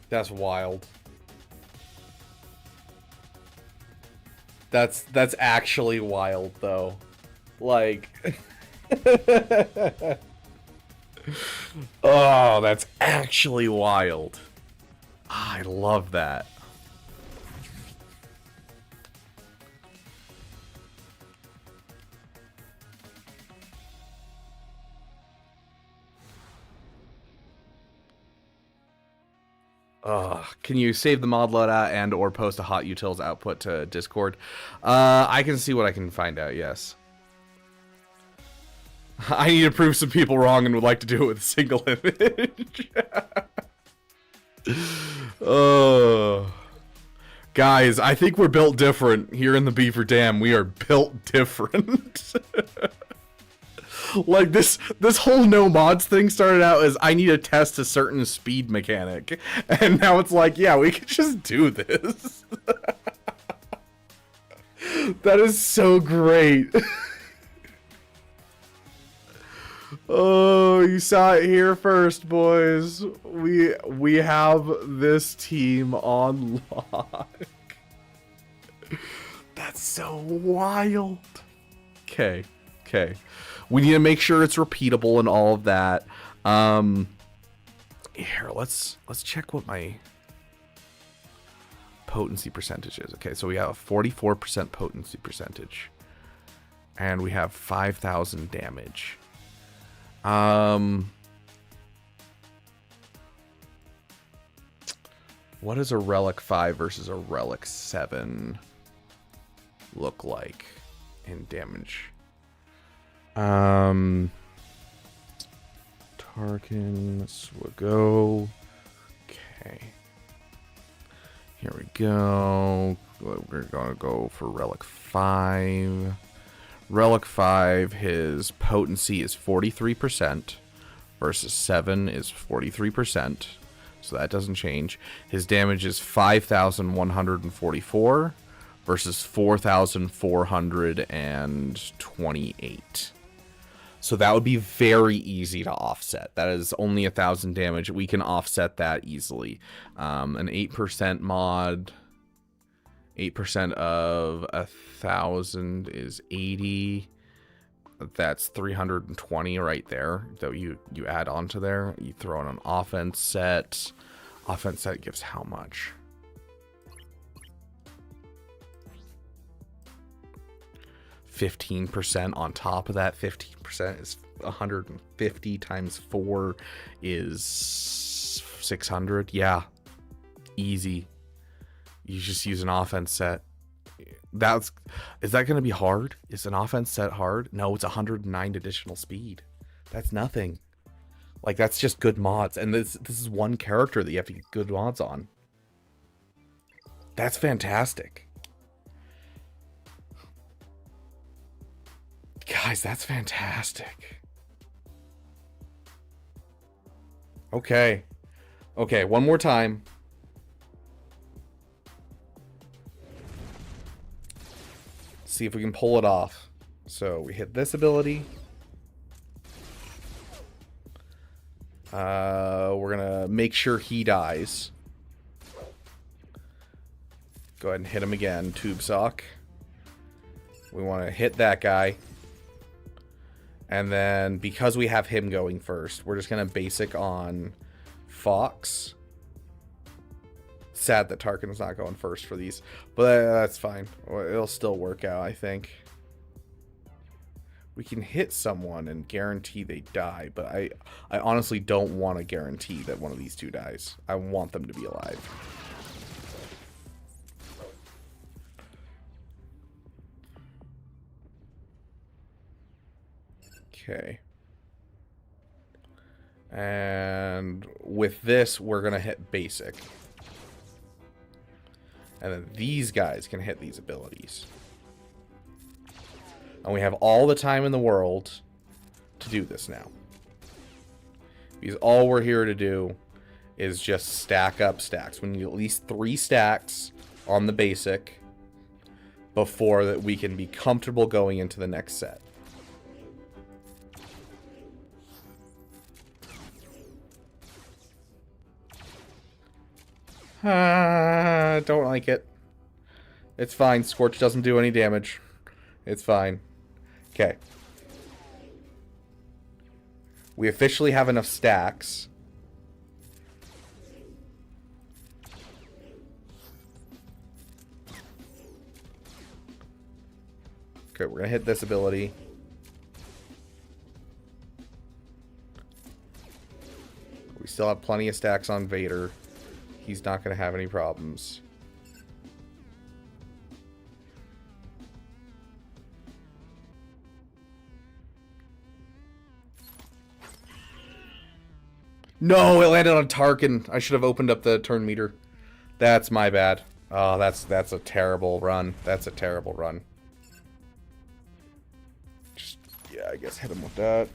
That's wild. That's actually wild, though. Like, oh, that's actually wild. I love that. Can you save the mod loadout and or post a hot utils output to Discord? I can see what I can find out, yes. I need to prove some people wrong and would like to do it with a single image. Guys, I think we're built different here in the Beaver Dam. We are built different. Like, this whole no mods thing started out as I need to test a certain speed mechanic. And now it's like, yeah, we could just do this. That is so great. Oh, you saw it here first, boys. We have this team on lock. That's so wild. Okay. We need to make sure it's repeatable and all of that. Here, let's check what my potency percentage is. Okay, so we have a 44% potency percentage. And we have 5,000 damage. What does a Relic 5 versus a Relic 7 look like in damage? Tarkin, Swago. Okay. Here we go. We're gonna go for Relic 5. Relic 5, his potency is 43% versus 7 is 43%. So that doesn't change. His damage is 5,144 versus 4,428. So that would be very easy to offset. That is only 1,000 damage. We can offset that easily. An 8% mod, 8% of 1,000 is 80. That's 320 right there. That you add onto there. You throw in an offense set. Offense set gives how much? 15% on top of that. 15% is 150 times 4 is 600. Yeah, easy. You just use an offense set. Is that going to be hard? Is an offense set hard? No, it's 109 additional speed. That's nothing. Like, that's just good mods. And this is one character that you have to get good mods on. That's fantastic. Guys, that's fantastic. Okay. Okay, one more time. See if we can pull it off. So we hit this ability. We're gonna make sure he dies. Go ahead and hit him again, Tube Sock. We want to hit that guy. And then, because we have him going first, we're just going to basic on Fox. Sad that Tarkin's not going first for these. But that's fine. It'll still work out, I think. We can hit someone and guarantee they die. But I honestly don't want to guarantee that one of these two dies. I want them to be alive. Okay. And with this, we're going to hit basic. And then these guys can hit these abilities. And we have all the time in the world to do this now. Because all we're here to do is just stack up stacks. We need at least 3 stacks on the basic before that we can be comfortable going into the next set. Don't like it. It's fine. Scorch doesn't do any damage. It's fine. Okay. We officially have enough stacks. Okay, we're gonna hit this ability. We still have plenty of stacks on Vader. He's not gonna have any problems. No, it landed on Tarkin. I should have opened up the turn meter. That's my bad. Oh, that's a terrible run. That's a terrible run. Just, yeah, I guess hit him with that.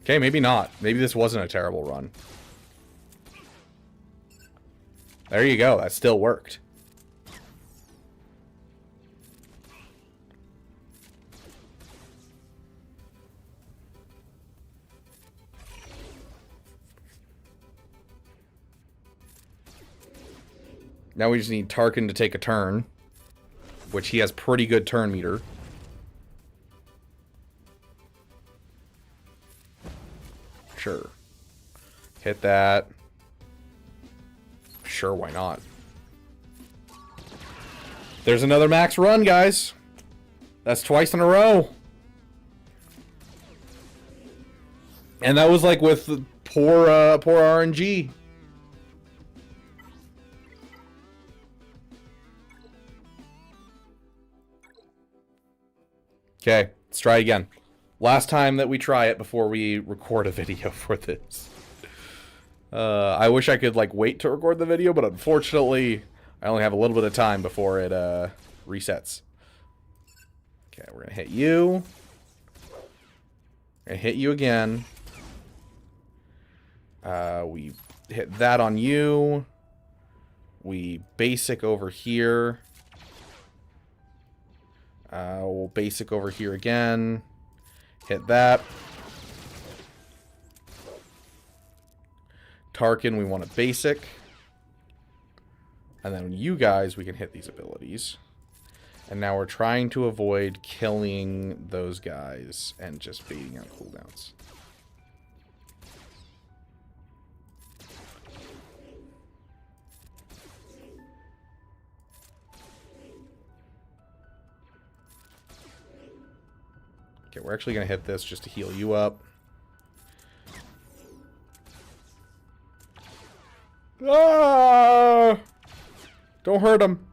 Okay, maybe not. Maybe this wasn't a terrible run. There you go. That still worked. Now we just need Tarkin to take a turn, which he has pretty good turn meter. Sure. Hit that. Sure, why not? There's another max run, guys. That's twice in a row. And that was like with poor RNG. Okay, let's try again. Last time that we try it before we record a video for this. I wish I could like wait to record the video, but unfortunately, I only have a little bit of time before it resets. Okay, we're gonna hit you. Gonna hit you again. We hit that on you. We basic over here. We'll basic over here again. Hit that. Tarkin, we want a basic. And then you guys, we can hit these abilities. And now we're trying to avoid killing those guys and just baiting out cooldowns. Okay, we're actually going to hit this just to heal you up. Ah! Don't hurt him.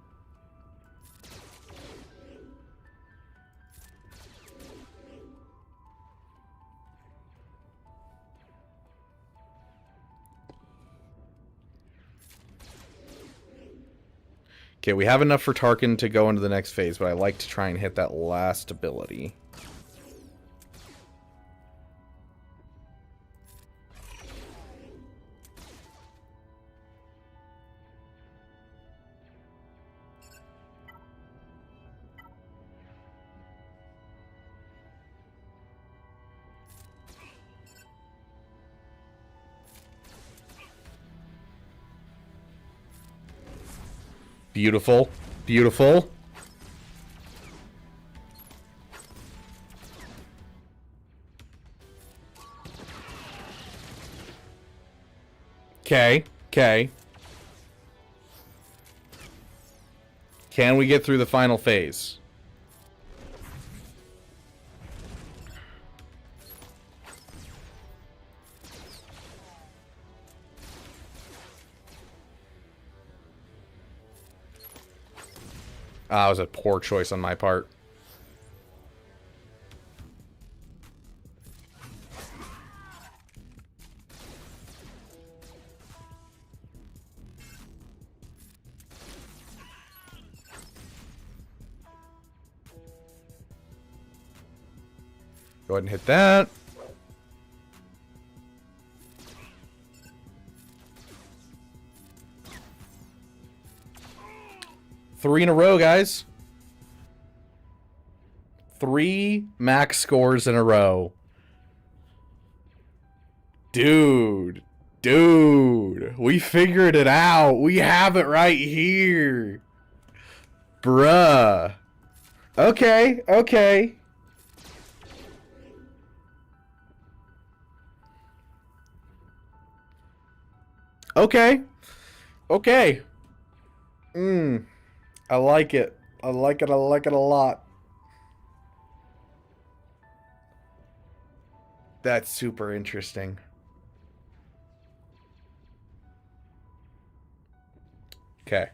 Okay, we have enough for Tarkin to go into the next phase, but I like to try and hit that last ability. Beautiful. Beautiful. Okay. Okay. Can we get through the final phase? That was a poor choice on my part. Go ahead and hit that. 3 in a row, guys. 3 max scores in a row. Dude, we figured it out. We have it right here. Bruh. Okay. I like it. I like it a lot. That's super interesting. Okay.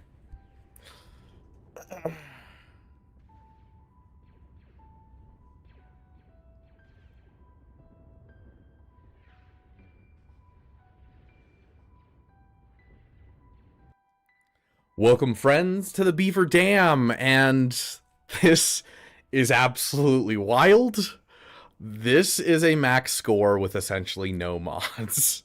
Welcome, friends, to the Beaver Dam, and this is absolutely wild. This is a max score with essentially no mods.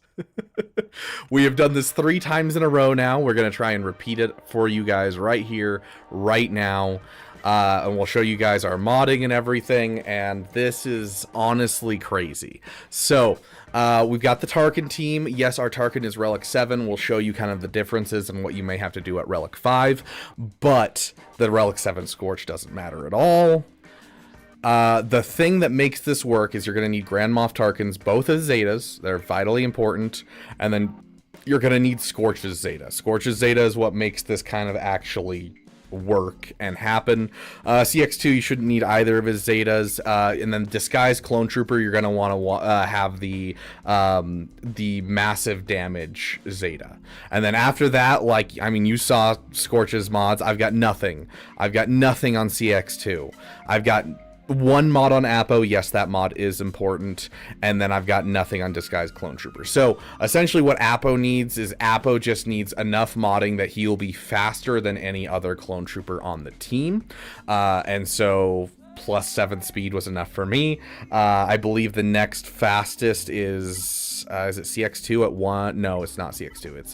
We have done this 3 times in a row now. We're going to try and repeat it for you guys right here, right now. And we'll show you guys our modding and everything, and this is honestly crazy. So, we've got the Tarkin team. Yes, our Tarkin is Relic 7. We'll show you kind of the differences and what you may have to do at Relic 5, but the Relic 7 Scorch doesn't matter at all. The thing that makes this work is you're going to need Grand Moff Tarkins, both as Zetas. They're vitally important. And then you're going to need Scorch's Zeta. Scorch's Zeta is what makes this kind of actually work and happen. CX2, you shouldn't need either of his Zetas. And then Disguise Clone Trooper, you're going to want to have the massive damage Zeta. And then after that, like, I mean, you saw Scorch's mods. I've got nothing. I've got nothing on CX2. I've got 1 mod on Apo. Yes, that mod is important. And then I've got nothing on Disguise Clone Trooper. So essentially what Apo needs is Apo just needs enough modding that he'll be faster than any other Clone Trooper on the team. And so plus 7 speed was enough for me. I believe the next fastest is it CX2 at 1? No, it's not CX2. It's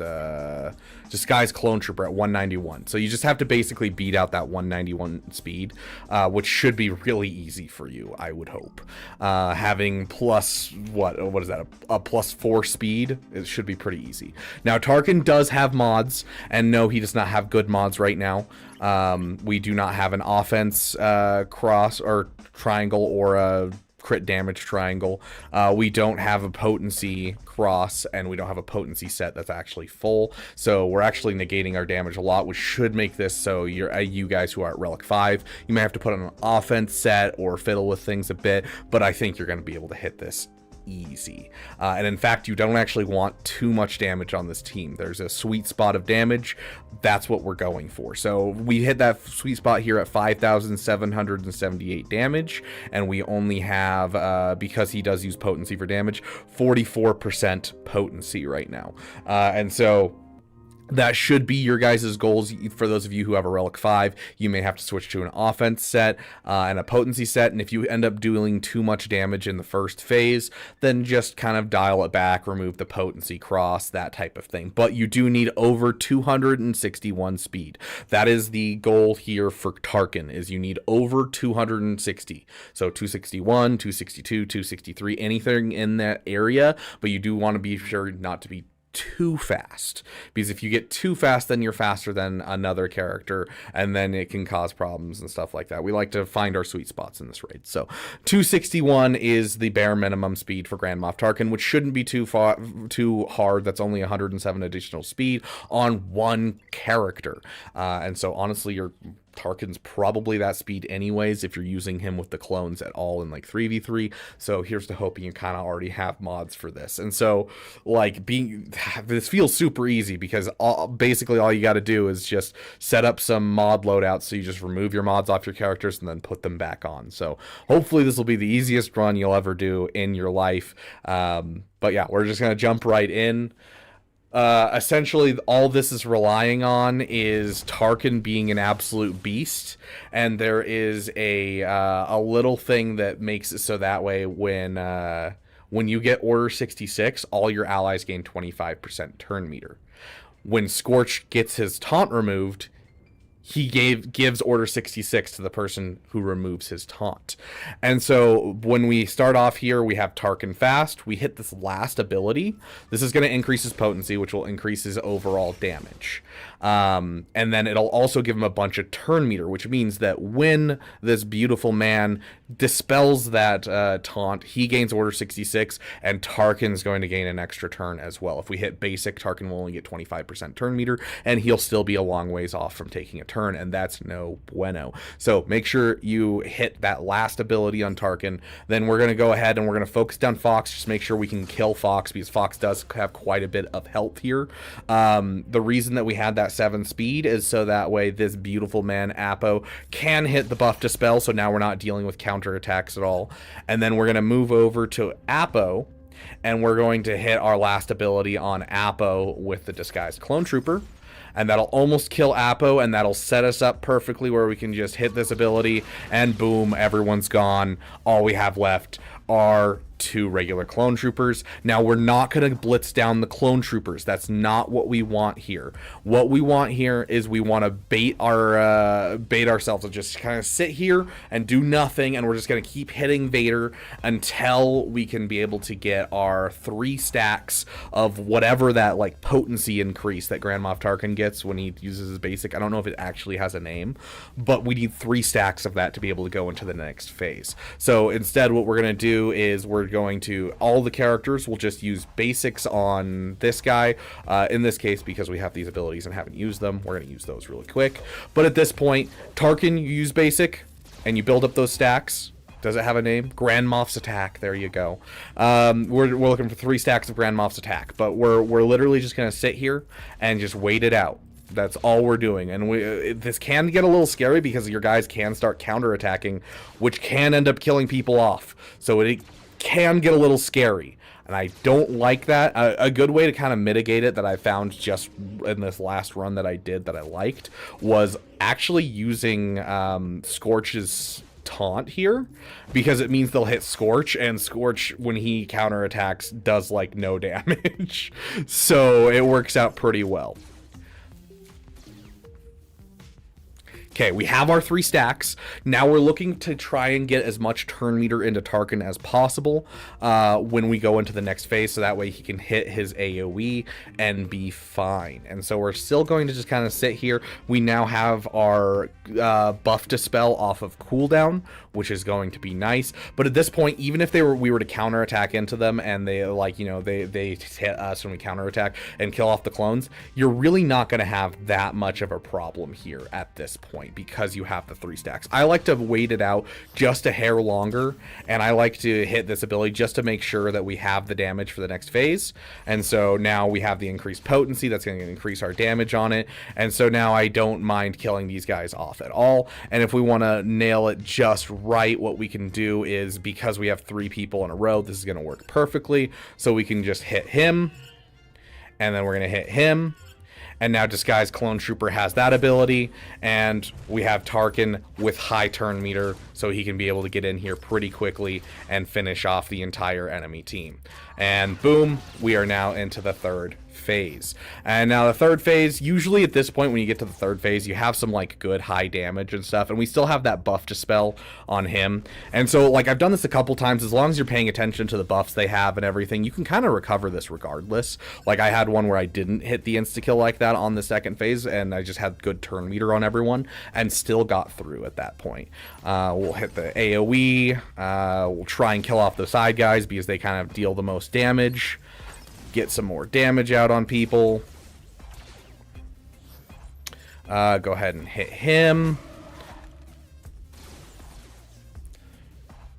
Disguise Clone Trooper at 191. So you just have to basically beat out that 191 speed, which should be really easy for you, I would hope. Having plus, what is that, a plus 4 speed, it should be pretty easy. Now, Tarkin does have mods, and no, he does not have good mods right now. We do not have an offense cross or triangle or a crit damage triangle. We don't have a potency cross, and we don't have a potency set that's actually full, so we're actually negating our damage a lot, which should make this so you guys who are at Relic 5, you may have to put on an offense set or fiddle with things a bit, but I think you're going to be able to hit this easy. And in fact, you don't actually want too much damage on this team. There's a sweet spot of damage. That's what we're going for. So we hit that sweet spot here at 5,778 damage, and we only have, because he does use potency for damage, 44% potency right now. And so that should be your guys' goals. For those of you who have a Relic 5, you may have to switch to an offense set and a potency set, and if you end up doing too much damage in the first phase, then just kind of dial it back, remove the potency cross, that type of thing. But you do need over 261 speed. That is the goal here for Tarkin, is you need over 260. So 261, 262, 263, anything in that area, but you do want to be sure not to be too fast, because if you get too fast, then you're faster than another character, and then it can cause problems and stuff like that. We like to find our sweet spots in this raid. So 261 is the bare minimum speed for Grand Moff Tarkin, which shouldn't be too hard. That's only 107 additional speed on one character, and so honestly, your Tarkin's probably that speed anyways if you're using him with the clones at all in like 3v3. So here's to hoping you kind of already have mods for this. And so like this feels super easy, because basically all you got to do is just set up some mod loadouts. So you just remove your mods off your characters and then put them back on. So hopefully this will be the easiest run you'll ever do in your life. But yeah, we're just going to jump right in. Essentially all this is relying on is Tarkin being an absolute beast, and there is a little thing that makes it so that way when you get Order 66, all your allies gain 25% turn meter. When Scorch gets his taunt removed, he gives order 66 to the person who removes his taunt. And so when we start off here, we have Tarkin fast. We hit this last ability. This is going to increase his potency, which will increase his overall damage. And then it'll also give him a bunch of turn meter, which means that when this beautiful man dispels that taunt, he gains order 66, and Tarkin's going to gain an extra turn as well. If we hit basic, Tarkin will only get 25% turn meter, and he'll still be a long ways off from taking a turn, and that's no bueno. So make sure you hit that last ability on Tarkin. Then we're going to go ahead and we're going to focus down Fox, just make sure we can kill Fox, because Fox does have quite a bit of health here. The reason that we had that 7 speed is so that way this beautiful man Apo can hit the buff dispel, so now we're not dealing with counter attacks at all. And then we're going to move over to Apo, and we're going to hit our last ability on Apo with the disguised clone trooper, and that'll almost kill Apo, and that'll set us up perfectly where we can just hit this ability and boom, everyone's gone. All we have left are 2 regular clone troopers. Now, we're not going to blitz down the clone troopers. That's not what we want here. What we want here is we want to bait ourselves and just kind of sit here and do nothing, and we're just going to keep hitting Vader until we can be able to get our 3 stacks of whatever that like potency increase that Grand Moff Tarkin gets when he uses his basic. I don't know if it actually has a name, but we need 3 stacks of that to be able to go into the next phase. So instead, what we're going to do is we're going to, all the characters will just use basics on this guy. In this case, because we have these abilities and haven't used them, we're going to use those really quick. But at this point, Tarkin, you use basic and you build up those stacks. Does it have a name? Grand Moff's Attack. There you go. We're looking for 3 stacks of Grand Moff's Attack, but we're literally just going to sit here and just wait it out. That's all we're doing. And this can get a little scary because your guys can start counterattacking, which can end up killing people off. So it can get a little scary, and I don't like that. A good way to kind of mitigate it that I found just in this last run that I did that I liked was actually using Scorch's taunt here, because it means they'll hit Scorch, and Scorch, when he counterattacks, does like no damage. So it works out pretty well. Okay, we have our 3 stacks. Now we're looking to try and get as much turn meter into Tarkin as possible when we go into the next phase, so that way he can hit his AoE and be fine. And so we're still going to just kind of sit here. We now have our buff dispel off of cooldown, which is going to be nice. But at this point, even if we were to counterattack into them and they they hit us when we counterattack and kill off the clones, you're really not going to have that much of a problem here at this point, because you have the 3 stacks. I like to wait it out just a hair longer, and I like to hit this ability just to make sure that we have the damage for the next phase. And so now we have the increased potency that's going to increase our damage on it, and so now I don't mind killing these guys off at all. And if we want to nail it just right, what we can do is, because we have 3 people in a row, this is going to work perfectly. So we can just hit him, and then we're going to hit him. And now Disguised Clone Trooper has that ability, and we have Tarkin with high turn meter, so he can be able to get in here pretty quickly and finish off the entire enemy team. And boom, we are now into the 3rd phase. And now the 3rd phase, usually at this point when you get to the 3rd phase, you have some like good high damage and stuff, and we still have that buff dispel on him. And so like I've done this a couple times. As long as you're paying attention to the buffs they have and everything, you can kind of recover this regardless. Like I had one where I didn't hit the insta-kill like that on the 2nd phase, and I just had good turn meter on everyone and still got through at that point. We'll hit the AoE, we'll try and kill off the side guys because they kind of deal the most damage. Get some more damage out on people. Go ahead and hit him.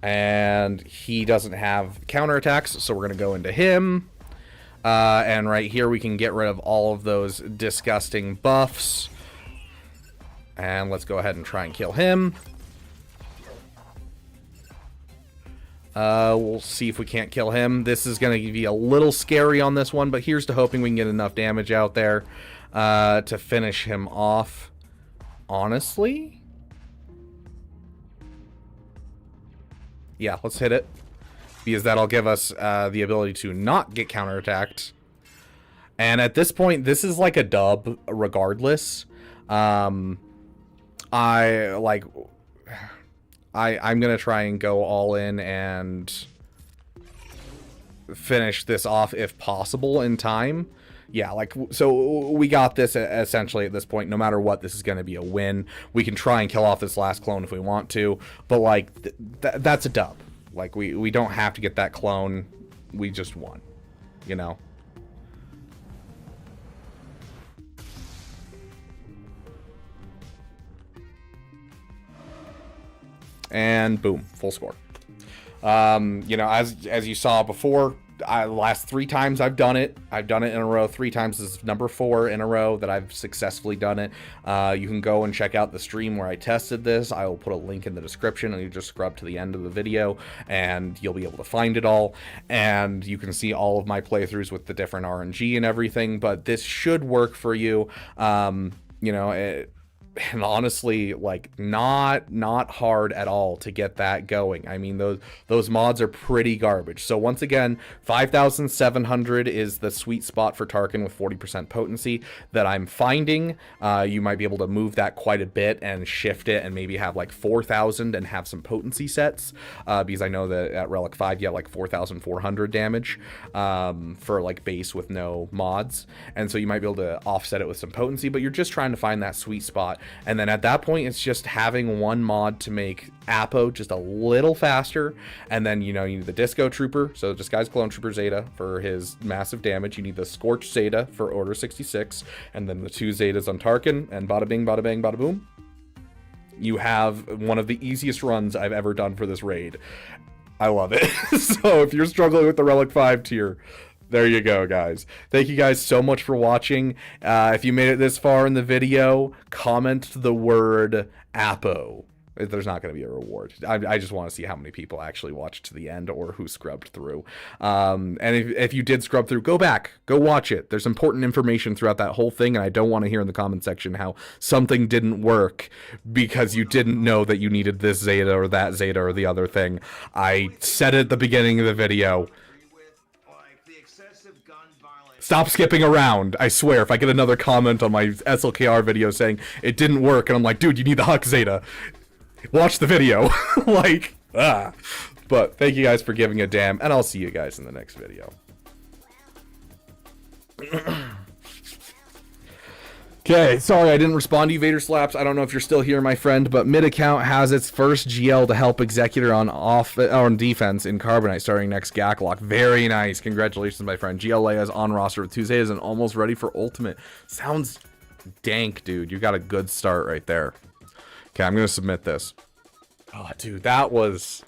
And he doesn't have counterattacks, so we're going to go into him. And right here we can get rid of all of those disgusting buffs. And let's go ahead and try and kill him. We'll see if we can't kill him. This is going to be a little scary on this one, but here's to hoping we can get enough damage out there to finish him off. Honestly? Yeah, let's hit it, because that'll give us the ability to not get counterattacked. And at this point, this is like a dub regardless. I'm gonna try and go all in and finish this off if possible in time. Yeah, like, so we got this essentially at this point. No matter what, this is going to be a win. We can try and kill off this last clone if we want to, but like that's a dub. Like, we don't have to get that clone. We just won, you know. And boom, full score. You know, as you saw before, last 3 times I've done it in a row. 3 times this is number 4 in a row that I've successfully done it. You can go and check out the stream where I tested this. I will put a link in the description, and you just scrub to the end of the video and you'll be able to find it all, and you can see all of my playthroughs with the different RNG and everything. But this should work for you. You know, and honestly, like, not hard at all to get that going. I mean, those mods are pretty garbage. So once again, 5,700 is the sweet spot for Tarkin with 40% potency that I'm finding. You might be able to move that quite a bit and shift it and maybe have like 4,000 and have some potency sets, because I know that at Relic 5 you have like 4,400 damage for like base with no mods, and so you might be able to offset it with some potency, but you're just trying to find that sweet spot. And then at that point, it's just having one mod to make Apo just a little faster. And then, you know, you need the Disco Trooper, so Disguised Clone Trooper Zeta for his massive damage. You need the Scorch Zeta for Order 66, and then the 2 Zetas on Tarkin, and bada bing, bada bang, bada boom. You have one of the easiest runs I've ever done for this raid. I love it. So if you're struggling with the Relic 5 tier, there you go, guys. Thank you guys so much for watching. If you made it this far in the video, comment the word Apo. There's not going to be a reward. I just want to see how many people actually watched to the end or who scrubbed through. And if you did scrub through, go back. Go watch it. There's important information throughout that whole thing, and I don't want to hear in the comment section how something didn't work because you didn't know that you needed this Zeta or that Zeta or the other thing. I said it at the beginning of the video. Stop skipping around. I swear, if I get another comment on my SLKR video saying it didn't work, and I'm like, dude, you need the Huck Zeta, watch the video. Like, But thank you guys for giving a damn, and I'll see you guys in the next video. Okay, sorry I didn't respond to you, Vader Slaps. I don't know if you're still here, my friend, but mid account has its first GL to help Executor on defense in Carbonite starting next GAC lock. Very nice. Congratulations, my friend. GL Leia is on roster with Tuesdays and almost ready for Ultimate. Sounds dank, dude. You got a good start right there. Okay, I'm going to submit this. Oh, dude, that was...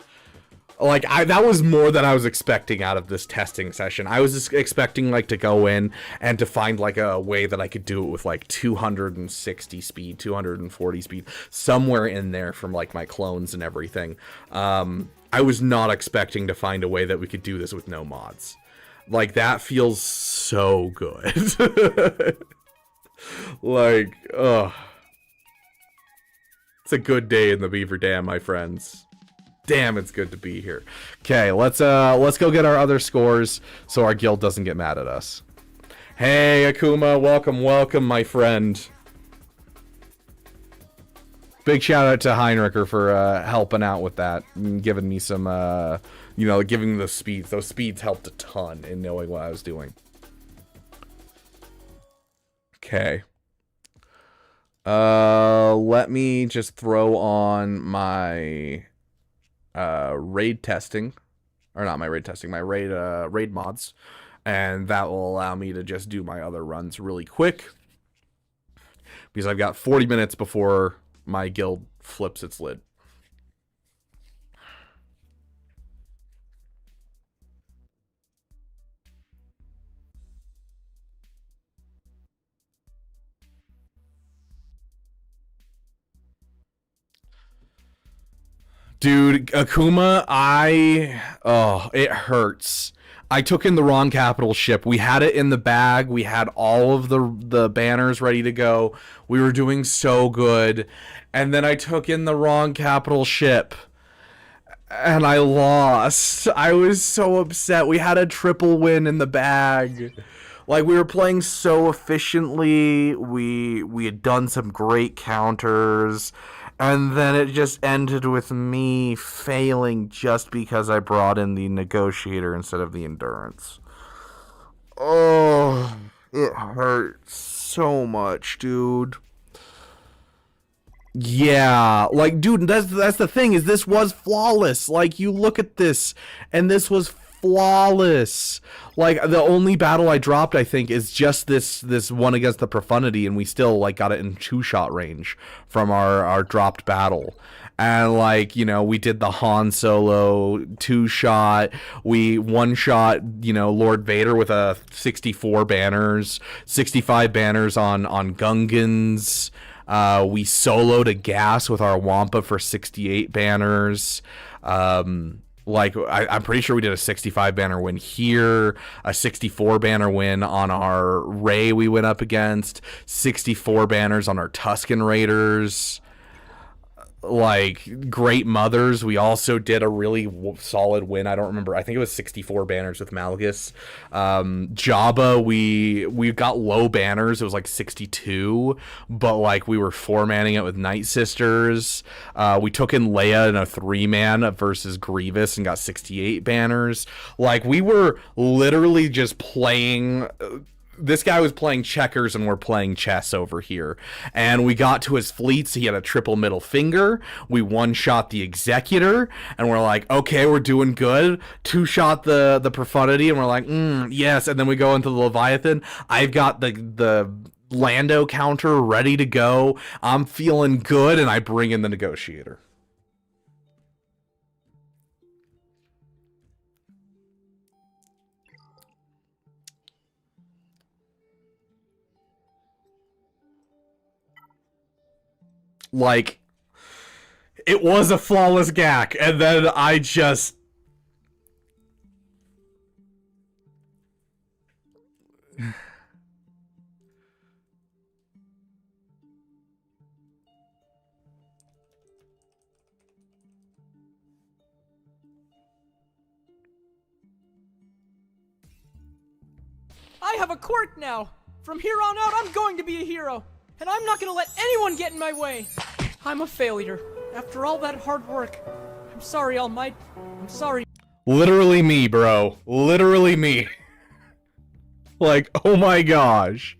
like, that was more than I was expecting out of this testing session. I was just expecting, like, to go in and to find, like, a way that I could do it with, like, 260 speed, 240 speed, somewhere in there from, like, my clones and everything. I was not expecting to find a way that we could do this with no mods. Like, that feels so good. Like, ugh. It's a good day in the Beaver Dam, my friends. Damn, it's good to be here. Okay, let's go get our other scores so our guild doesn't get mad at us. Hey, Akuma, welcome, my friend. Big shout out to Heinricher for helping out with that and giving me some, you know, giving the speeds. Those speeds helped a ton in knowing what I was doing. Okay. Let me just throw on my raid testing, or not my raid testing, my raid mods, and that will allow me to just do my other runs really quick because I've got 40 minutes before my guild flips its lid. Dude, Akuma, it hurts. I took in the wrong capital ship. We had it in the bag. We had all of the banners ready to go. We were doing so good. And then I took in the wrong capital ship. And I lost. I was so upset. We had a triple win in the bag. Like, we were playing so efficiently, we had done some great counters, and then it just ended with me failing just because I brought in the negotiator instead of the endurance. Oh, it hurts so much, dude. Yeah, like, dude, that's the thing, is this was flawless. Like, you look at this, and this was flawless. Like, the only battle I dropped, I think, is just this one against the Profundity, and we still, like, got it in 2-shot range from our dropped battle. And, like, you know, we did the Han Solo 2-shot. We 1-shot, you know, Lord Vader with a 64 banners, 65 banners on Gungans. We soloed a gas with our Wampa for 68 banners. Like, I'm pretty sure we did a 65 banner win here, a 64 banner win on our Ray we went up against, 64 banners on our Tusken Raiders. Like, Great Mothers, we also did a really solid win. I don't remember. I think it was 64 banners with Malgus. Jabba, we got low banners. It was like 62, but like we were 4-manning it with Night Sisters. We took in Leia in a 3-man versus Grievous and got 68 banners. Like, we were literally just playing. This guy was playing checkers and we're playing chess over here. And we got to his fleets. He had a triple middle finger. We 1-shot the Executor. And we're like, okay, we're doing good. 2-shot the Profundity. And we're like, yes. And then we go into the Leviathan. I've got the Lando counter ready to go. I'm feeling good. And I bring in the Negotiator. Like, it was a flawless GAC, and then I just... I have a quirk now! From here on out, I'm going to be a hero! And I'm not gonna let anyone get in my way! I'm a failure. After all that hard work. I'm sorry, All Might. I'm sorry. Literally me, bro. Literally me. Like, oh my gosh.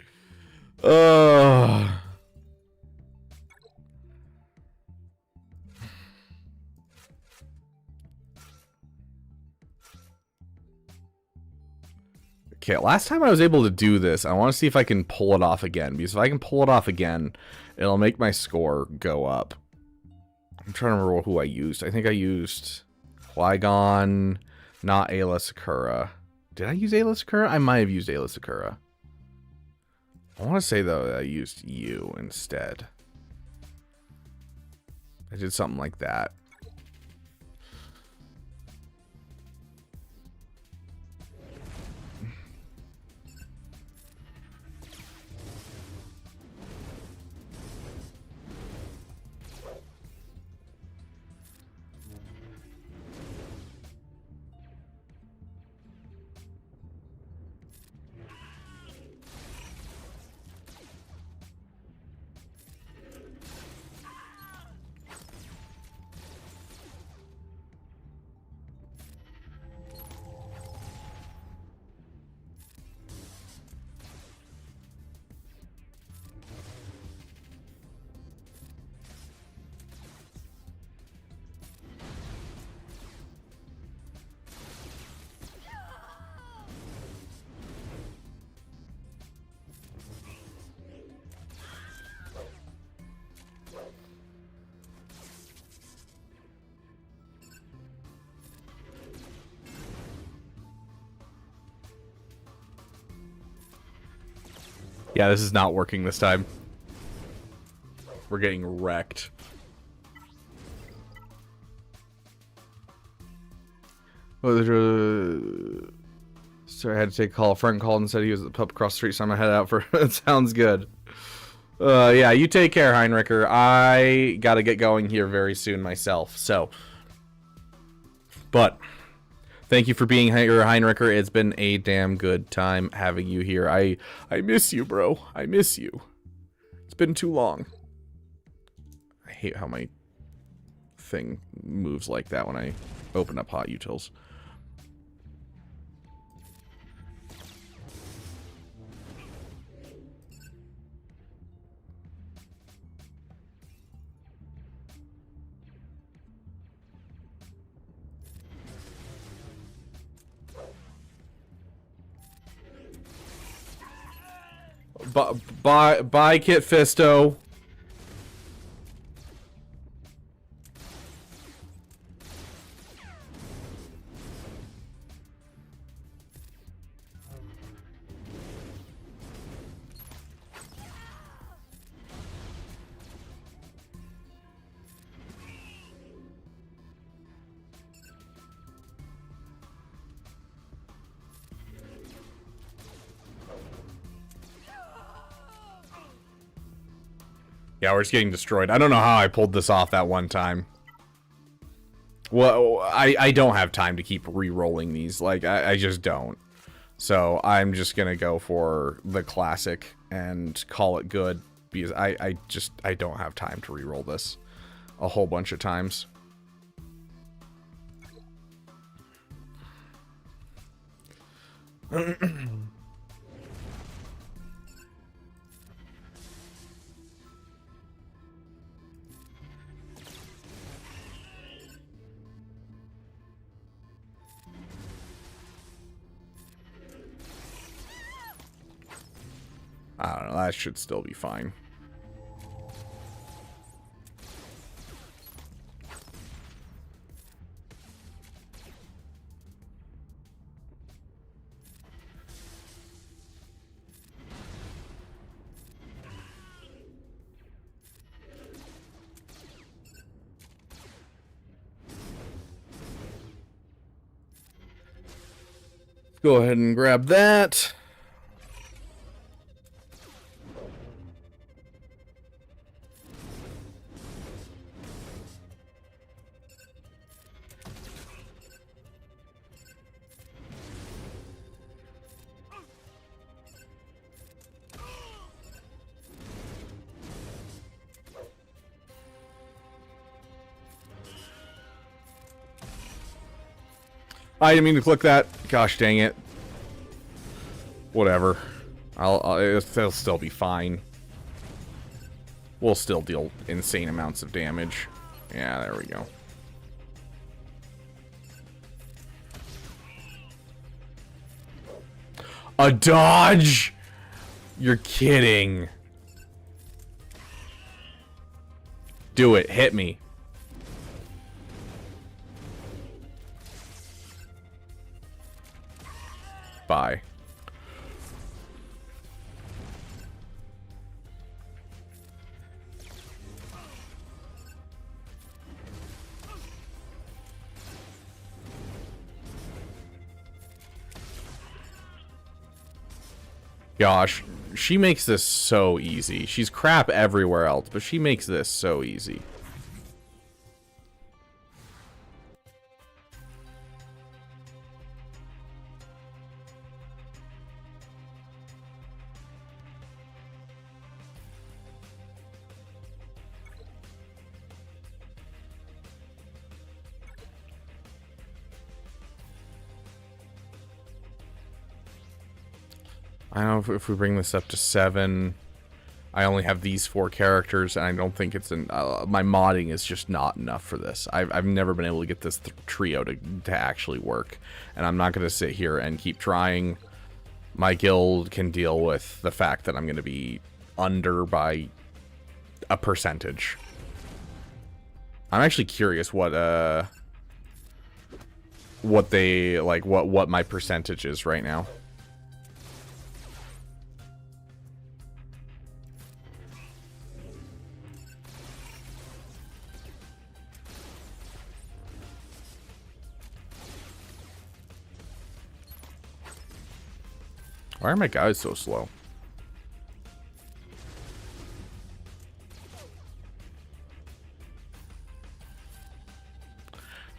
Okay, last time I was able to do this, I want to see if I can pull it off again. Because if I can pull it off again, it'll make my score go up. I'm trying to remember who I used. I think I used Qui-Gon, not Ayla Sakura. Did I use Ayla Sakura? I might have used Ayla Sakura. I want to say, though, that I used you instead. I did something like that. Yeah, this is not working this time. We're getting wrecked. Oh, sorry, I had to take a call. A friend called and said he was at the pub across the street, so I'm gonna head out for it. Sounds good. Yeah, you take care, Heinricher. I gotta get going here very soon myself, so. But Thank you for being here, Heinricher. It's been a damn good time having you here. I miss you, bro. I miss you. It's been too long. I hate how my thing moves like that when I open up hot utils. Bye, Kit Fisto. Yeah, we're just getting destroyed. I don't know how I pulled this off that one time. Well, I don't have time to keep re-rolling these. Like, I just don't. So I'm just gonna go for the classic and call it good. Because I don't have time to re-roll this a whole bunch of times. I don't know, that should still be fine. Go ahead and grab that. I didn't mean to click that. Gosh dang it. Whatever. It'll still be fine. We'll still deal insane amounts of damage. Yeah, there we go. A dodge? You're kidding. Do it. Hit me. Bye. Gosh, she makes this so easy. She's crap everywhere else, but she makes this so easy. I don't know if we bring this up to 7. I only have these 4 characters, and I don't think it's in. My modding is just not enough for this. I've never been able to get this trio to actually work, and I'm not going to sit here and keep trying. My guild can deal with the fact that I'm going to be under by a percentage. I'm actually curious what they like. What my percentage is right now. Why are my guys so slow?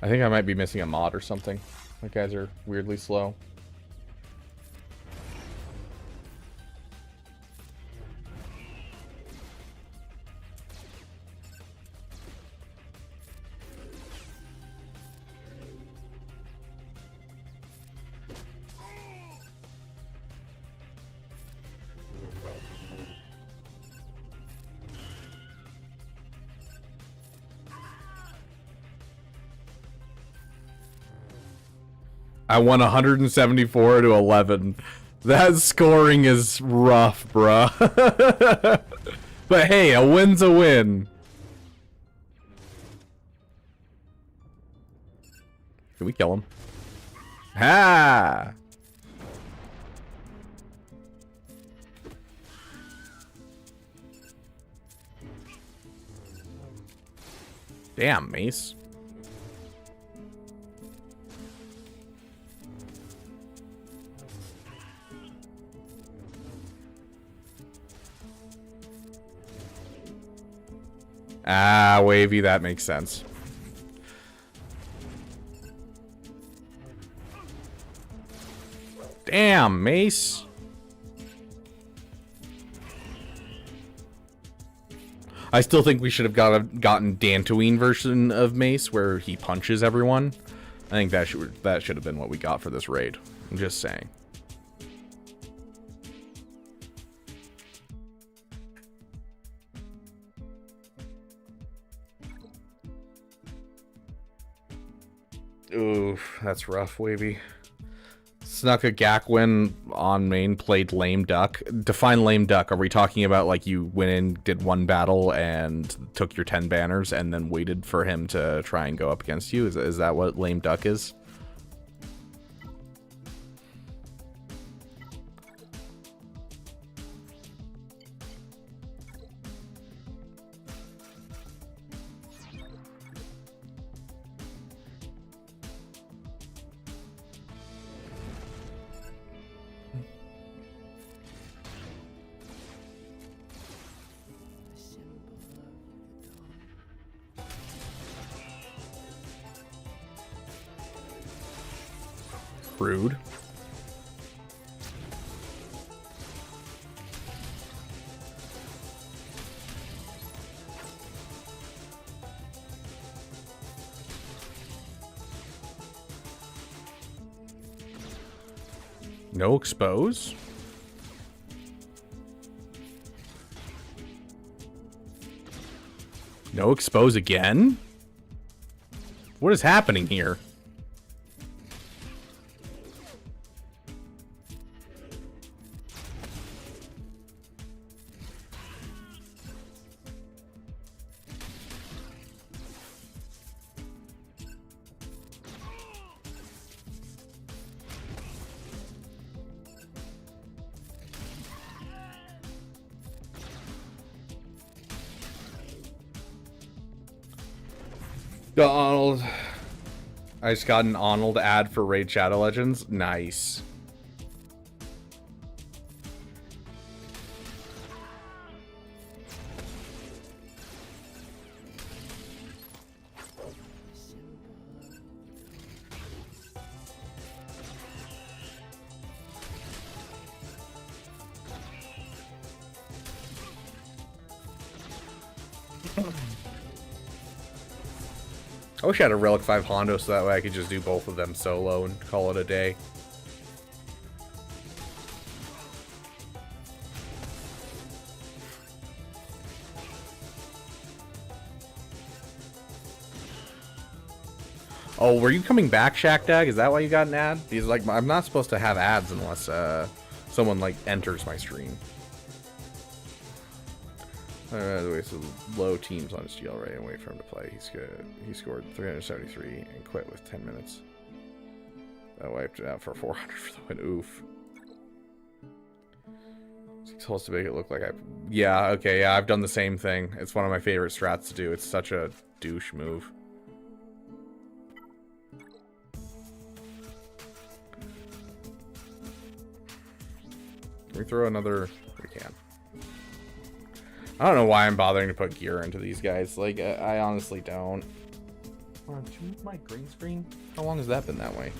I think I might be missing a mod or something. The guys are weirdly slow. I won 174 to 11. That scoring is rough, bruh. But hey, a win's a win. Can we kill him? Ha! Damn, Mace. Ah, Wavy, that makes sense. Damn, Mace. I still think we should have gotten Dantooine version of Mace where he punches everyone. I think that should have been what we got for this raid. I'm just saying. Oof, that's rough, Wavy. Snuck a GAC win on main, played lame duck. Define lame duck. Are we talking about like you went in, did one battle, and took your 10 banners, and then waited for him to try and go up against you? Is that what lame duck is? Rude. No expose? No expose again? What is happening here? Donald. I just got an Arnold ad for Raid Shadow Legends. Nice. I wish I had a Relic 5 Hondo so that way I could just do both of them solo and call it a day. Oh, were you coming back, Shackdag? Is that why you got an ad? Because like I'm not supposed to have ads unless someone like enters my stream. So low teams on his GL rate and wait for him to play. He scored 373 and quit with 10 minutes. I wiped it out for 400 for the win. Oof. He's supposed to make it look like yeah, okay, yeah, I've done the same thing. It's one of my favorite strats to do. It's such a douche move. Can we throw another? We can. I don't know why I'm bothering to put gear into these guys. Like, I honestly don't. Hold on, did you move my green screen? How long has that been that way?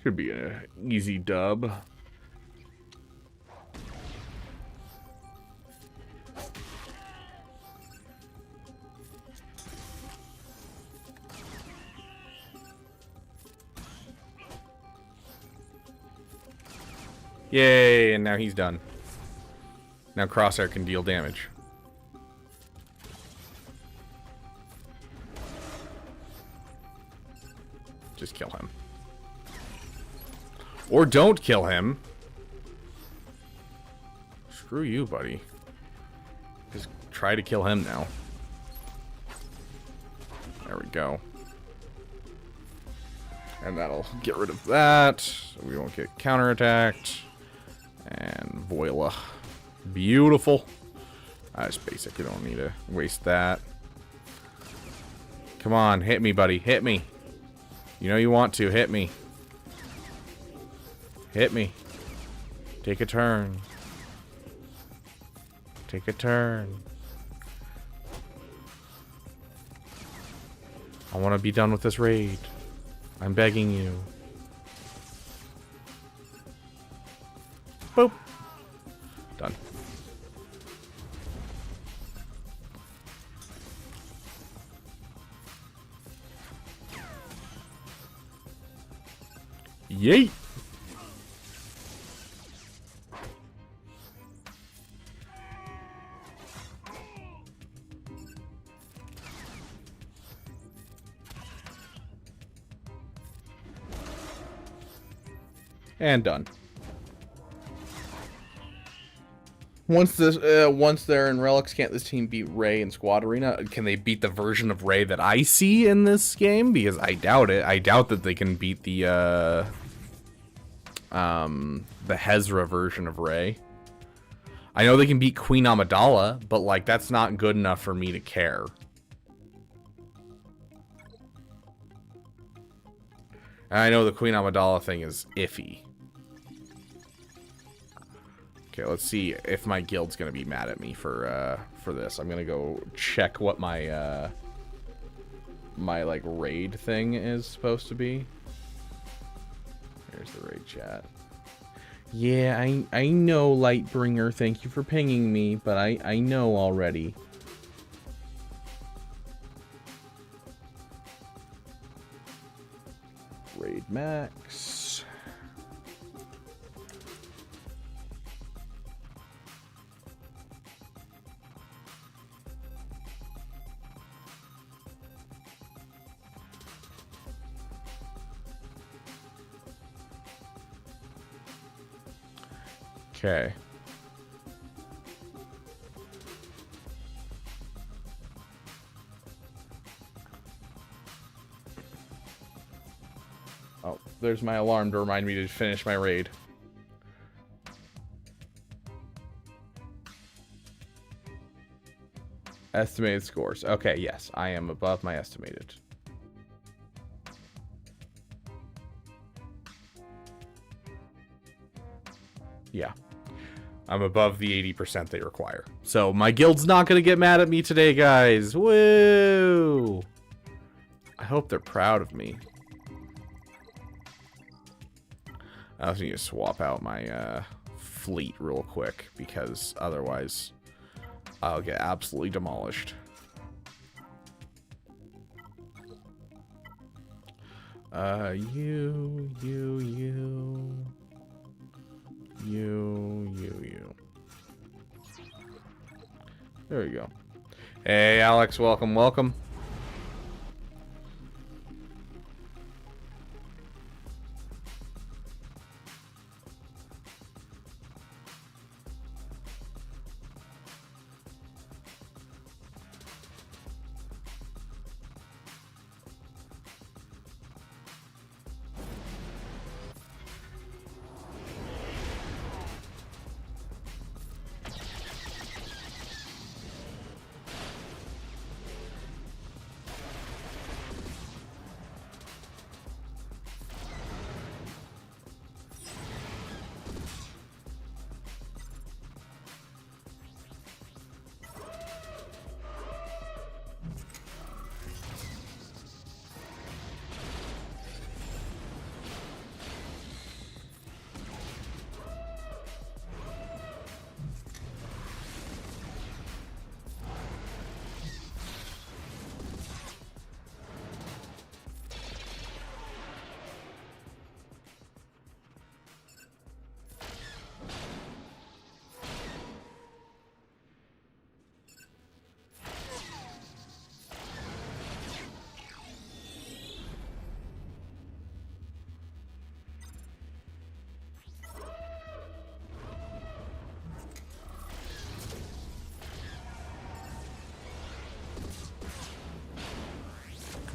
Could be an easy dub. Yay, and now he's done. Now Crosshair can deal damage. Just kill him. Or don't kill him. Screw you, buddy. Just try to kill him now. There we go. And that'll get rid of that. So we won't get counterattacked. And Voila. Beautiful. That's basic. We don't need to waste that. Come on, hit me, buddy. Hit me. You know you want to. Hit me. Hit me. Take a turn. Take a turn. I want to be done with this raid. I'm begging you. Boop. Done. Yeet. And done. Once they're in Relics, can't this team beat Ray in Squad Arena? Can they beat the version of Ray that I see in this game? Because I doubt it. I doubt that they can beat the Hezra version of Ray. I know they can beat Queen Amidala, but like that's not good enough for me to care. And I know the Queen Amidala thing is iffy. Okay, let's see if my guild's gonna be mad at me for this. I'm gonna go check what my my like raid thing is supposed to be. Here's the raid chat. Yeah, I know, Lightbringer. Thank you for pinging me, but I know already. Raid max. Okay. Oh, there's my alarm to remind me to finish my raid. Estimated scores. Okay, yes, I am above my estimated. Yeah. I'm above the 80% they require. So my guild's not going to get mad at me today, guys. Woo! I hope they're proud of me. I also need to swap out my fleet real quick, because otherwise I'll get absolutely demolished. You. There we go. Hey, Alex, welcome, welcome.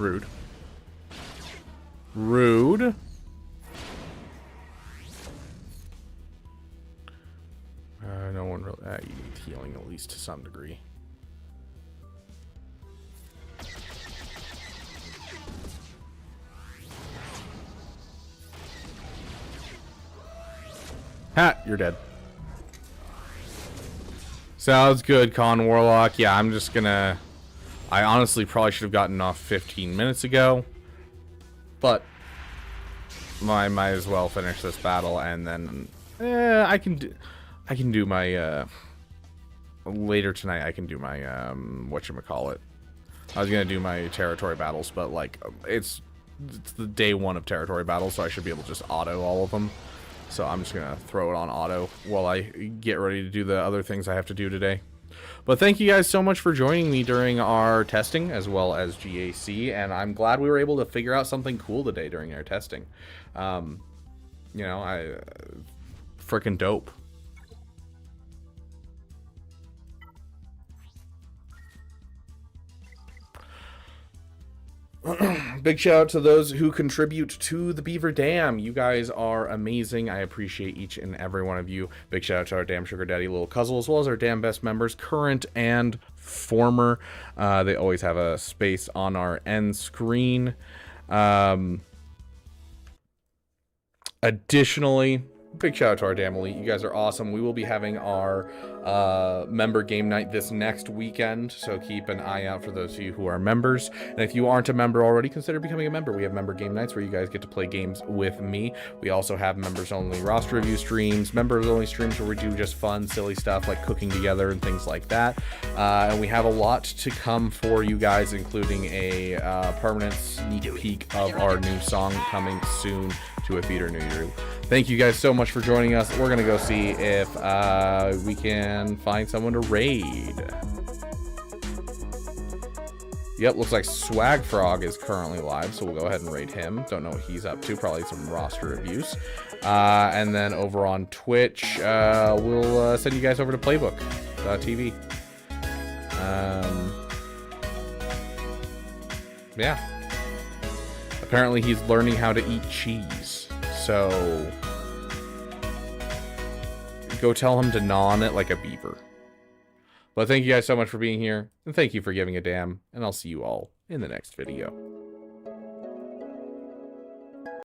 Rude. Rude. No one really... you need healing at least to some degree. Ha! You're dead. Sounds good, Con Warlock. Yeah, I'm just gonna... I honestly probably should have gotten off 15 minutes ago. But... I might as well finish this battle and then... I can do my... later tonight, I can do my... whatchamacallit. I was gonna do my territory battles, but, like, it's the day one of territory battles, so I should be able to just auto all of them. So I'm just going to throw it on auto while I get ready to do the other things I have to do today. But thank you guys so much for joining me during our testing as well as GAC. And I'm glad we were able to figure out something cool today during our testing. You know, freaking dope. Big shout out to those who contribute to the Beaver Dam. You guys are amazing. I appreciate each and every one of you. Big shout out to our Damn Sugar Daddy Little Cuzzle, as well as our Damn Best members, current and former. They always have a space on our end screen. Additionally, big shout out to our Damn Elite. You guys are awesome. We will be having our member game night this next weekend, so keep an eye out for those of you who are members. And if you aren't a member already, consider becoming a member. We have member game nights where you guys get to play games with me. We also have members only roster review streams, members only streams where we do just fun, silly stuff like cooking together and things like that. And we have a lot to come for you guys, including a permanent sneak peek of our new song coming soon to a theater near you. Thank you guys so much for joining us. We're gonna go see if we can find someone to raid. Yep, looks like Swag Frog is currently live, so we'll go ahead and raid him. Don't know what he's up to, probably some roster reviews. And then over on Twitch, we'll send you guys over to Playbook.tv. Yeah. Apparently he's learning how to eat cheese, so go tell him to gnaw on it like a beaver. But thank you guys so much for being here, and thank you for giving a damn, and I'll see you all in the next video.